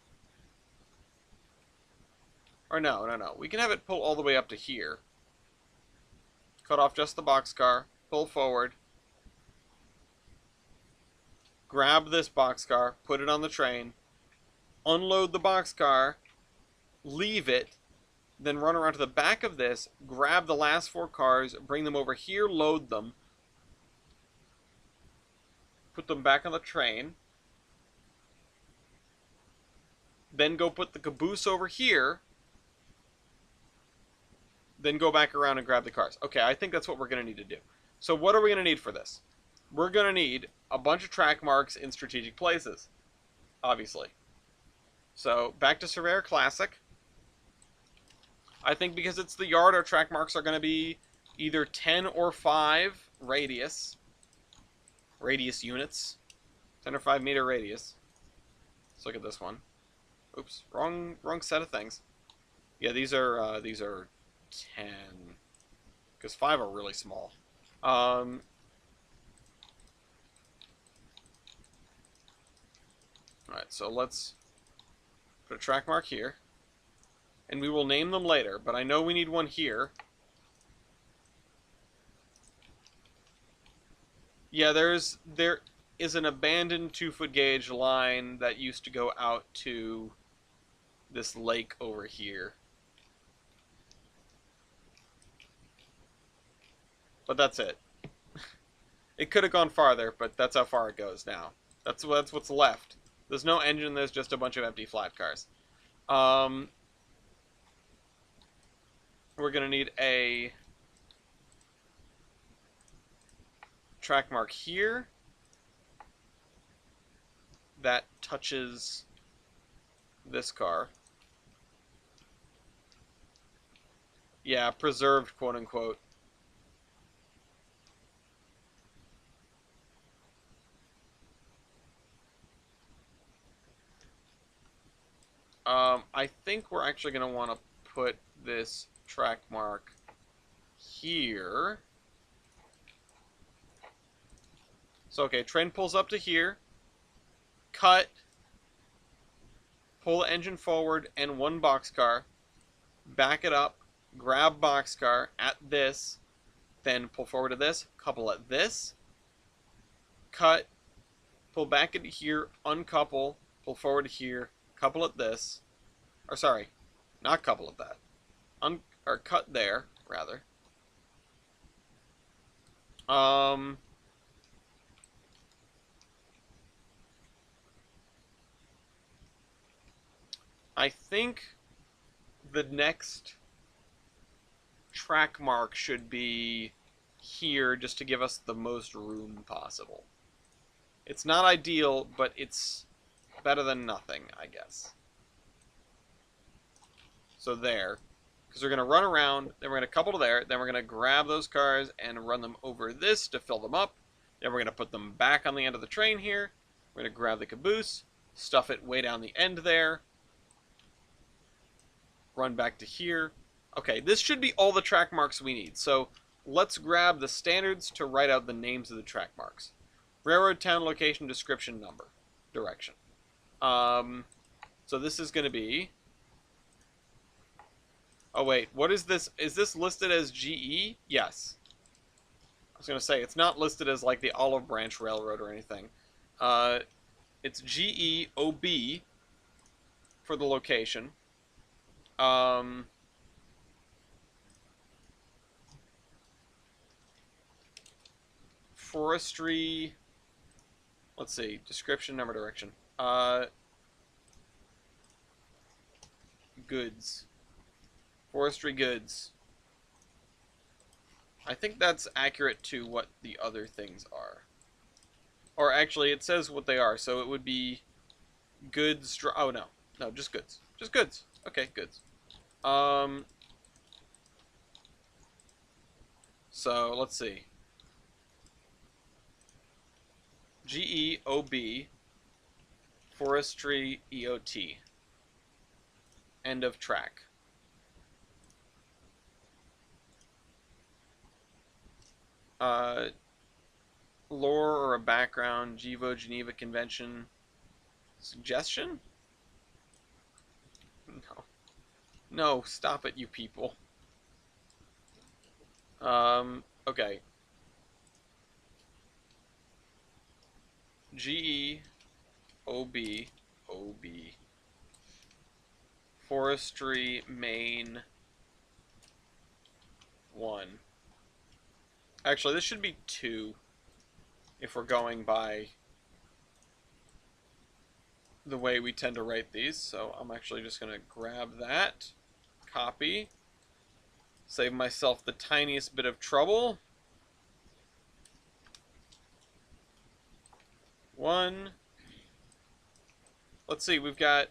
[SPEAKER 1] Or no. We can have it pull all the way up to here. Cut off just the boxcar, pull forward, grab this boxcar, put it on the train, unload the boxcar, leave it, then run around to the back of this, grab the last 4 cars, bring them over here, load them, put them back on the train, then go put the caboose over here, then go back around and grab the cars. Okay, I think that's what we're going to need to do. So what are we going to need for this? We're going to need a bunch of track marks in strategic places, obviously. So back to Surveyor Classic. I think because it's the yard, our track marks are going to be either 10 or 5 radius units. 10 or 5 meter radius. Let's look at this one. Oops, wrong set of things. Yeah, these are 10, because 5 are really small. Alright, so let's put a track mark here. And we will name them later, but I know we need one here. Yeah, there is an abandoned 2-foot gauge line that used to go out to this lake over here. But that's it. It could have gone farther, but that's how far it goes now. That's what's left. There's no engine, there's just a bunch of empty flat cars. We're going to need a track mark here that touches this car. Yeah, preserved, quote unquote. I think we're actually going to want to put this track mark here. So, okay, train pulls up to here, cut, pull the engine forward and one boxcar, back it up, grab boxcar at this, then pull forward to this, couple at this, cut, pull back into here, uncouple, pull forward to here, couple at this, or sorry, not couple at that, or cut there, rather. Um, I think the next track mark should be here just to give us the most room possible. It's not ideal, but it's better than nothing, I guess. So there. Because we're going to run around, then we're going to couple to there, then we're going to grab those cars and run them over this to fill them up. Then we're going to put them back on the end of the train here. We're going to grab the caboose, stuff it way down the end there, run back to here. Okay, this should be all the track marks we need. So let's grab the standards to write out the names of the track marks. Railroad, town, location, description, number, direction. So this is going to be... Oh wait, what is this? Is this listed as GE? Yes. I was going to say, it's not listed as like the Olive Branch Railroad or anything. It's GEOB for the location. Forestry... Let's see, description, number, direction. Goods. Forestry goods. I think that's accurate to what the other things are. Or actually, it says what they are, so it would be goods... Oh, no. No, just goods. Just goods. Okay, goods. So, let's see. GEOB, Forestry EOT. End of track. Lore or a background, Geneva Convention. Suggestion? No. No, stop it, you people. Okay. GEOB, OB. Forestry, Main 1. Actually, this should be 2 if we're going by the way we tend to write these. So I'm actually just going to grab that, copy, save myself the tiniest bit of trouble. 1. Let's see, we've got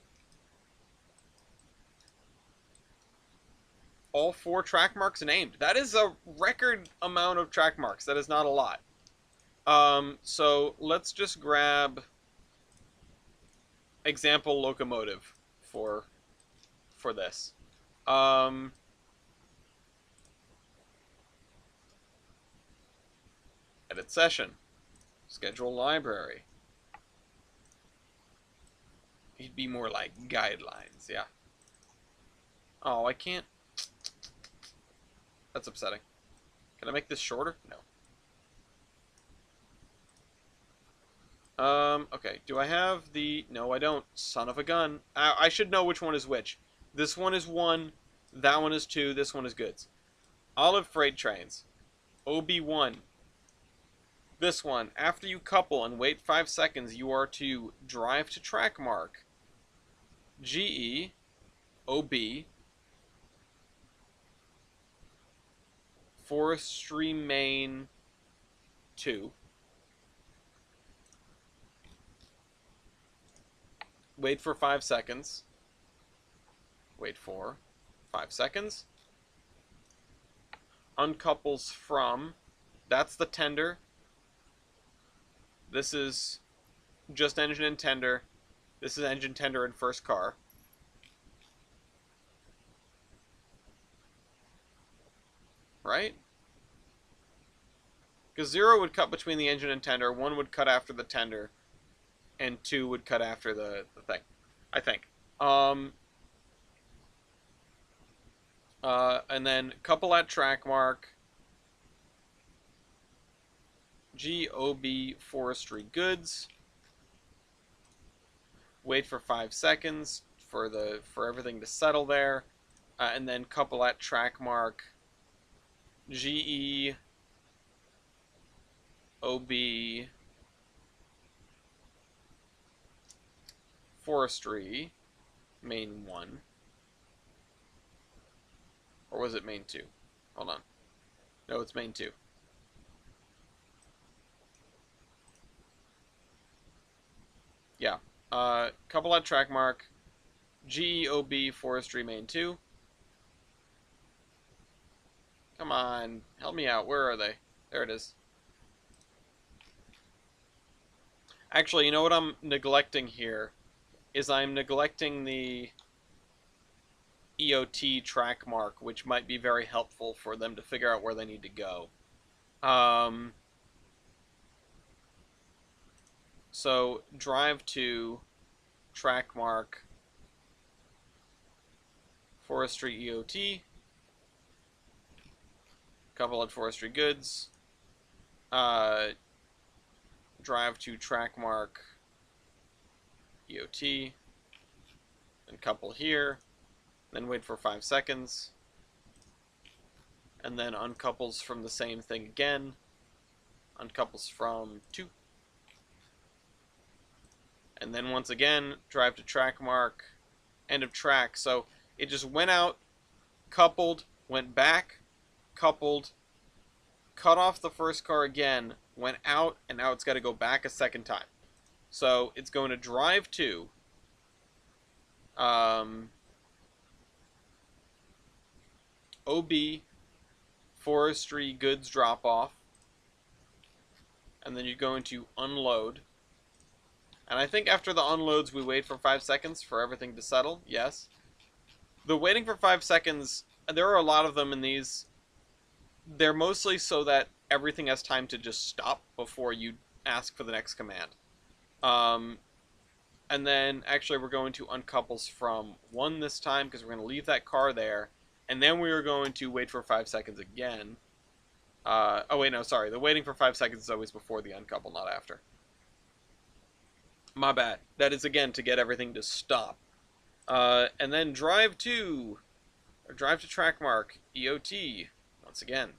[SPEAKER 1] all 4 track marks named. That is a record amount of track marks. That is not a lot. So let's just grab example locomotive for this. Edit session. Schedule library. It'd be more like guidelines, yeah. Oh, I can't. That's upsetting. Can I make this shorter? No. Okay. Do I have the... No, I don't. Son of a gun. I should know which one is which. This one is 1. That one is 2. This one is goods. Olive freight trains. OB1. This one. After you couple and wait 5 seconds, you are to drive to track mark. GE. OB. Forestry Main 2. wait for 5 seconds, wait for 5 seconds, uncouples from, that's the tender, this is just engine and tender, this is engine, tender, and first car. Right? Because 0 would cut between the engine and tender, 1 would cut after the tender, and 2 would cut after the thing. I think. And then couple at track mark, GOB forestry goods. Wait for 5 seconds for everything to settle there, and then couple at track mark, GE OB forestry main 1. Or was it main 2? Hold on. No, it's main 2. Yeah. Couple at track mark, GEOB forestry main 2. Come on, help me out. Where are they? There it is. Actually, you know what I'm neglecting here? Is I'm neglecting the EOT track mark, which might be very helpful for them to figure out where they need to go. So drive to track mark forestry EOT, couple at forestry goods, drive to track mark EOT, and couple here, then wait for 5 seconds, and then uncouples from the same thing again, uncouples from 2, and then once again, drive to track mark, end of track. So it just went out, coupled, went back, coupled, cut off the first car again, went out, and now it's got to go back a second time. So it's going to drive to OB forestry goods drop off, and then you're going to unload. And I think after the unloads, we wait for 5 seconds for everything to settle. Yes. The waiting for 5 seconds, there are a lot of them in these. They're mostly so that everything has time to just stop before you ask for the next command. And then, actually, we're going to uncouples from 1 this time, because we're going to leave that car there. And then we are going to wait for 5 seconds again. Oh, wait, no, sorry. The waiting for 5 seconds is always before the uncouple, not after. My bad. That is, again, to get everything to stop. And then drive to track mark, EOT, once again.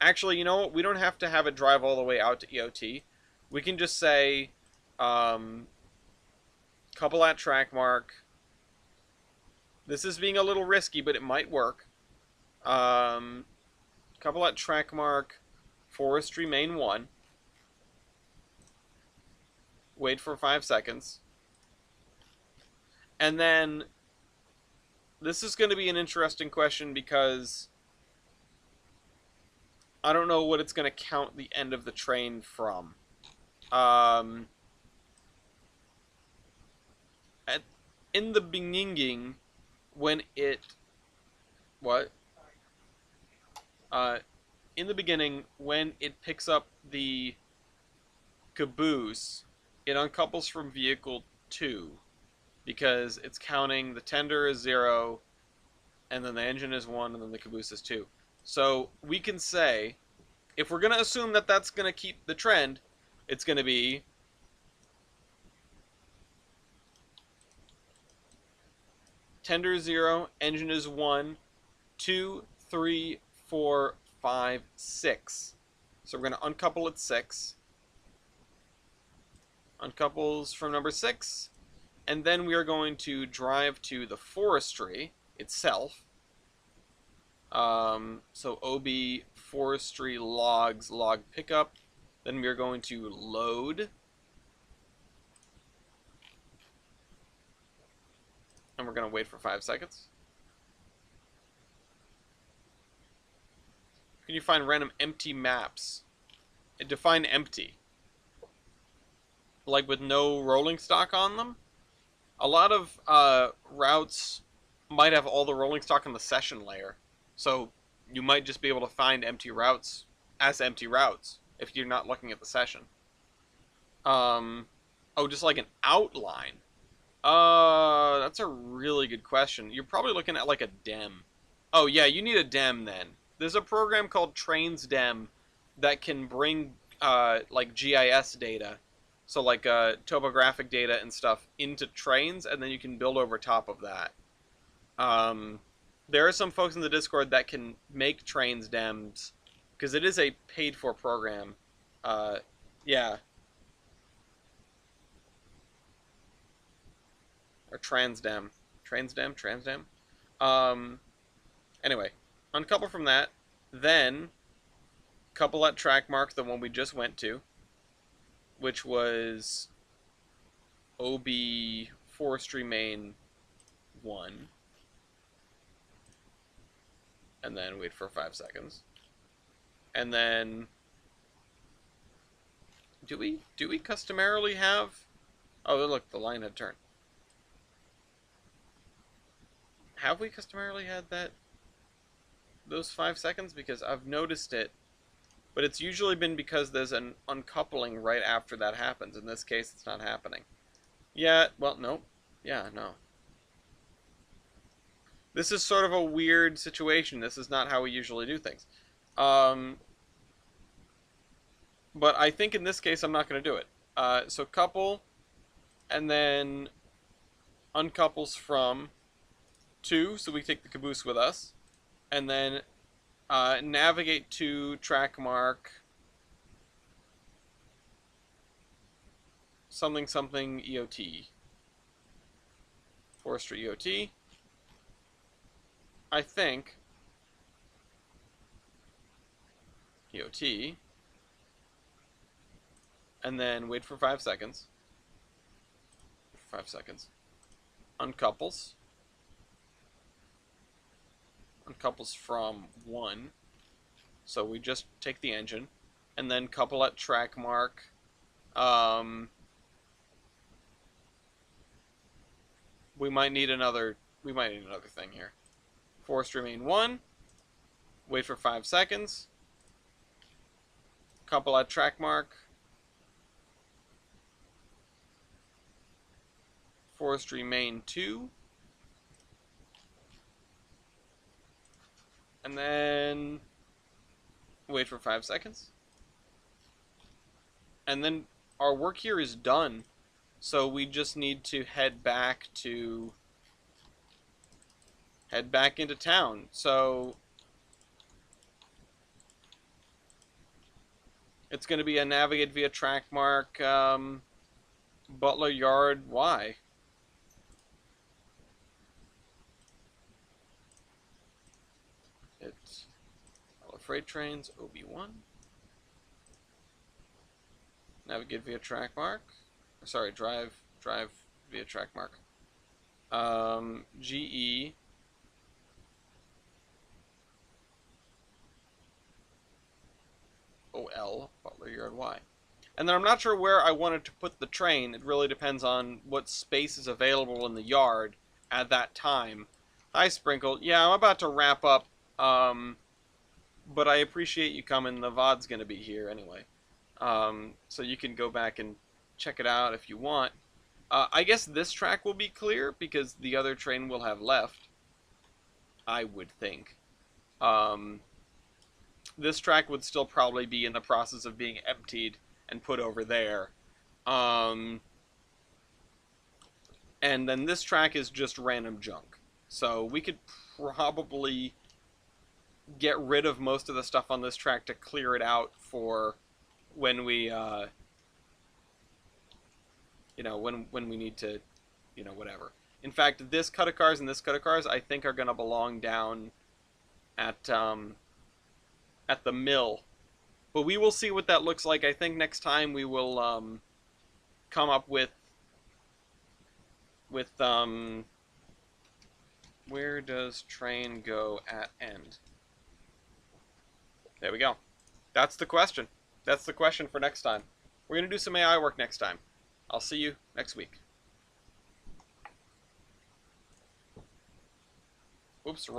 [SPEAKER 1] Actually, you know what? We don't have to have it drive all the way out to EOT. We can just say, couple at track mark. This is being a little risky, but it might work. Couple at track mark, forestry main 1. Wait for 5 seconds. And then, this is going to be an interesting question because I don't know what it's going to count the end of the train from. In the beginning, when it... What? In the beginning, when it picks up the caboose, it uncouples from vehicle 2 because it's counting the tender is 0, and then the engine is 1, and then the caboose is 2. So we can say, if we're going to assume that that's going to keep the trend, it's going to be tender is 0, engine is 1, 2, 3, 4, 5, 6. So we're going to uncouple at 6. Uncouples from number 6. And then we are going to drive to the forestry itself. So OB forestry logs log pickup. Then we are going to load. And we're going to wait for 5 seconds. Can you find random empty maps? Define empty. Like with no rolling stock on them? A lot of routes might have all the rolling stock on the session layer. So you might just be able to find empty routes as empty routes if you're not looking at the session. Oh, just like an outline. That's a really good question. You're probably looking at like a dem. Oh yeah, you need a dem then. There's a program called Trainz dem that can bring like GIS data, so like topographic data and stuff into Trainz, and then you can build over top of that. There are some folks in the Discord that can make Trainz dems because it is a paid for program. Yeah. Or transdem. Transdem? Anyway, uncouple from that, then couple at track mark, the one we just went to, which was OB Forestry Main 1. And then wait for 5 seconds. And then do we customarily have... Oh, look, the line had turned. Have we customarily had those 5 seconds? Because I've noticed it, but it's usually been because there's an uncoupling right after that happens. In this case, it's not happening. Yeah, well, no. Yeah, no. This is sort of a weird situation. This is not how we usually do things. But I think in this case, I'm not going to do it. So couple, and then uncouples from 2, so we take the caboose with us, and then navigate to track mark something something EOT. Forestry EOT. I think EOT, and then wait for 5 seconds. 5 seconds. Uncouples. Uncouples from 1. So we just take the engine, and then couple at track mark. We might need another thing here. Forestry Main 1. Wait for 5 seconds. Couple at track mark. Forestry Main 2. And then wait for 5 seconds. And then our work here is done. So we just need to head back into town. So it's going to be a navigate via track mark Butler Yard Y. It's freight trains OB1. Navigate via track mark. Sorry, drive via track mark. GE OL Butler Yard Y. And then I'm not sure where I wanted to put the train. It really depends on what space is available in the yard at that time. Hi, Sprinkle. Yeah, I'm about to wrap up. But I appreciate you coming. The VOD's going to be here anyway. So you can go back and check it out if you want. I guess this track will be clear because the other train will have left. I would think. This track would still probably be in the process of being emptied and put over there. And then this track is just random junk. So we could probably get rid of most of the stuff on this track to clear it out for when we, when we need to, whatever. In fact, this cut of cars and this cut of cars, I think, are going to belong down at the mill. But we will see what that looks like. I think next time we will come up with Where does train go at end? There we go. That's the question. That's the question for next time. We're going to do some AI work next time. I'll see you next week. Oops, wrong.